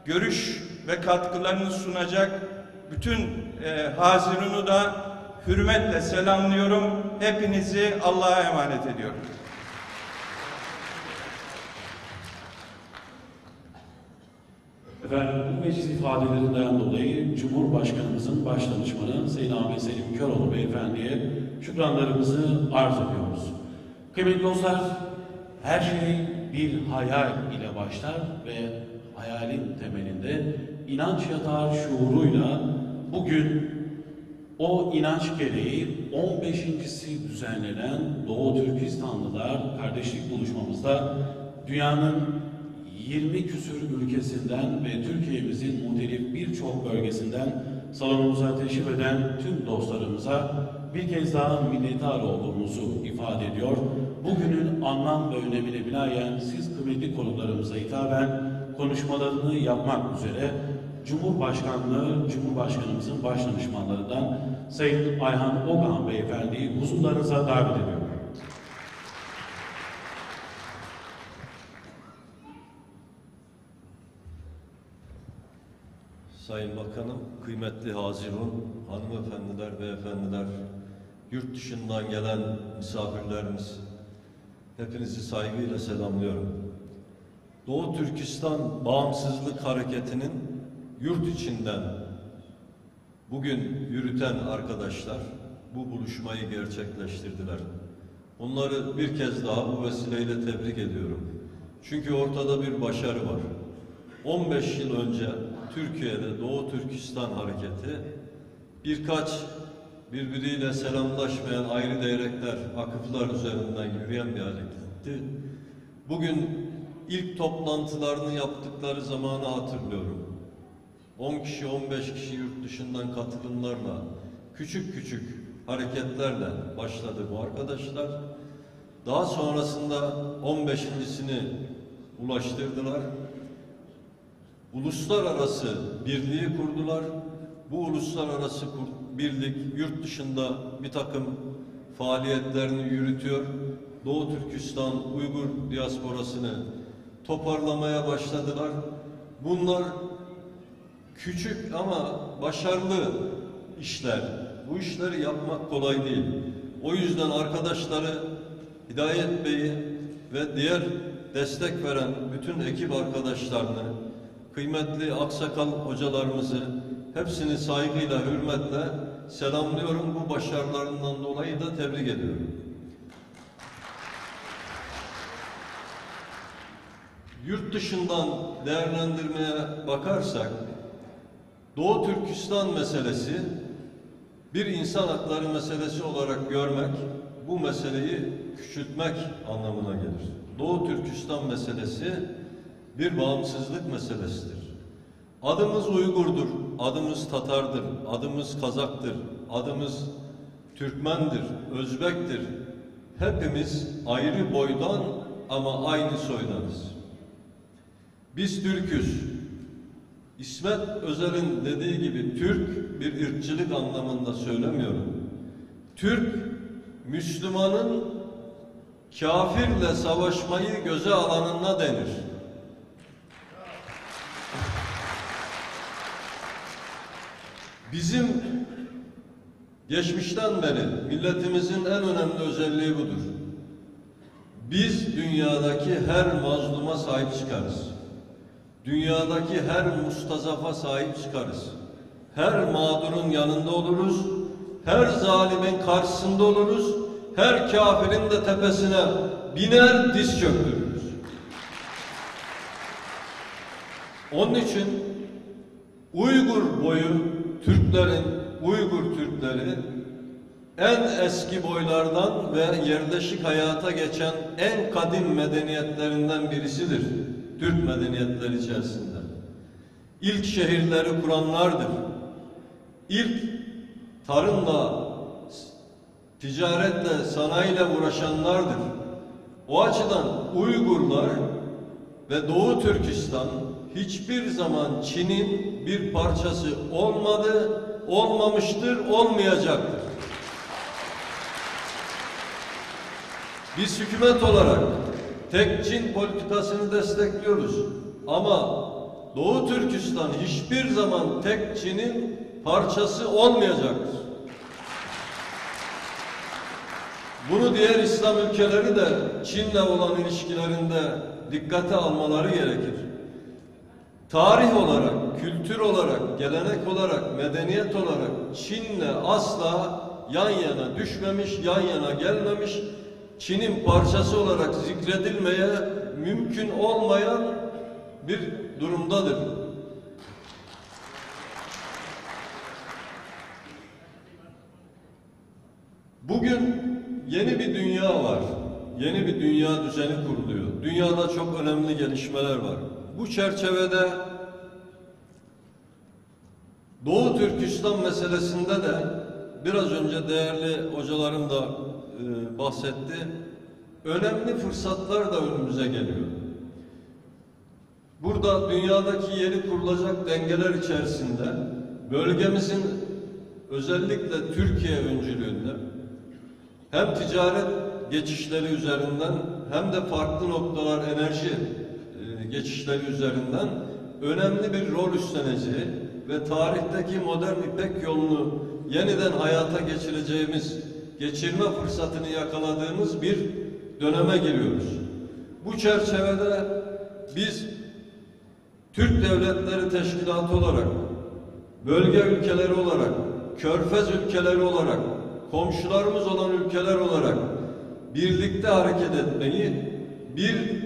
görüş ve katkılarını sunacak bütün hazirunu da hürmetle selamlıyorum. Hepinizi Allah'a emanet ediyorum. Efendim, bu meclis ifadelerinden dolayı Cumhurbaşkanımızın başdanışmanı Sayın Ahmet Selim Köroğlu Beyefendi'ye şükranlarımızı arz ediyoruz. Kıymetli dostlar, her şey bir hayal ile başlar ve hayalin temelinde inanç yatar şuuruyla bugün o inanç gereği 15.'si düzenlenen Doğu Türkistanlılar kardeşlik buluşmamızda dünyanın 20 küsur ülkesinden ve Türkiye'mizin muhtelif birçok bölgesinden salonumuza teşrif eden tüm dostlarımıza bir kez daha minnettar olduğumuzu ifade ediyor. Bugünün anlam ve önemine binaen siz kıymetli konuklarımıza hitaben konuşmalarını yapmak üzere Cumhurbaşkanımızın başdanışmanlarından Sayın Ayhan Ogan Beyefendi'yi huzurlarınıza davet ediyorum. Sayın Bakanım, kıymetli hazirun, hanımefendiler, beyefendiler, yurt dışından gelen misafirlerimiz, hepinizi saygıyla selamlıyorum. Doğu Türkistan Bağımsızlık Hareketi'nin yurt içinden bugün yürüten arkadaşlar bu buluşmayı gerçekleştirdiler. Onları bir kez daha bu vesileyle tebrik ediyorum. Çünkü ortada bir başarı var. 15 yıl önce Türkiye'de Doğu Türkistan Hareketi birkaç birbiriyle selamlaşmayan ayrı değrekler, akıflar üzerinden yürüyen bir hareketti. Bugün ilk toplantılarını yaptıkları zamanı hatırlıyorum. 10 kişi, 15 kişi yurt dışından katılımlarla, küçük küçük hareketlerle başladı bu arkadaşlar. Daha sonrasında 15.'sini ulaştırdılar. Uluslararası birliği kurdular. Bu uluslararası birlik yurt dışında bir takım faaliyetlerini yürütüyor. Doğu Türkistan Uygur diasporasını toparlamaya başladılar. Bunlar küçük ama başarılı işler. Bu işleri yapmak kolay değil. O yüzden arkadaşları Hidayet Bey'i ve diğer destek veren bütün ekip arkadaşlarını, kıymetli aksakal hocalarımızı hepsini saygıyla, hürmetle selamlıyorum. Bu başarılarından dolayı da tebrik ediyorum. Yurt dışından değerlendirmeye bakarsak, Doğu Türkistan meselesi bir insan hakları meselesi olarak görmek, bu meseleyi küçültmek anlamına gelir. Doğu Türkistan meselesi bir bağımsızlık meselesidir. Adımız Uygur'dur, adımız Tatar'dır, adımız Kazak'tır, adımız Türkmendir, Özbek'tir. Hepimiz ayrı boydan ama aynı soydanız. Biz Türk'üz. İsmet Özel'in dediği gibi Türk bir ırkçılık anlamında söylemiyorum. Türk, Müslümanın kafirle savaşmayı göze alanına denir. Bizim geçmişten beri milletimizin en önemli özelliği budur. Biz dünyadaki her mazluma sahip çıkarız. Dünyadaki her mustazafa sahip çıkarız. her mağdurun yanında oluruz, her zalimin karşısında oluruz, her kafirin de tepesine biner diz çöktürürüz. Onun için Uygur boyu Uygur Türkleri en eski boylardan ve yerleşik hayata geçen en kadim medeniyetlerinden birisidir. Türk medeniyetleri içerisinde. İlk şehirleri kuranlardır. İlk tarımla, ticaretle, sanayiyle uğraşanlardır. O açıdan Uygurlar ve Doğu Türkistan hiçbir zaman Çin'in bir parçası olmadı, olmamıştır, olmayacaktır. Biz hükümet olarak tek Çin politikasını destekliyoruz. Ama Doğu Türkistan hiçbir zaman tek Çin'in parçası olmayacaktır. Bunu diğer İslam ülkeleri de Çin'le olan ilişkilerinde dikkate almaları gerekir. Tarih olarak, kültür olarak, gelenek olarak, medeniyet olarak Çin'le asla yan yana düşmemiş, yan yana gelmemiş, Çin'in parçası olarak zikredilmeye mümkün olmayan bir durumdadır. Bugün yeni bir dünya var. Yeni bir dünya düzeni kuruluyor. Dünyada çok önemli gelişmeler var. Bu çerçevede Doğu Türkistan meselesinde de biraz önce değerli hocalarım da bahsetti. Önemli fırsatlar da önümüze geliyor. Burada dünyadaki yeni kurulacak dengeler içerisinde bölgemizin özellikle Türkiye öncülüğünde hem ticaret geçişleri üzerinden hem de farklı noktalar enerji geçişleri üzerinden önemli bir rol üstleneceği ve tarihteki modern İpek yolunu yeniden hayata geçirme fırsatını yakaladığımız bir döneme giriyoruz. Bu çerçevede biz Türk Devletleri Teşkilatı olarak, bölge ülkeleri olarak, Körfez ülkeleri olarak, komşularımız olan ülkeler olarak birlikte hareket etmeyi, bir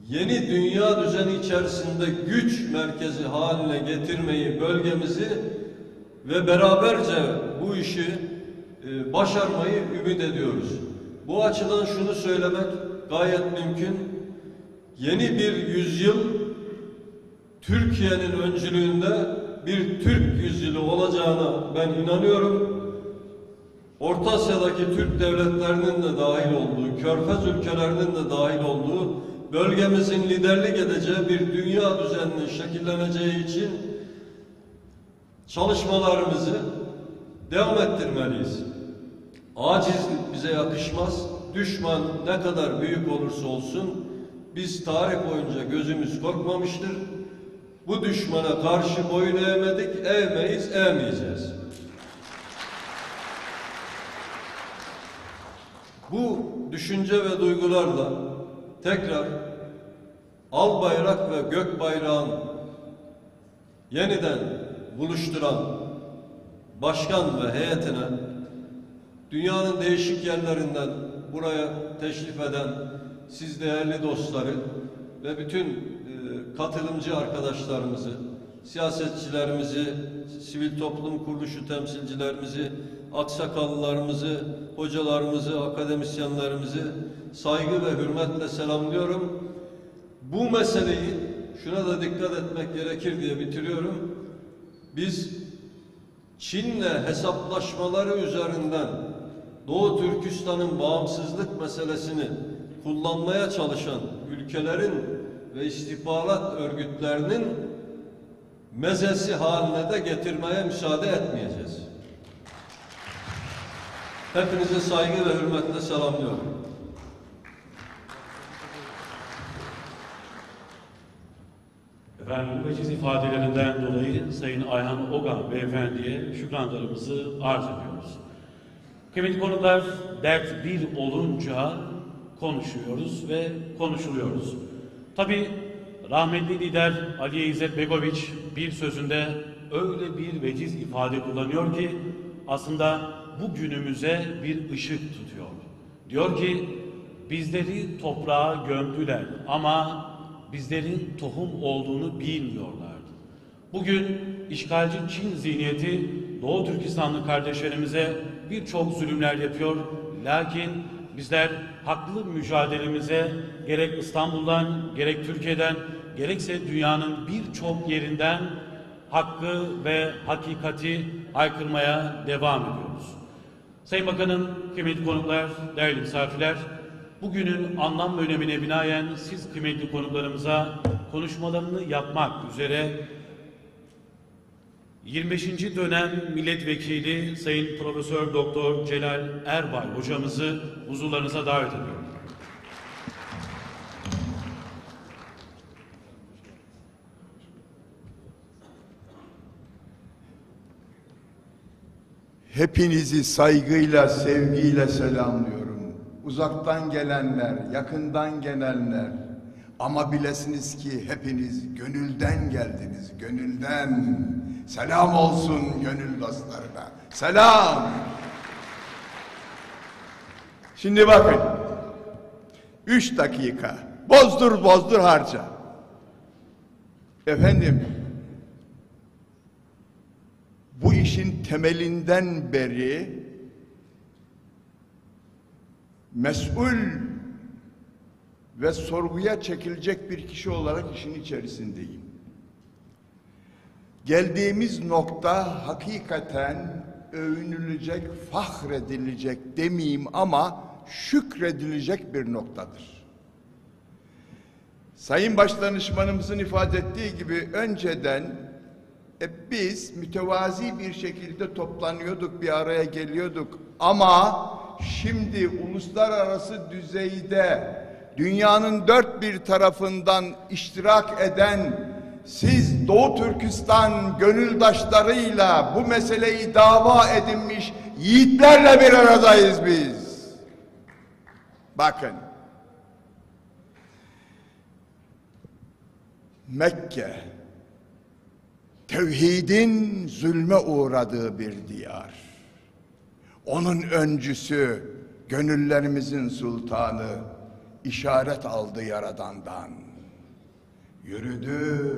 yeni dünya düzeni içerisinde güç merkezi haline getirmeyi, bölgemizi ve beraberce bu işi başarmayı ümit ediyoruz. Bu açıdan şunu söylemek gayet mümkün. Yeni bir yüzyıl Türkiye'nin öncülüğünde bir Türk yüzyılı olacağına ben inanıyorum. Orta Asya'daki Türk devletlerinin de dahil olduğu, Körfez ülkelerinin de dahil olduğu, bölgemizin liderlik edeceği bir dünya düzeninin şekilleneceği için çalışmalarımızı devam ettirmeliyiz. Acizlik bize yakışmaz. Düşman ne kadar büyük olursa olsun biz tarih boyunca gözümüz korkmamıştır. Bu düşmana karşı boyun eğmedik, eğmeyiz, eğmeyeceğiz. Bu düşünce ve duygularla tekrar al bayrak ve gök bayrağın yeniden buluşturan başkan ve heyetine, dünyanın değişik yerlerinden buraya teşrif eden siz değerli dostları ve bütün katılımcı arkadaşlarımızı, siyasetçilerimizi, sivil toplum kuruluşu temsilcilerimizi, aksakallılarımızı, hocalarımızı, akademisyenlerimizi saygı ve hürmetle selamlıyorum. Bu meseleyi şuna da dikkat etmek gerekir diye bitiriyorum. Biz Çin'le hesaplaşmaları üzerinden Doğu Türkistan'ın bağımsızlık meselesini kullanmaya çalışan ülkelerin ve istihbarat örgütlerinin mezesi haline de getirmeye müsaade etmeyeceğiz. Hepinize saygı ve hürmetle selamlıyorum. Efendim, bu veciz ifadelerinden dolayı Sayın Ayhan Ogan Beyefendi'ye şükranlarımızı arz ediyoruz. Kıymetli konular, dert bir olunca konuşuyoruz ve konuşuluyoruz. Tabii Rahmetli lider Ali İzzet Begoviç bir sözünde öyle bir veciz ifade kullanıyor ki aslında bu günümüze bir ışık tutuyor. Diyor ki bizleri toprağa gömdüler ama bizlerin tohum olduğunu bilmiyorlardı. Bugün işgalci Çin zihniyeti Doğu Türkistanlı kardeşlerimize birçok zulümler yapıyor. Lakin bizler haklı mücadelemize gerek İstanbul'dan, gerek Türkiye'den, gerekse dünyanın birçok yerinden hakkı ve hakikati haykırmaya devam ediyoruz. Sayın Bakanım, kıymetli konuklar, değerli misafirler, bugünün anlam ve önemine binaen siz kıymetli konuklarımıza konuşmalarını yapmak üzere 25. dönem milletvekili Sayın Profesör Doktor Celal Erbay hocamızı huzurlarınıza davet ediyorum. Hepinizi saygıyla, sevgiyle selamlıyorum. Uzaktan gelenler, yakından gelenler. Ama bilesiniz ki hepiniz gönülden geldiniz, gönülden. Selam olsun gönül dostlarına. Selam. Şimdi bakın. 3 dakika. Bozdur harca. Efendim, bu işin temelinden beri mesul ve sorguya çekilecek bir kişi olarak işin içerisindeyim. Geldiğimiz nokta hakikaten övünülecek, fahredilecek demeyeyim ama şükredilecek bir noktadır. Sayın Başdanışmanımızın ifade ettiği gibi önceden biz mütevazi bir şekilde toplanıyorduk, bir araya geliyorduk ama şimdi uluslararası düzeyde dünyanın dört bir tarafından iştirak eden siz Doğu Türkistan gönüldaşlarıyla bu meseleyi dava edinmiş yiğitlerle bir aradayız biz. Bakın, Mekke tevhidin zulme uğradığı bir diyar. Onun öncüsü, gönüllerimizin sultanı işaret aldı Yaradan'dan. Yürüdü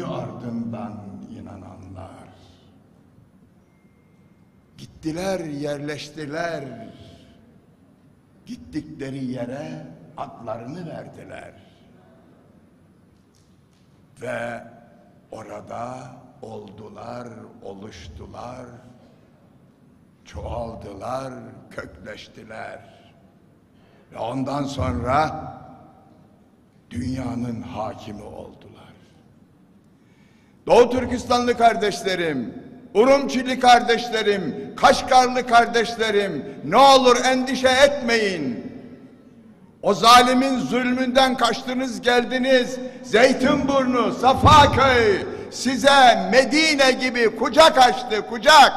ardından inananlar. Gittiler, yerleştiler. Gittikleri yere adlarını verdiler. Ve orada oldular, oluştular, çoğaldılar, kökleştiler. Ve ondan sonra dünyanın hakimi oldular. Doğu Türkistanlı kardeşlerim, Urumçili kardeşlerim, Kaşgarlı kardeşlerim, ne olur endişe etmeyin. O zalimin zulmünden kaçtınız geldiniz. Zeytinburnu, Safaköy size Medine gibi kucak açtı, kucak.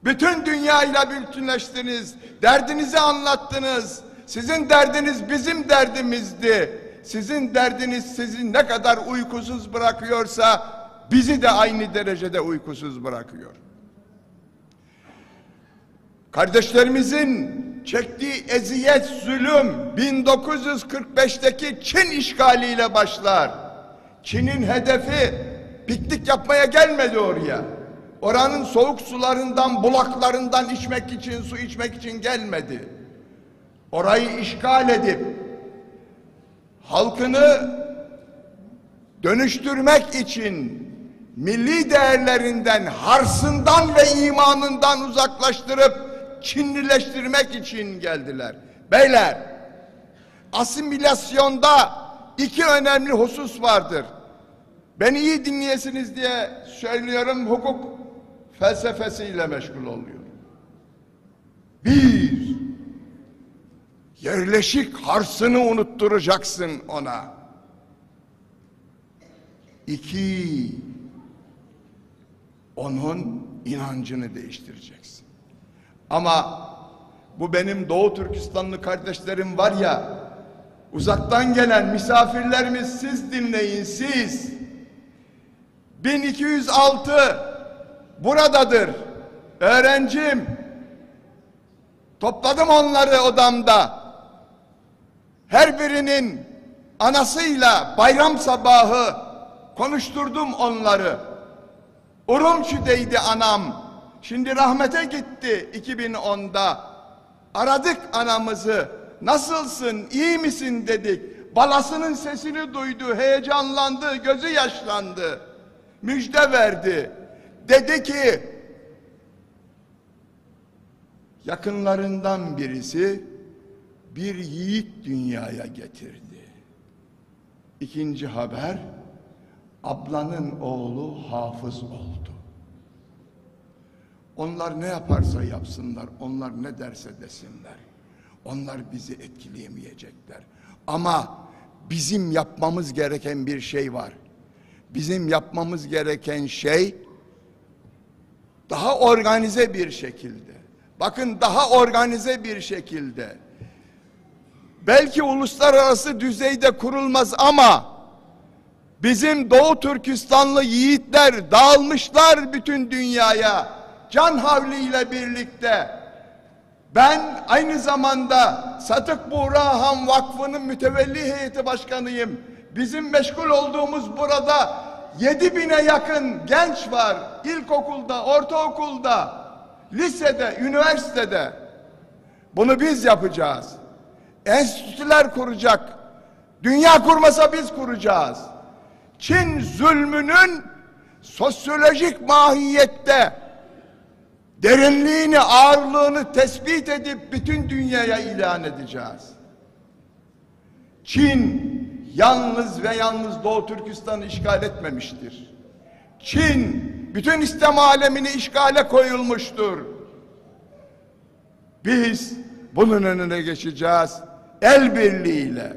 Bütün dünyayla bütünleştiniz. Derdinizi anlattınız. Sizin derdiniz bizim derdimizdi. Sizin derdiniz sizi ne kadar uykusuz bırakıyorsa bizi de aynı derecede uykusuz bırakıyor. Kardeşlerimizin çektiği eziyet, zulüm 1945'teki Çin işgaliyle başlar. Çin'in hedefi piknik yapmaya gelmedi oraya. Oranın soğuk sularından, bulaklarından içmek için, su içmek için gelmedi. Orayı işgal edip halkını dönüştürmek için milli değerlerinden, harsından ve imanından uzaklaştırıp Çinlileştirmek için geldiler. Beyler, asimilasyonda iki önemli husus vardır. Beni iyi dinleyesiniz diye söylüyorum, hukuk felsefesiyle meşgul oluyor. Bir, yerleşik harsını unutturacaksın ona. İki, onun inancını değiştireceksin. Ama bu benim Doğu Türkistanlı kardeşlerim var ya, Uzaktan gelen misafirlerimiz siz dinleyin siz. 1206 buradadır. Öğrencim. Topladım onları odamda. Her birinin anasıyla bayram sabahı konuşturdum onları. Urumçi'deydi anam. Şimdi rahmete gitti 2010'da. Aradık anamızı. Nasılsın, iyi misin dedik. Balasının sesini duydu, heyecanlandı, gözü yaşlandı. Müjde verdi. Dedi ki, yakınlarından birisi bir yiğit dünyaya getirdi. İkinci haber, ablanın oğlu hafız oldu. Onlar ne yaparsa yapsınlar, onlar ne derse desinler. Onlar bizi etkileyemeyecekler. Ama bizim yapmamız gereken bir şey var. Bizim yapmamız gereken şey daha organize bir şekilde. Bakın daha organize bir şekilde. Belki uluslararası düzeyde kurulmaz ama bizim Doğu Türkistanlı yiğitler dağılmışlar bütün dünyaya. Can havliyle birlikte. Ben aynı zamanda Satık Buğra Han Vakfı'nın mütevelli heyeti başkanıyım. Bizim meşgul olduğumuz burada 7000'e yakın genç var. İlkokulda, ortaokulda, lisede, üniversitede. Bunu biz yapacağız. Enstitüler kuracak. Dünya kurmasa biz kuracağız. Çin zulmünün sosyolojik mahiyette derinliğini, ağırlığını tespit edip bütün dünyaya ilan edeceğiz. Çin yalnız ve yalnız Doğu Türkistan'ı işgal etmemiştir. Çin bütün İslam alemini işgale koyulmuştur. Biz bunun önüne geçeceğiz el birliğiyle.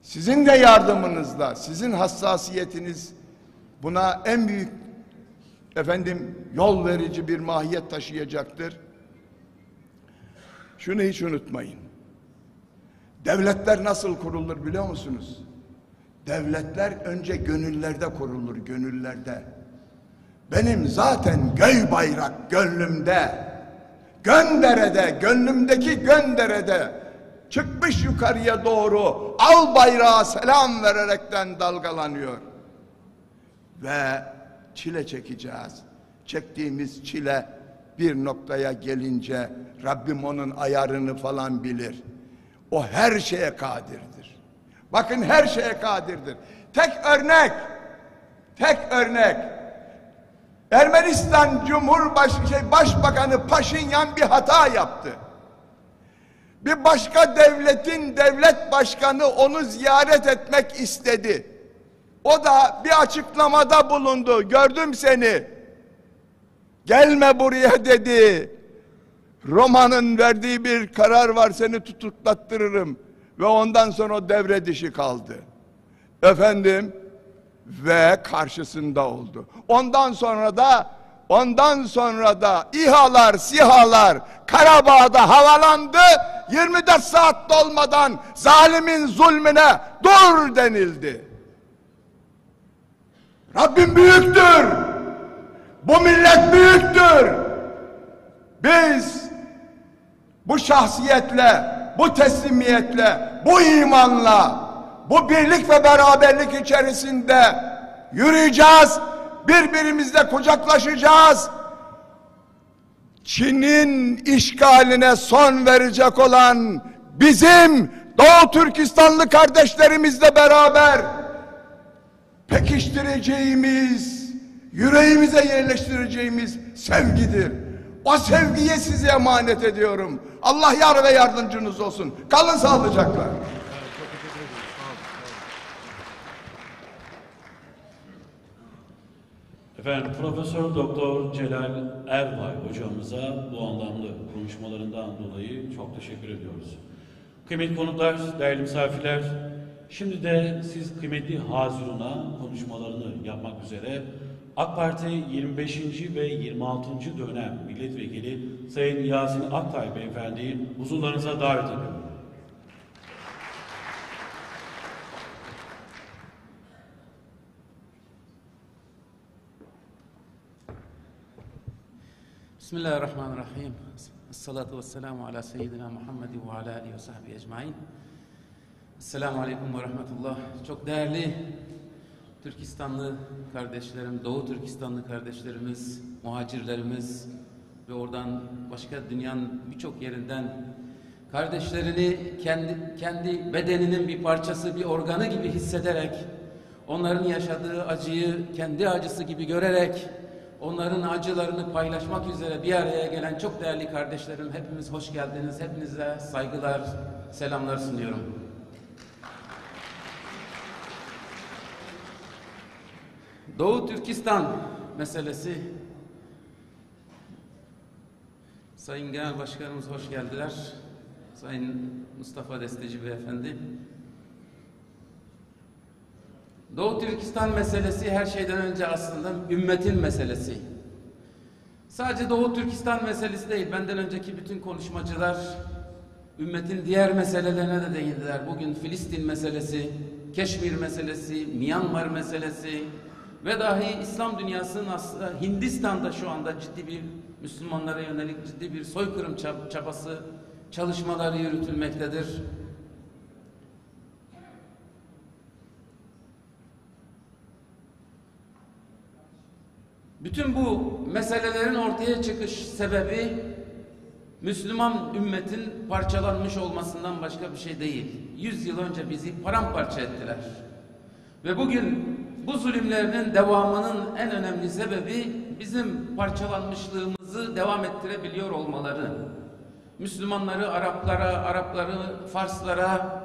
Sizin de yardımınızla, sizin hassasiyetiniz buna en büyük yol verici bir mahiyet taşıyacaktır. Şunu hiç unutmayın. Devletler nasıl kurulur biliyor musunuz? Devletler önce gönüllerde kurulur, gönüllerde. Benim zaten göy bayrak gönlümde, gönderede, gönlümdeki gönderede çıkmış yukarıya doğru al bayrağı selam vererekten dalgalanıyor. Ve çile çekeceğiz. Çektiğimiz çile bir noktaya gelince Rabbim onun ayarını falan bilir. O her şeye kadirdir. Bakın her şeye kadirdir. Tek örnek. Ermenistan Başbakanı Paşinyan bir hata yaptı. Bir başka devletin devlet başkanı onu ziyaret etmek istedi. O da bir açıklamada bulundu. Gördüm seni. Gelme buraya dedi. Roma'nın verdiği bir karar var, seni tutuklattırırım. Ve ondan sonra o devre dışı kaldı. Ve karşısında oldu. Ondan sonra da İHA'lar, SİHA'lar Karabağ'da havalandı. 24 saat dolmadan zalimin zulmüne dur denildi. Rabbim büyüktür. Bu millet büyüktür. Biz bu şahsiyetle, bu teslimiyetle, bu imanla, bu birlik ve beraberlik içerisinde yürüyeceğiz. Birbirimizle kucaklaşacağız. Çin'in işgaline son verecek olan bizim Doğu Türkistanlı kardeşlerimizle beraber pekiştireceğimiz, yüreğimize yerleştireceğimiz sevgidir. O sevgiye size emanet ediyorum. Allah yar ve yardımcınız olsun. Kalın sağlıcakla. Efendim Profesör Doktor Celal Erbay hocamıza bu anlamda konuşmalarından dolayı çok teşekkür ediyoruz. Kıymetli konuklar, değerli misafirler, şimdi de siz kıymetli Hazirun'a konuşmalarını yapmak üzere AK Parti 25. ve 26. dönem milletvekili Sayın Yasin Aktay Beyefendi'yi huzurlarınıza davet ediyorum. Bismillahirrahmanirrahim. Esselatu vesselamu ala seyyidina Muhammedin ve ala alihi ve sahbihi ecmain. Esselamu aleyküm ve rahmetullah. Çok değerli Türkistanlı kardeşlerim, Doğu Türkistanlı kardeşlerimiz, muhacirlerimiz ve oradan başka dünyanın birçok yerinden kardeşlerini kendi bedeninin bir parçası, bir organı gibi hissederek, onların yaşadığı acıyı kendi acısı gibi görerek, onların acılarını paylaşmak üzere bir araya gelen çok değerli kardeşlerim, hepiniz hoş geldiniz. Hepinize saygılar, selamlar sunuyorum. Doğu Türkistan meselesi. Sayın Genel Başkanımız hoş geldiler. Sayın Mustafa Desteci Beyefendi. Doğu Türkistan meselesi her şeyden önce aslında ümmetin meselesi. Sadece Doğu Türkistan meselesi değil, benden önceki bütün konuşmacılar ümmetin diğer meselelerine de değindiler. Bugün Filistin meselesi, Keşmir meselesi, Myanmar meselesi ve dahi İslam dünyasının aslında Hindistan'da şu anda ciddi bir Müslümanlara yönelik ciddi bir soykırım çabası, çalışmaları yürütülmektedir. Bütün bu meselelerin ortaya çıkış sebebi Müslüman ümmetin parçalanmış olmasından başka bir şey değil. 100 yıl önce bizi paramparça ettiler. Ve bugün bu zulümlerinin devamının en önemli sebebi bizim parçalanmışlığımızı devam ettirebiliyor olmaları. Müslümanları Arapları Farslara,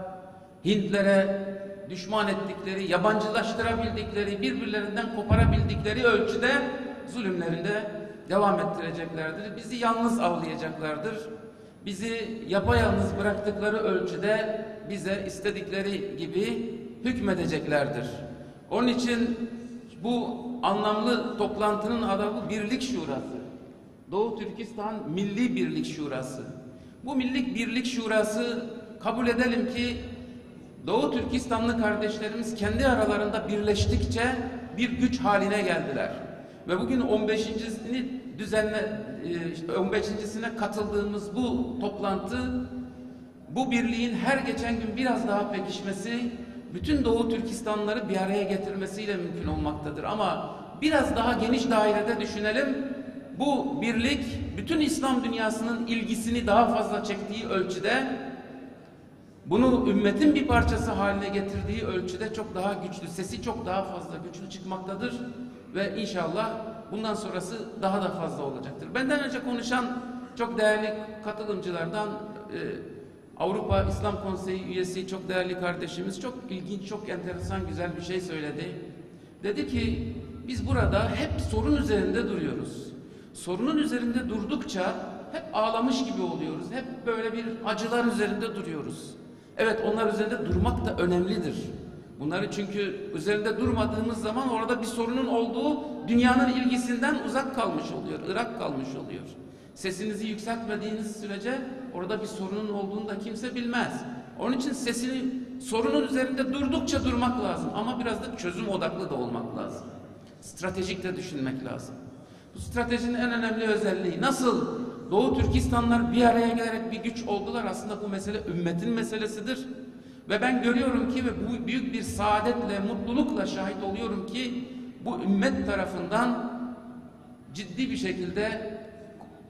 Hintlere düşman ettikleri, yabancılaştırabildikleri, birbirlerinden koparabildikleri ölçüde zulümlerinde devam ettireceklerdir. Bizi yalnız avlayacaklardır. Bizi yapayalnız bıraktıkları ölçüde bize istedikleri gibi hükmedeceklerdir. Onun için bu anlamlı toplantının adı Birlik Şurası. Doğu Türkistan Milli Birlik Şurası. Bu Milli Birlik Şurası kabul edelim ki Doğu Türkistanlı kardeşlerimiz kendi aralarında birleştikçe bir güç haline geldiler. Ve bugün 15.sine katıldığımız bu toplantı, bu birliğin her geçen gün biraz daha pekişmesi, bütün Doğu Türkistanlıları bir araya getirmesiyle mümkün olmaktadır. Ama biraz daha geniş dairede düşünelim. Bu birlik bütün İslam dünyasının ilgisini daha fazla çektiği ölçüde, bunu ümmetin bir parçası haline getirdiği ölçüde çok daha güçlü, sesi çok daha fazla güçlü çıkmaktadır. Ve inşallah bundan sonrası daha da fazla olacaktır. Benden önce konuşan çok değerli katılımcılardan Avrupa İslam Konseyi üyesi çok değerli kardeşimiz çok ilginç, çok enteresan, güzel bir şey söyledi. Dedi ki biz burada hep sorun üzerinde duruyoruz. Sorunun üzerinde durdukça hep ağlamış gibi oluyoruz. Hep böyle bir acılar üzerinde duruyoruz. Evet, onlar üzerinde durmak da önemlidir. Bunları çünkü üzerinde durmadığımız zaman orada bir sorunun olduğu dünyanın ilgisinden uzak kalmış oluyor, ırak kalmış oluyor. Sesinizi yükseltmediğiniz sürece orada bir sorunun olduğunu da kimse bilmez. Onun için sorunun üzerinde durdukça durmak lazım. Ama biraz da çözüm odaklı da olmak lazım. Stratejik de düşünmek lazım. Bu stratejinin en önemli özelliği nasıl Doğu Türkistanlar bir araya gelerek bir güç oldular, aslında bu mesele ümmetin meselesidir. Ve ben görüyorum ki ve bu büyük bir saadetle, mutlulukla şahit oluyorum ki bu ümmet tarafından ciddi bir şekilde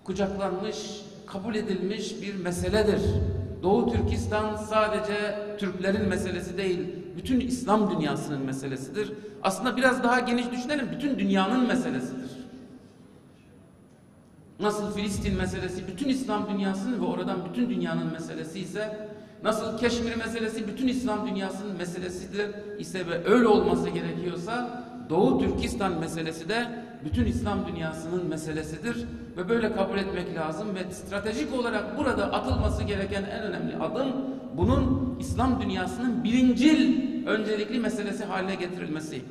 kucaklanmış, kabul edilmiş bir meseledir. Doğu Türkistan sadece Türklerin meselesi değil, bütün İslam dünyasının meselesidir. Aslında biraz daha geniş düşünelim, bütün dünyanın meselesidir. Nasıl Filistin meselesi bütün İslam dünyasının ve oradan bütün dünyanın meselesi ise, nasıl Keşmir meselesi bütün İslam dünyasının meselesidir ise ve öyle olması gerekiyorsa, Doğu Türkistan meselesi de bütün İslam dünyasının meselesidir ve böyle kabul etmek lazım ve stratejik olarak burada atılması gereken en önemli adım bunun İslam dünyasının birincil öncelikli meselesi haline getirilmesi.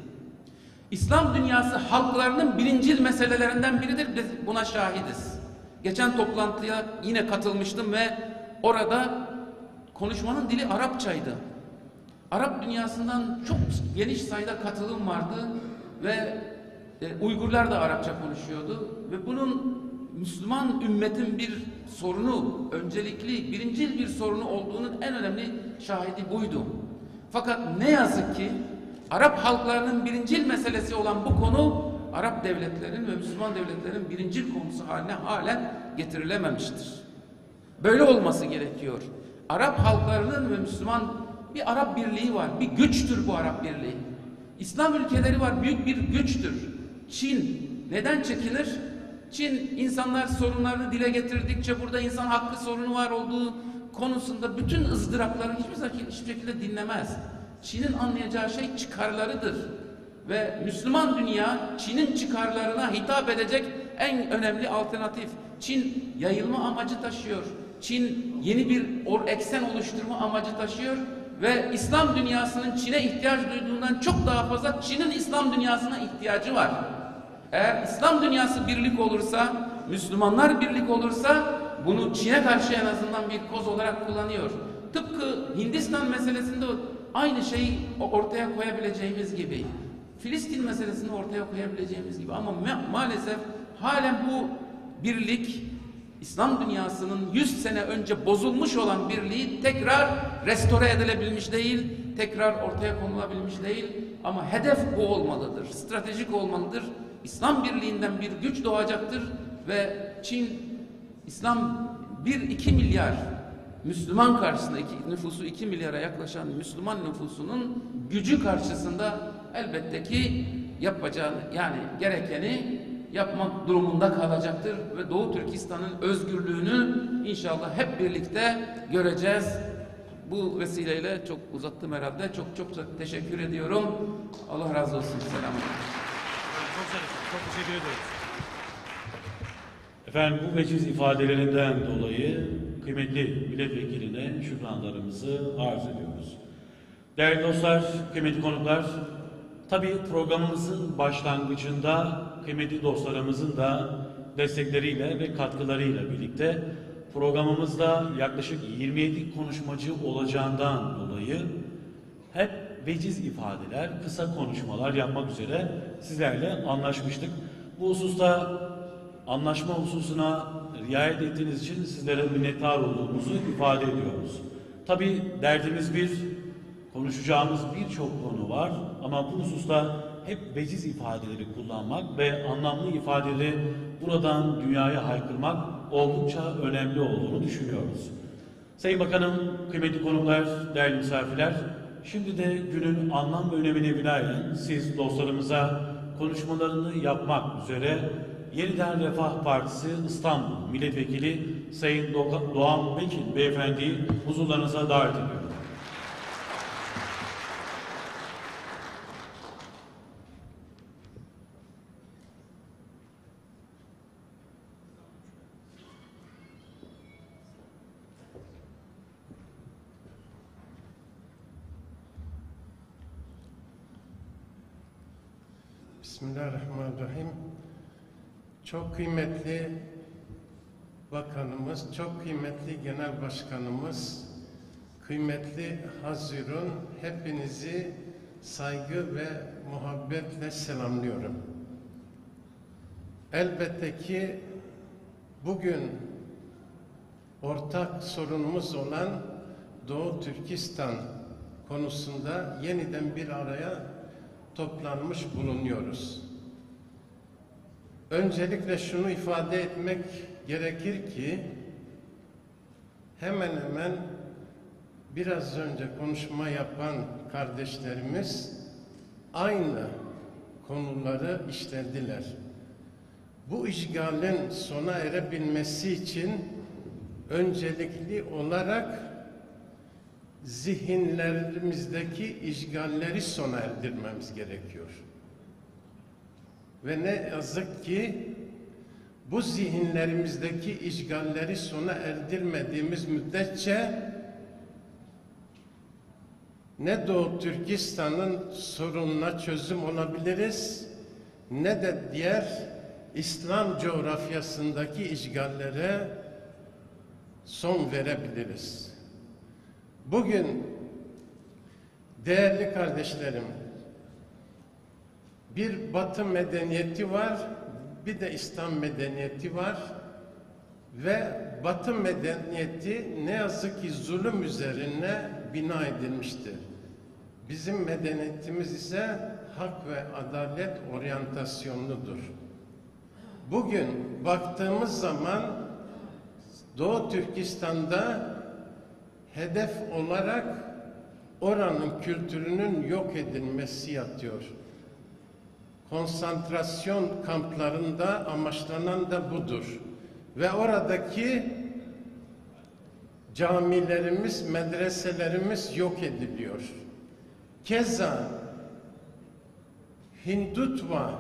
İslam dünyası halklarının birincil meselelerinden biridir. Biz buna şahidiz. Geçen toplantıya yine katılmıştım ve orada konuşmanın dili Arapçaydı. Arap dünyasından çok geniş sayıda katılım vardı ve Uygurlar da Arapça konuşuyordu ve bunun Müslüman ümmetin bir sorunu, öncelikli, birincil bir sorunu olduğunun en önemli şahidi buydu. Fakat ne yazık ki Arap halklarının birincil meselesi olan bu konu Arap devletlerin ve Müslüman devletlerin birincil konusu haline halen getirilememiştir. Böyle olması gerekiyor. Arap halklarının ve Müslüman bir Arap birliği var. Bir güçtür bu Arap birliği. İslam ülkeleri var. Büyük bir güçtür. Çin neden çekilir? Çin insanlar sorunlarını dile getirdikçe burada insan hakkı sorunu var olduğu konusunda bütün ızdırapları hiçbir şekilde dinlemez. Çin'in anlayacağı şey çıkarlarıdır. Ve Müslüman dünya Çin'in çıkarlarına hitap edecek en önemli alternatif. Çin yayılma amacı taşıyor. Çin yeni bir eksen oluşturma amacı taşıyor ve İslam dünyasının Çin'e ihtiyaç duyduğundan çok daha fazla Çin'in İslam dünyasına ihtiyacı var. Eğer İslam dünyası birlik olursa, Müslümanlar birlik olursa bunu Çin'e karşı en azından bir koz olarak kullanıyor. Tıpkı Hindistan meselesinde aynı şeyi ortaya koyabileceğimiz gibi, Filistin meselesini ortaya koyabileceğimiz gibi, ama maalesef halen bu birlik, İslam dünyasının 100 sene önce bozulmuş olan birliği tekrar restore edilebilmiş değil, tekrar ortaya konulabilmiş değil. Ama hedef bu olmalıdır, stratejik olmalıdır. İslam birliğinden bir güç doğacaktır ve Çin, İslam 1-2 milyar Müslüman karşısında, nüfusu 2 milyara yaklaşan Müslüman nüfusunun gücü karşısında elbette ki yapacağını, yani gerekeni yapmak durumunda kalacaktır ve Doğu Türkistan'ın özgürlüğünü inşallah hep birlikte göreceğiz. Bu vesileyle çok uzattım herhalde. Çok teşekkür ediyorum. Allah razı olsun. Selamünaleyküm. Çok teşekkür ederiz. Efendim bu veciz ifadelerinden dolayı kıymetli milletvekiline şükranlarımızı arz ediyoruz. Değerli dostlar, kıymetli konuklar, tabii programımızın başlangıcında kıymetli dostlarımızın da destekleriyle ve katkılarıyla birlikte programımızda yaklaşık 27 konuşmacı olacağından dolayı hep veciz ifadeler, kısa konuşmalar yapmak üzere sizlerle anlaşmıştık. Bu hususta anlaşma hususuna riayet ettiğiniz için sizlere minnettar olduğumuzu ifade ediyoruz. Tabii derdimiz bir, konuşacağımız birçok konu var ama bu hususta hep veciz ifadeleri kullanmak ve anlamlı ifadeleri buradan dünyaya haykırmak oldukça önemli olduğunu düşünüyoruz. Sayın Bakanım, kıymetli konuklar, değerli misafirler, şimdi de günün anlam ve önemine binaen siz dostlarımıza konuşmalarını yapmak üzere Yeniden Refah Partisi İstanbul Milletvekili Sayın Doğan Bekil Beyefendi'yi huzurlarınıza davet ediyorum. Bismillahirrahmanirrahim. Çok kıymetli bakanımız, çok kıymetli genel başkanımız, kıymetli Hazirun, hepinizi saygı ve muhabbetle selamlıyorum. Elbette ki bugün ortak sorunumuz olan Doğu Türkistan konusunda yeniden bir araya toplanmış bulunuyoruz. Öncelikle şunu ifade etmek gerekir ki hemen hemen biraz önce konuşma yapan kardeşlerimiz aynı konuları işlediler. Bu işgalin sona erebilmesi için öncelikli olarak zihinlerimizdeki işgalleri sona erdirmemiz gerekiyor. Ve ne yazık ki bu zihinlerimizdeki işgalleri sona erdirmediğimiz müddetçe ne Doğu Türkistan'ın sorununa çözüm olabiliriz ne de diğer İslam coğrafyasındaki işgallere son verebiliriz. Bugün değerli kardeşlerim, bir Batı medeniyeti var, bir de İslam medeniyeti var. ve Batı medeniyeti ne yazık ki zulüm üzerine bina edilmiştir. Bizim medeniyetimiz ise hak ve adalet oryantasyonludur. Bugün baktığımız zaman Doğu Türkistan'da hedef olarak oranın kültürünün yok edilmesi yatıyor. Konsantrasyon kamplarında amaçlanan da budur. Ve oradaki camilerimiz, medreselerimiz yok ediliyor. Keza Hindutva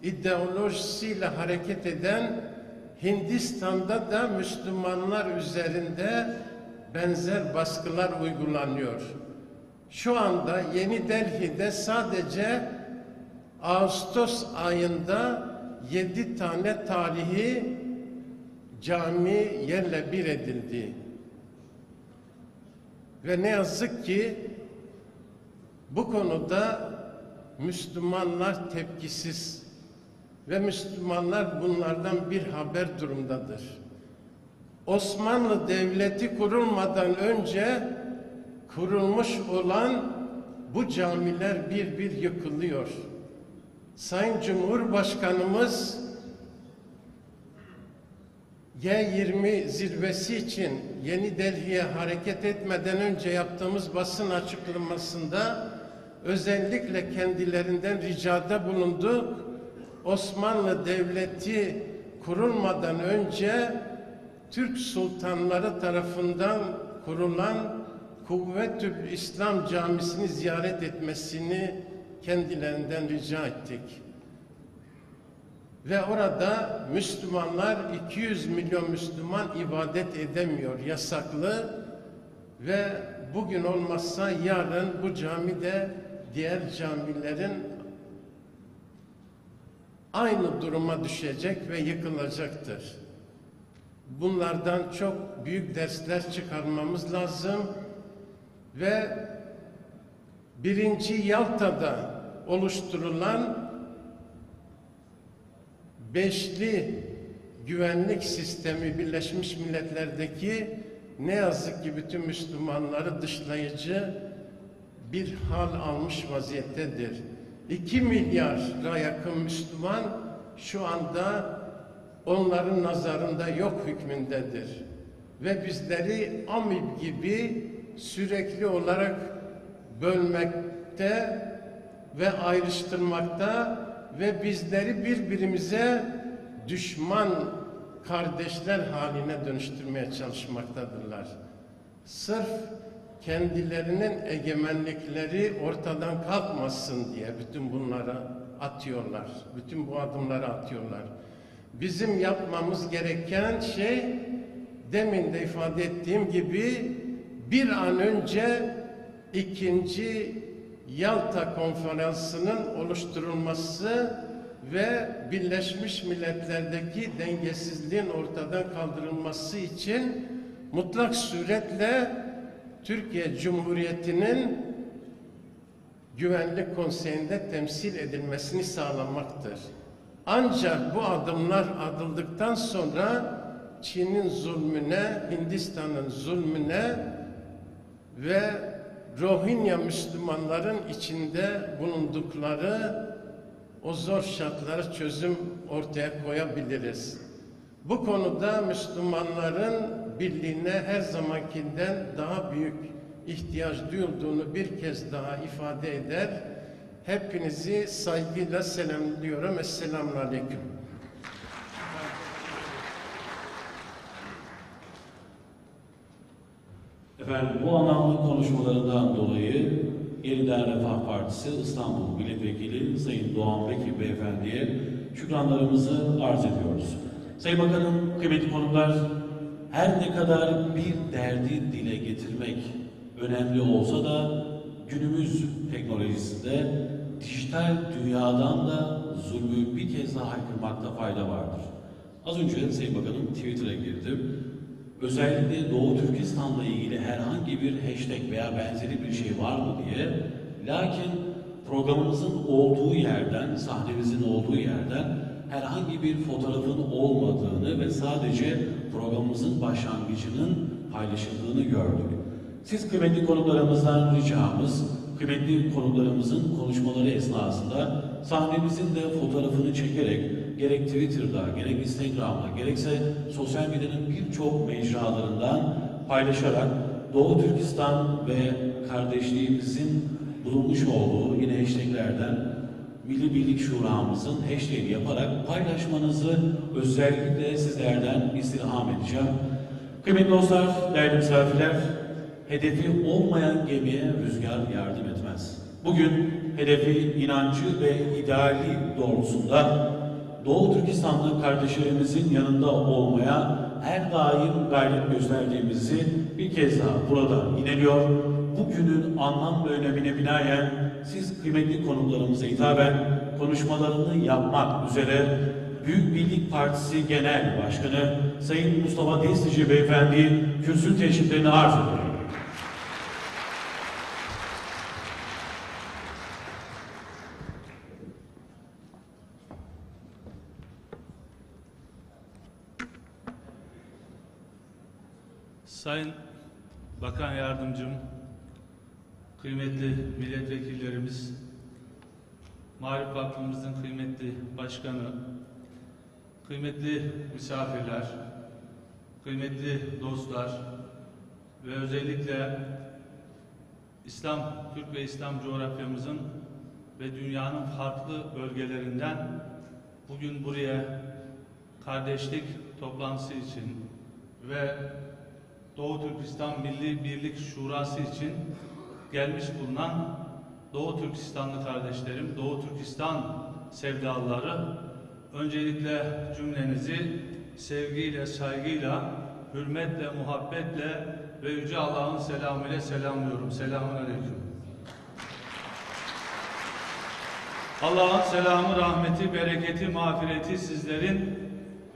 ideolojisiyle hareket eden Hindistan'da da Müslümanlar üzerinde benzer baskılar uygulanıyor. Şu anda Yeni Delhi'de sadece Ağustos ayında 7 tane tarihi cami yerle bir edildi. Ve ne yazık ki bu konuda Müslümanlar tepkisiz ve Müslümanlar bunlardan bir haber durumdadır. Osmanlı Devleti kurulmadan önce kurulmuş olan bu camiler bir bir yıkılıyor. Sayın Cumhurbaşkanımız G20 zirvesi için Yeni Delhi'ye hareket etmeden önce yaptığımız basın açıklamasında özellikle kendilerinden ricada bulunduk. Osmanlı Devleti kurulmadan önce Türk sultanları tarafından kurulan Kuvvetül İslam Camisi'ni ziyaret etmesini kendilerinden rica ettik. Ve orada Müslümanlar, 200 milyon Müslüman ibadet edemiyor, yasaklı. Ve bugün olmazsa yarın bu cami de diğer camilerin aynı duruma düşecek ve yıkılacaktır. Bunlardan çok büyük dersler çıkarmamız lazım ve 1. Yalta'da oluşturulan beşli güvenlik sistemi Birleşmiş Milletler'deki ne yazık ki bütün Müslümanları dışlayıcı bir hal almış vaziyettedir. 2 milyara yakın Müslüman şu anda onların nazarında yok hükmündedir. Ve bizleri amip gibi sürekli olarak bölmekte ve ayrıştırmakta ve bizleri birbirimize düşman kardeşler haline dönüştürmeye çalışmaktadırlar. Sırf kendilerinin egemenlikleri ortadan kalkmasın diye bütün bunlara atıyorlar. Bütün bu adımları atıyorlar. Bizim yapmamız gereken şey, demin de ifade ettiğim gibi, bir an önce 2. Yalta Konferansı'nın oluşturulması ve Birleşmiş Milletler'deki dengesizliğin ortadan kaldırılması için mutlak suretle Türkiye Cumhuriyeti'nin Güvenlik Konseyi'nde temsil edilmesini sağlamaktır. Ancak bu adımlar atıldıktan sonra Çin'in zulmüne, Hindistan'ın zulmüne ve Rohingya Müslümanların içinde bulundukları o zor şartlara çözüm ortaya koyabiliriz. Bu konuda Müslümanların birliğine her zamankinden daha büyük ihtiyaç duyulduğunu bir kez daha ifade eder. Hepinizi saygıyla selamlıyorum. Esselamun Aleyküm. Efendim, bu anlamlı konuşmalarından dolayı Yeniden Refah Partisi İstanbul Milletvekili Sayın Doğan Bekir Beyefendi'ye şükranlarımızı arz ediyoruz. Sayın Bakanım, kıymetli konuklar, her ne kadar bir derdi dile getirmek önemli olsa da günümüz teknolojisinde dijital dünyadan da zulmü bir kez daha haykırmakta fayda vardır. Az önce Sayın Bakanım Twitter'a girdim. Özellikle Doğu Türkistan'la ilgili herhangi bir hashtag veya benzeri bir şey var mı diye. Lakin programımızın olduğu yerden, sahnemizin olduğu yerden herhangi bir fotoğrafın olmadığını ve sadece programımızın başlangıcının paylaşıldığını gördük. Siz kıymetli konuklarımızdan ricamız, kıymetli konuklarımızın konuşmaları esnasında sahnemizin de fotoğrafını çekerek gerek Twitter'da, gerek Instagram'da, gerekse sosyal medyanın birçok mecralarından paylaşarak Doğu Türkistan ve kardeşliğimizin bulunmuş olduğu yine hashtaglerden Milli Birlik Şura'mızın hashtag'i yaparak paylaşmanızı özellikle sizlerden istirham edeceğim. Kıymetli dostlar, değerli misafirler, hedefi olmayan gemiye rüzgar yardım etmez. Bugün hedefi, inancı ve ideali doğrultusunda Doğu Türkistanlı kardeşlerimizin yanında olmaya her daim gayret gösterdiğimizi bir kez daha burada ineliyor. Bugünün anlam ve önemine binaen siz kıymetli konuklarımıza hitaben konuşmalarını yapmak üzere Büyük Birlik Partisi Genel Başkanı Sayın Mustafa Destici Beyefendi kürsü teşriflerini arz ediyor. Sayın Bakan Yardımcım, kıymetli milletvekillerimiz, Marif Vakfımızın kıymetli başkanı, kıymetli misafirler, kıymetli dostlar ve özellikle Türk ve İslam coğrafyamızın ve dünyanın farklı bölgelerinden bugün buraya kardeşlik toplantısı için ve Doğu Türkistan Milli Birlik Şurası için gelmiş bulunan Doğu Türkistanlı kardeşlerim, Doğu Türkistan sevdalıları, öncelikle cümlenizi sevgiyle, saygıyla, hürmetle, muhabbetle ve Yüce Allah'ın selamıyla selamlıyorum. Selamun aleyküm. Allah'ın selamı, rahmeti, bereketi, mağfireti sizlerin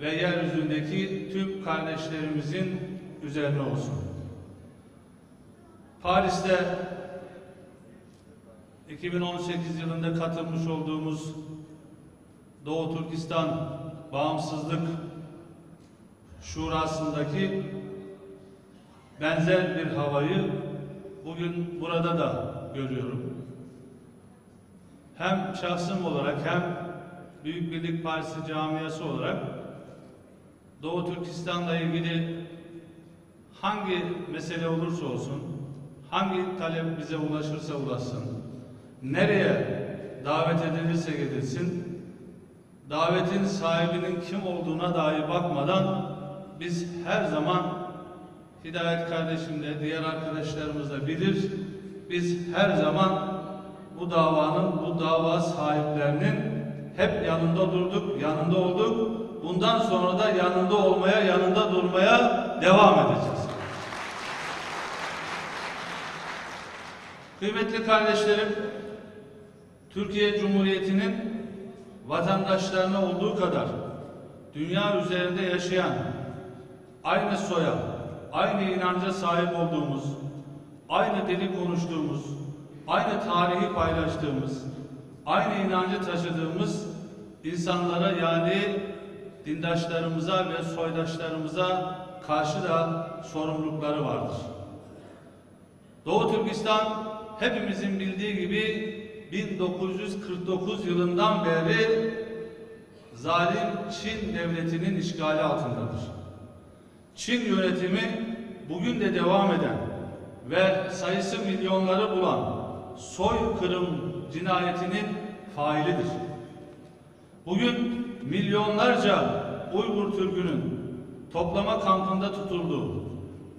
ve yeryüzündeki tüm kardeşlerimizin üzerine olsun. Paris'te 2018 yılında katılmış olduğumuz Doğu Türkistan Bağımsızlık Şurası'ndaki benzer bir havayı bugün burada da görüyorum. Hem şahsım olarak hem Büyük Birlik Partisi camiası olarak Doğu Türkistan'la ilgili hangi mesele olursa olsun, hangi talep bize ulaşırsa ulaşsın, nereye davet edilirse gidilsin, davetin sahibinin kim olduğuna dahi bakmadan biz her zaman Hidayet kardeşimle, diğer arkadaşlarımız da bilir, biz her zaman bu davanın, bu dava sahiplerinin hep yanında durduk, yanında olduk. Bundan sonra da yanında olmaya, yanında durmaya devam edeceğiz. Kıymetli kardeşlerim, Türkiye Cumhuriyeti'nin vatandaşlarına olduğu kadar dünya üzerinde yaşayan, aynı soya, aynı inanca sahip olduğumuz, aynı dili konuştuğumuz, aynı tarihi paylaştığımız, aynı inancı taşıdığımız insanlara, yani dindaşlarımıza ve soydaşlarımıza karşı da sorumlulukları vardır. Doğu Türkistan hepimizin bildiği gibi 1949 yılından beri zalim Çin devletinin işgali altındadır. Çin yönetimi bugün de devam eden ve sayısı milyonları bulan soykırım cinayetinin failidir. Bugün milyonlarca Uygur Türk'ünün toplama kampında tutulduğu,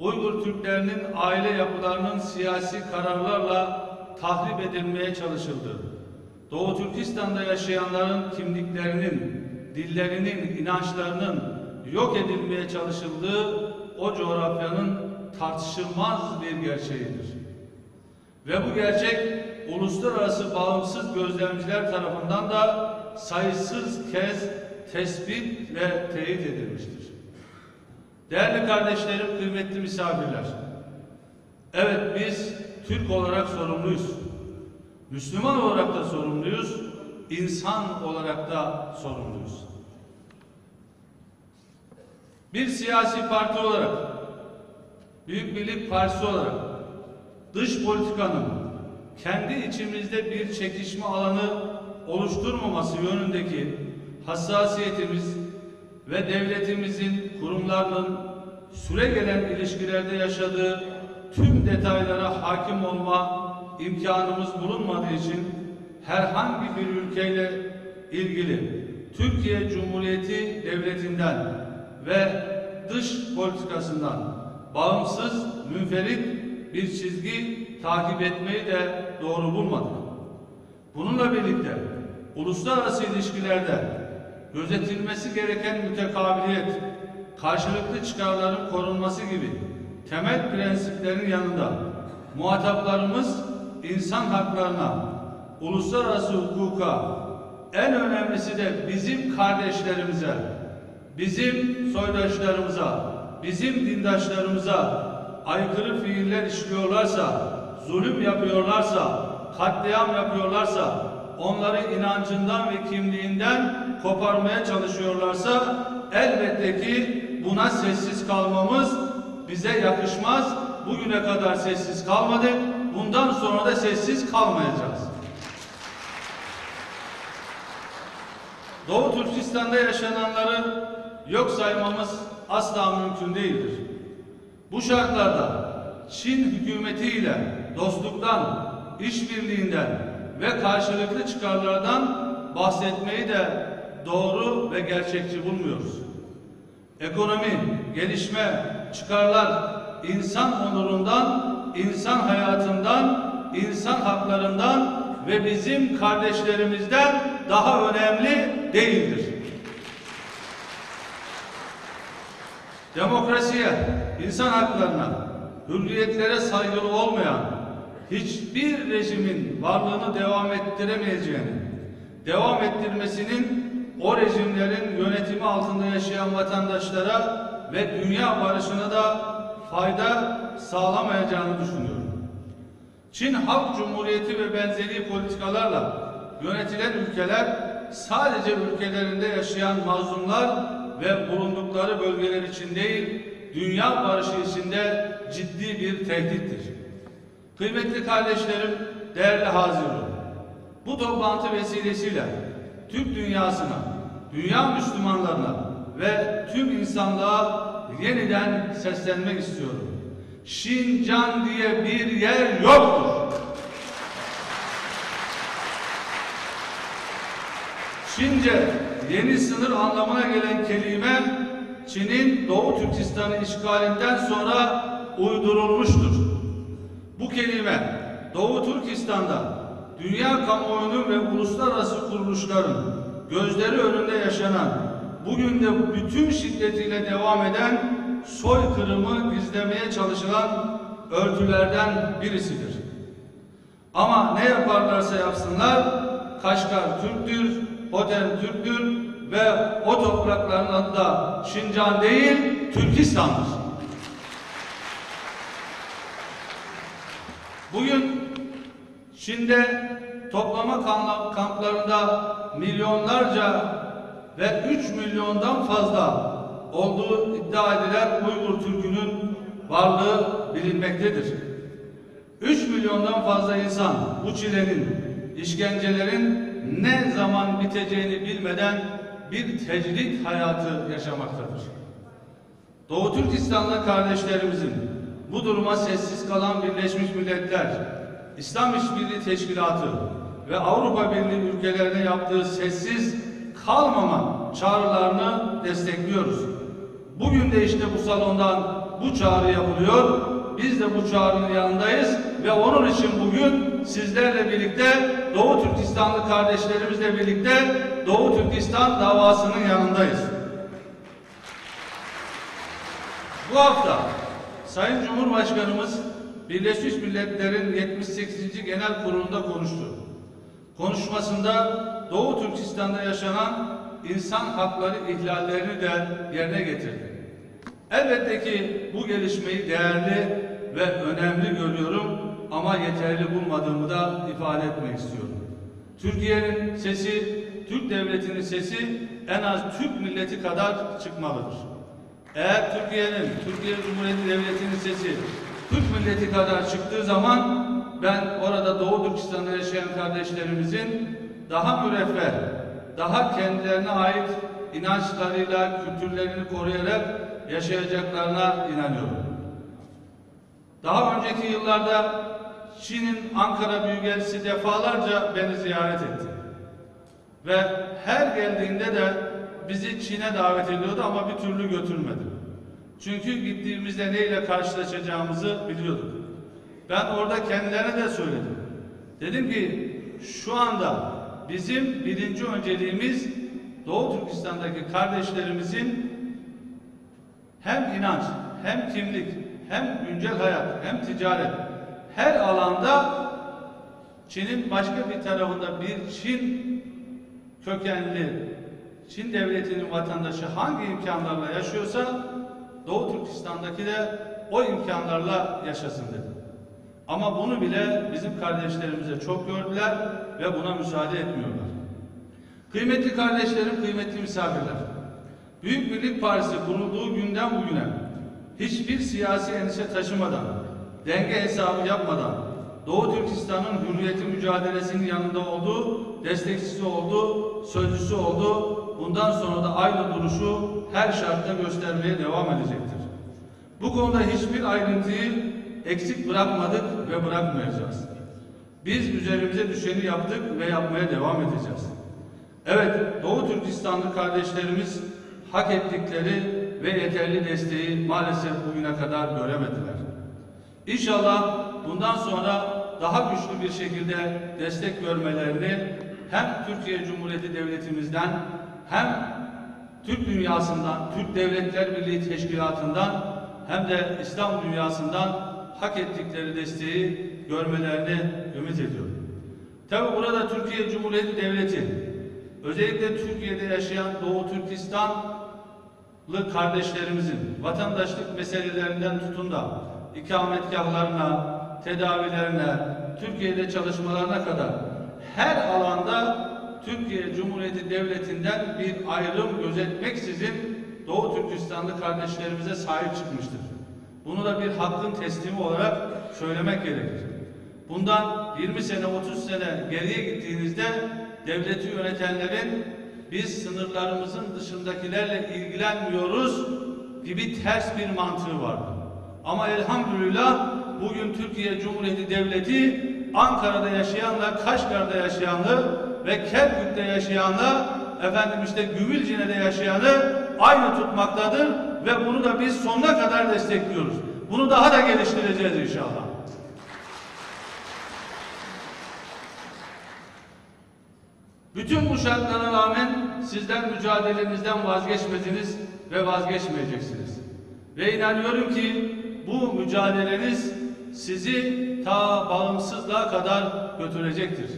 Uygur Türklerinin aile yapılarının siyasi kararlarla tahrip edilmeye çalışıldığı, Doğu Türkistan'da yaşayanların kimliklerinin, dillerinin, inançlarının yok edilmeye çalışıldığı o coğrafyanın tartışılmaz bir gerçeğidir. Ve bu gerçek uluslararası bağımsız gözlemciler tarafından da sayısız kez tespit ve teyit edilmiştir. Değerli kardeşlerim, kıymetli misafirler, evet biz Türk olarak sorumluyuz. Müslüman olarak da sorumluyuz. İnsan olarak da sorumluyuz. Bir siyasi parti olarak, Büyük Birlik Partisi olarak dış politikanın kendi içimizde bir çekişme alanı oluşturmaması yönündeki hassasiyetimiz ve devletimizin, kurumlarının süregelen ilişkilerde yaşadığı tüm detaylara hakim olma imkanımız bulunmadığı için herhangi bir ülkeyle ilgili Türkiye Cumhuriyeti Devleti'nden ve dış politikasından bağımsız, münferit bir çizgi takip etmeyi de doğru bulmadık. Bununla birlikte uluslararası ilişkilerde gözetilmesi gereken mütekabiliyet, karşılıklı çıkarların korunması gibi temel prensiplerin yanında muhataplarımız insan haklarına, uluslararası hukuka, en önemlisi de bizim kardeşlerimize, bizim soydaşlarımıza, bizim dindaşlarımıza aykırı fiiller işliyorlarsa, zulüm yapıyorlarsa, katliam yapıyorlarsa, onları inancından ve kimliğinden koparmaya çalışıyorlarsa elbette ki buna sessiz kalmamız bize yakışmaz. Bugüne kadar sessiz kalmadık. Bundan sonra da sessiz kalmayacağız. Doğu Türkistan'da yaşananları yok saymamız asla mümkün değildir. Bu şartlarda Çin hükümetiyle dostluktan, işbirliğinden ve karşılıklı çıkarlardan bahsetmeyi de doğru ve gerçekçi bulmuyoruz. Ekonomi, gelişme, çıkarlar insan onurundan, insan hayatından, insan haklarından ve bizim kardeşlerimizden daha önemli değildir. Demokrasiye, insan haklarına, hürriyetlere saygılı olmayan hiçbir rejimin varlığını devam ettiremeyeceğini, devam ettirmesinin o rejimlerin yönetimi altında yaşayan vatandaşlara ve dünya barışına da fayda sağlamayacağını düşünüyorum. Çin Halk Cumhuriyeti ve benzeri politikalarla yönetilen ülkeler sadece ülkelerinde yaşayan mazlumlar ve bulundukları bölgeler için değil, dünya barışı için de ciddi bir tehdittir. Kıymetli kardeşlerim, değerli hazirun, bu toplantı vesilesiyle Türk dünyasına, dünya Müslümanlarına ve tüm insanlığa yeniden seslenmek istiyorum. Şincan diye bir yer yoktur. Çince yeni sınır anlamına gelen kelime Çin'in Doğu Türkistan'ı işgalinden sonra uydurulmuştur. Bu kelime Doğu Türkistan'da dünya kamuoyunun ve uluslararası kuruluşların gözleri önünde yaşanan, bugün de bütün şiddetiyle devam eden soykırımı gizlemeye çalışılan örtülerden birisidir. Ama ne yaparlarsa yapsınlar, Kaşgar Türktür, Hoten Türktür ve o toprakların adı da Şincan değil, Türkistan'dır. Bugün Çin'de toplama kamplarında milyonlarca ve 3 milyondan fazla olduğu iddia edilen Uygur Türk'ünün varlığı bilinmektedir. 3 milyondan fazla insan bu çilenin, işkencelerin ne zaman biteceğini bilmeden bir tecrit hayatı yaşamaktadır. Doğu Türkistanlı kardeşlerimizin bu duruma sessiz kalan Birleşmiş Milletler, İslam İşbirliği Teşkilatı ve Avrupa Birliği ülkelerine yaptığı sessiz kalmama çağrılarını destekliyoruz. Bugün de işte bu salondan bu çağrı yapılıyor. Biz de bu çağrının yanındayız ve onun için bugün sizlerle birlikte Doğu Türkistanlı kardeşlerimizle birlikte Doğu Türkistan davasının yanındayız. Bu hafta Sayın Cumhurbaşkanımız Birleşmiş Milletler'in 78. Genel Kurulu'nda konuştu. Konuşmasında Doğu Türkistan'da yaşanan insan hakları ihlallerini de yerine getirdi. Elbette ki bu gelişmeyi değerli ve önemli görüyorum ama yeterli bulmadığımı da ifade etmek istiyorum. Türkiye'nin sesi, Türk devletinin sesi en az Türk milleti kadar çıkmalıdır. Eğer Türkiye Cumhuriyeti Devleti'nin sesi Türk milleti kadar çıktığı zaman ben orada Doğu Türkistan'da yaşayan kardeşlerimizin daha müreffeh, daha kendilerine ait inançlarıyla, kültürlerini koruyarak yaşayacaklarına inanıyorum. Daha önceki yıllarda Çin'in Ankara Büyükelçisi defalarca beni ziyaret etti. Ve her geldiğinde de bizi Çin'e davet ediyordu ama bir türlü götürmedi. Çünkü gittiğimizde neyle karşılaşacağımızı biliyorduk. Ben orada kendilerine de söyledim. Dedim ki şu anda bizim birinci önceliğimiz Doğu Türkistan'daki kardeşlerimizin hem inanç, hem kimlik, hem güncel hayat, hem ticaret, her alanda Çin'in başka bir tarafında bir Çin kökenli, Çin devletinin vatandaşı hangi imkanlarla yaşıyorsa Doğu Türkistan'daki de o imkanlarla yaşasın dedi. Ama bunu bile bizim kardeşlerimize çok gördüler ve buna müsaade etmiyorlar. Kıymetli kardeşlerim, kıymetli misafirler, Büyük Birlik Partisi kurulduğu günden bugüne hiçbir siyasi endişe taşımadan, denge hesabı yapmadan, Doğu Türkistan'ın hürriyeti mücadelesinin yanında olduğu, destekçisi olduğu, sözcüsü olduğu, bundan sonra da aynı duruşu her şartta göstermeye devam edecektir. Bu konuda hiçbir ayrıntıyı eksik bırakmadık ve bırakmayacağız. Biz üzerimize düşeni yaptık ve yapmaya devam edeceğiz. Evet, Doğu Türkistanlı kardeşlerimiz hak ettikleri ve yeterli desteği maalesef bugüne kadar göremediler. İnşallah bundan sonra daha güçlü bir şekilde destek görmelerini hem Türkiye Cumhuriyeti Devletimizden hem Türk dünyasından, Türk Devletler Birliği Teşkilatı'ndan hem de İslam dünyasından hak ettikleri desteği görmelerini ümit ediyorum. Tabi burada Türkiye Cumhuriyeti Devleti, özellikle Türkiye'de yaşayan Doğu Türkistanlı kardeşlerimizin vatandaşlık meselelerinden tutun da ikametgahlarına, tedavilerine, Türkiye'de çalışmalarına kadar her alanda Türkiye Cumhuriyeti Devleti'nden bir ayrım gözetmeksizin Doğu Türkistanlı kardeşlerimize sahip çıkmıştır. Bunu da bir hakkın teslimi olarak söylemek gerekir. Bundan 20 sene, 30 sene geriye gittiğinizde devleti yönetenlerin biz sınırlarımızın dışındakilerle ilgilenmiyoruz gibi ters bir mantığı vardı. Ama elhamdülillah bugün Türkiye Cumhuriyeti Devleti Ankara'da yaşayanla, Kaşgar'da yaşayanla ve Kerkük'te yaşayanla, Gümülcine'de yaşayanı aynı tutmaktadır ve bunu da biz sonuna kadar destekliyoruz. Bunu daha da geliştireceğiz inşallah. Bütün bu şartlara rağmen sizler mücadelenizden vazgeçmediniz ve vazgeçmeyeceksiniz. Ve inanıyorum ki bu mücadeleniz sizi ta bağımsızlığa kadar götürecektir.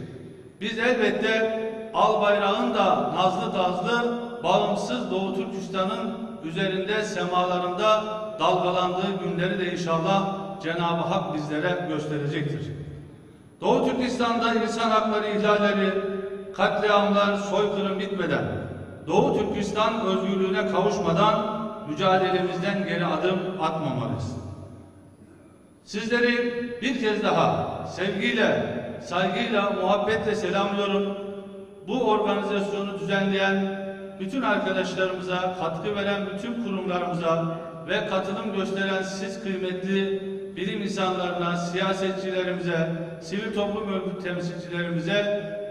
Biz elbette al bayrağın da nazlı tazlı bağımsız Doğu Türkistan'ın üzerinde semalarında dalgalandığı günleri de inşallah Cenab-ı Hak bizlere gösterecektir. Doğu Türkistan'da insan hakları ihlalleri, katliamlar, soykırım bitmeden, Doğu Türkistan özgürlüğüne kavuşmadan mücadelemizden geri adım atmamalıyız. Sizleri bir kez daha sevgiyle, saygıyla, muhabbetle selamlıyorum. Bu organizasyonu düzenleyen bütün arkadaşlarımıza, katkı veren bütün kurumlarımıza ve katılım gösteren siz kıymetli bilim insanlarına, siyasetçilerimize, sivil toplum örgüt temsilcilerimize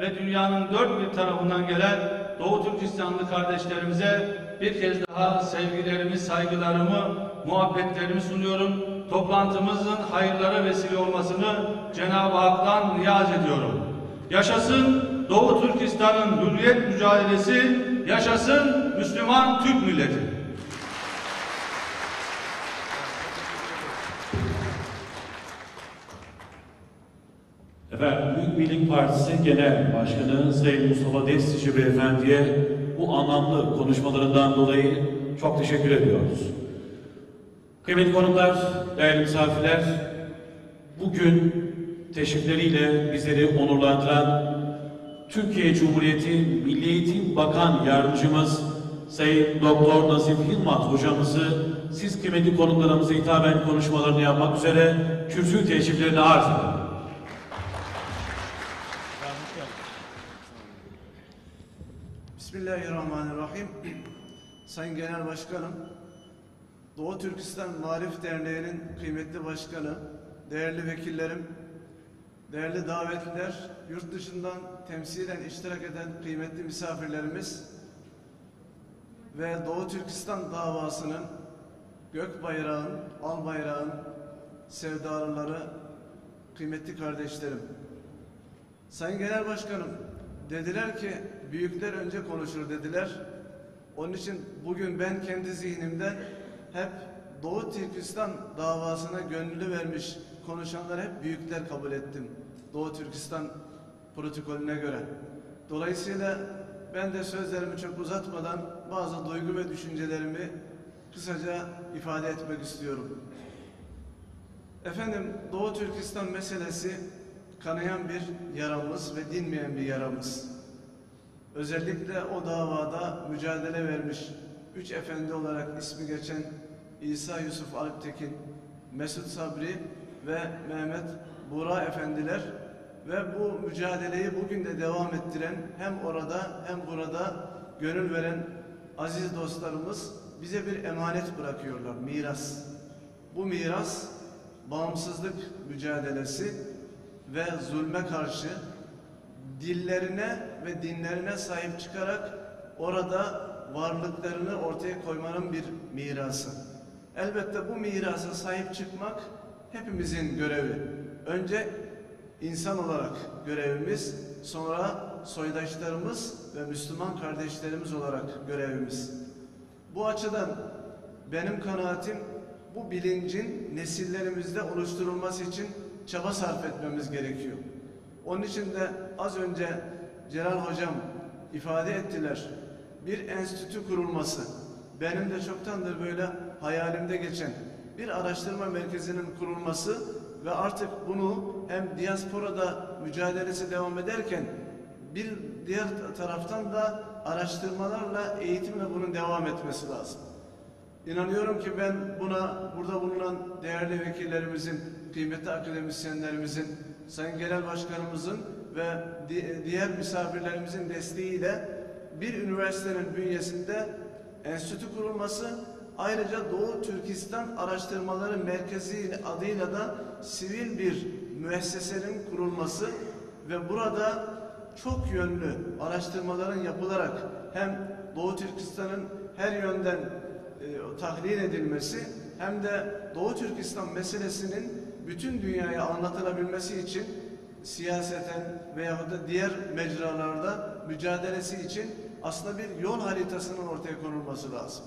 ve dünyanın dört bir tarafından gelen Doğu Türkistanlı kardeşlerimize bir kez daha sevgilerimi, saygılarımı, muhabbetlerimi sunuyorum. Toplantımızın hayırlara vesile olmasını Cenab-ı Hak'tan niyaz ediyorum. Yaşasın Doğu Türkistan'ın hürriyet mücadelesi, yaşasın Müslüman Türk milleti. Efendim, Büyük Birlik Partisi Genel Başkanı Sayın Mustafa Destici Beyefendi'ye bu anlamlı konuşmalarından dolayı çok teşekkür ediyoruz. Kıymetli konuklar, değerli misafirler, bugün teşrifleriyle bizleri onurlandıran Türkiye Cumhuriyeti Milli Eğitim Bakan Yardımcımız Sayın Doktor Nazif Yılmaz hocamızı siz kıymetli konuklarımıza hitaben konuşmalarını yapmak üzere kürsü teşriflerini arz ederim. Bismillahirrahmanirrahim. Sayın Genel Başkanım, Doğu Türkistan Marif Derneği'nin kıymetli başkanı, değerli vekillerim, değerli davetliler, yurt dışından temsilen iştirak eden kıymetli misafirlerimiz ve Doğu Türkistan davasının, gök bayrağın, al bayrağın sevdalıları, kıymetli kardeşlerim. Sayın Genel Başkanım, dediler ki büyükler önce konuşur dediler. Onun için bugün ben kendi zihnimden hep Doğu Türkistan davasına gönüllü vermiş konuşanlar hep büyükler kabul ettim. Doğu Türkistan protokolüne göre. Dolayısıyla ben de sözlerimi çok uzatmadan bazı duygu ve düşüncelerimi kısaca ifade etmek istiyorum. Efendim, Doğu Türkistan meselesi kanayan bir yaramız ve dinmeyen bir yaramız. Özellikle o davada mücadele vermiş 3 efendi olarak ismi geçen İsa Yusuf Alptekin, Mesut Sabri ve Mehmet Buğra efendiler ve bu mücadeleyi bugün de devam ettiren hem orada hem burada gönül veren aziz dostlarımız bize bir emanet bırakıyorlar, miras. Bu miras bağımsızlık mücadelesi ve zulme karşı dillerine ve dinlerine sahip çıkarak orada varlıklarını ortaya koymanın bir mirası. Elbette bu mirasa sahip çıkmak hepimizin görevi. Önce insan olarak görevimiz, sonra soydaşlarımız ve Müslüman kardeşlerimiz olarak görevimiz. Bu açıdan benim kanaatim bu bilincin nesillerimizde oluşturulması için çaba sarf etmemiz gerekiyor. Onun için de az önce Celal Hocam ifade ettiler. Bir enstitü kurulması, benim de çoktandır böyle hayalimde geçen bir araştırma merkezinin kurulması ve artık bunu hem diasporada mücadelesi devam ederken bir diğer taraftan da araştırmalarla, eğitimle bunun devam etmesi lazım. İnanıyorum ki ben buna burada bulunan değerli vekillerimizin, kıymetli akademisyenlerimizin, Sayın Genel Başkanımızın ve diğer misafirlerimizin desteğiyle bir üniversitenin bünyesinde enstitü kurulması, ayrıca Doğu Türkistan Araştırmaları Merkezi adıyla da sivil bir müessesenin kurulması ve burada çok yönlü araştırmaların yapılarak hem Doğu Türkistan'ın her yönden tahlil edilmesi hem de Doğu Türkistan meselesinin bütün dünyaya anlatılabilmesi için siyaseten veyahut da diğer mecralarda mücadelesi için aslında bir yol haritasının ortaya konulması lazım.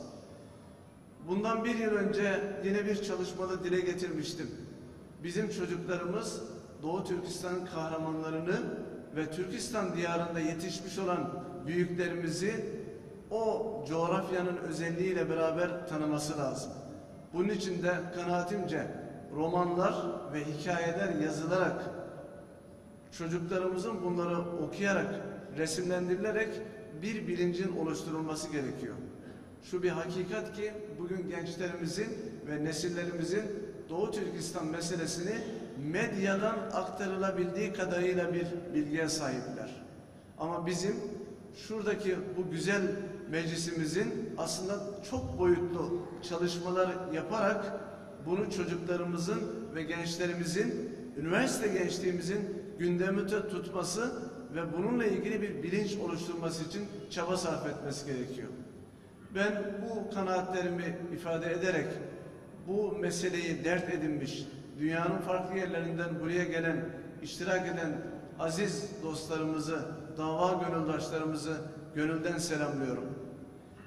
Bundan bir yıl önce yine bir çalışmada dile getirmiştim. Bizim çocuklarımız Doğu Türkistan'ın kahramanlarını ve Türkistan diyarında yetişmiş olan büyüklerimizi o coğrafyanın özelliğiyle beraber tanıması lazım. Bunun için de kanaatimce romanlar ve hikayeler yazılarak, çocuklarımızın bunları okuyarak, resimlendirilerek bir bilincin oluşturulması gerekiyor. Şu bir hakikat ki bugün gençlerimizin ve nesillerimizin Doğu Türkistan meselesini medyadan aktarılabildiği kadarıyla bir bilgiye sahipler. Ama bizim şuradaki bu güzel meclisimizin aslında çok boyutlu çalışmalar yaparak bunu çocuklarımızın ve gençlerimizin, üniversite gençliğimizin gündemde tutması ve bununla ilgili bir bilinç oluşturması için çaba sarf etmesi gerekiyor. Ben bu kanaatlerimi ifade ederek bu meseleyi dert edinmiş, dünyanın farklı yerlerinden buraya gelen, iştirak eden aziz dostlarımızı, dava gönüldaşlarımızı gönülden selamlıyorum.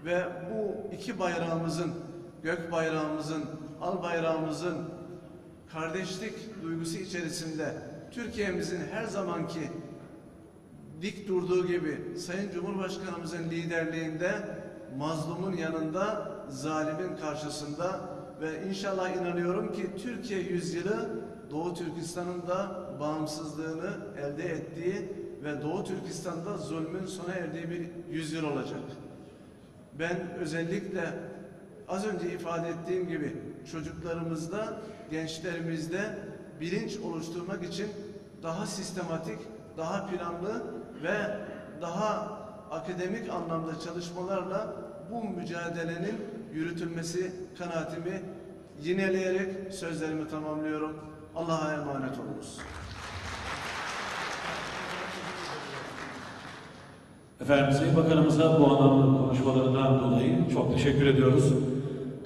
Ve bu iki bayrağımızın, gök bayrağımızın, al bayrağımızın kardeşlik duygusu içerisinde Türkiye'mizin her zamanki dik durduğu gibi Sayın Cumhurbaşkanımızın liderliğinde mazlumun yanında, zalimin karşısında ve inşallah inanıyorum ki Türkiye yüzyılı Doğu Türkistan'ın da bağımsızlığını elde ettiği ve Doğu Türkistan'da zulmün sona erdiği bir yüzyıl olacak. Ben özellikle az önce ifade ettiğim gibi çocuklarımızda, gençlerimizde bilinç oluşturmak için daha sistematik, daha planlı ve daha akademik anlamda çalışmalarla bu mücadelenin yürütülmesi kanaatimi yineleyerek sözlerimi tamamlıyorum. Allah'a emanet olunuz. Efendim Sayın Bakanımıza bu anlamda konuşmalarından dolayı çok teşekkür ediyoruz.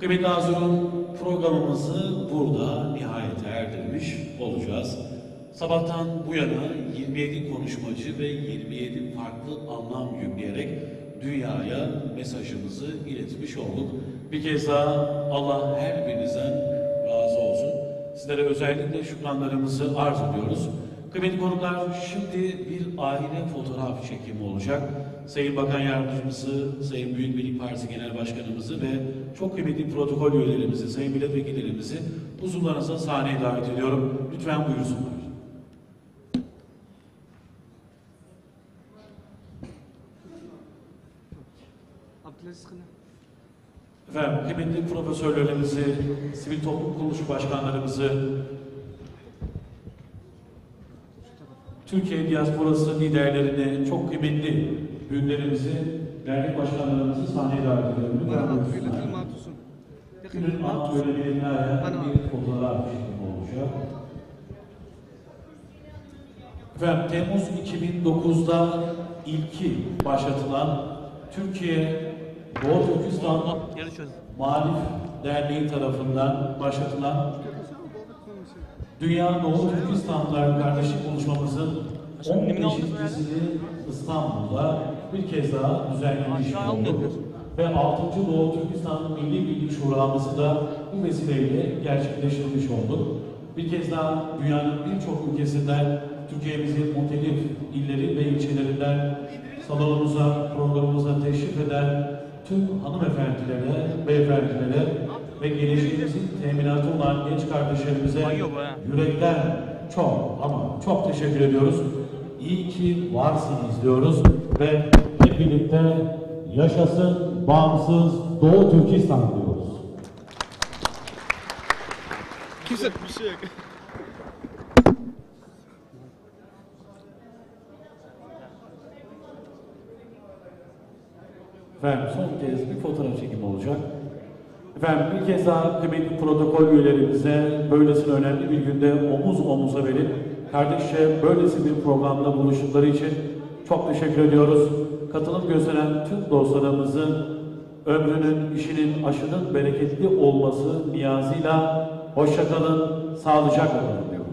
Kıymetli Hazırun, programımızı burada nihayete erdirmiş olacağız. Sabahtan bu yana 27 konuşmacı ve 27 farklı anlam yükleyerek dünyaya mesajımızı iletmiş olduk. Bir kez daha Allah her birinizden razı olsun. Sizlere özellikle şükranlarımızı arz ediyoruz. Kıymetli konuklar, şimdi bir aile fotoğraf çekimi olacak. Sayın Bakan Yardımcımızı, Sayın Büyük Birlik Partisi Genel Başkanımızı ve çok kıymetli protokol üyelerimizi, Sayın Milletvekillerimizi huzurlarınıza sahneye davet ediyorum. Lütfen buyursunlar. Efendim, kıymetli profesörlerimizi, sivil toplum kuruluşu başkanlarımızı, Türkiye diasporası liderlerini, çok kıymetli büyüklerimizi, dernek başkanlarımızı sahneye davet ediyorum. Lütfen buyursunlar. Günün ana bölümlerine ait bir fotoğraf çekimi olacak. Efendim, Temmuz 2009'da ilki başlatılan Türkiye Doğu Türkistan Marif Derneği tarafından başlatılan Dünya Doğu Türkistanlılar Kardeşlik Buluşmamızın 15.sini İstanbul'da bir kez daha düzenlenmiş oldu. Ve 6. Doğu Türkistan Milli Birlik Şura'mızı da bu vesileyle gerçekleştirmiş olduk. Bir kez daha dünyanın birçok ülkesinden, Türkiye'mizin muhtelif illeri ve ilçelerinden salonumuza, programımıza teşrif eden tüm hanımefendilere, beyefendilere ve geleceğimizin teminatı olan genç kardeşlerimize yürekten çok ama çok teşekkür ediyoruz. İyi ki varsınız diyoruz ve hep birlikte yaşasın bağımsız Doğu Türkistan diyoruz. Kimse bir şey yok. Efendim son kez bir fotoğraf çekimi olacak. Efendim bir kez daha kıymetli protokol üyelerimize böylesine önemli bir günde omuz omuza verip kardeşçe böylesi bir programda buluştukları için çok teşekkür ediyoruz. Katılım gösteren tüm dostlarımızın ömrünün, işinin, aşının bereketli olması niyazıyla hoşça kalın, sağlıcakla kalın diyoruz.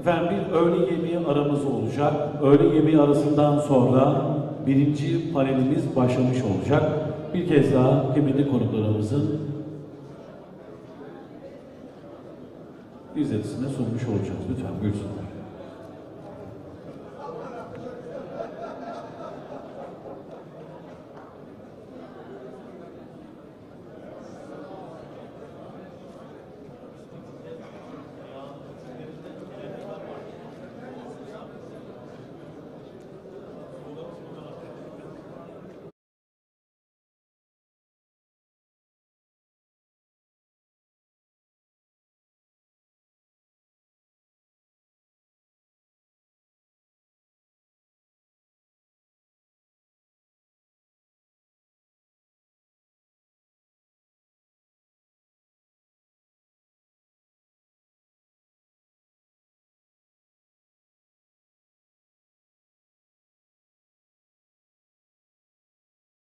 Efendim bir öğle yemeği aramız olacak. Öğle yemeği arasından sonra birinci panelimiz başlamış olacak. Bir kez daha kıymetli konuklarımızın izletisine sunmuş olacağız. Lütfen buyursunlar.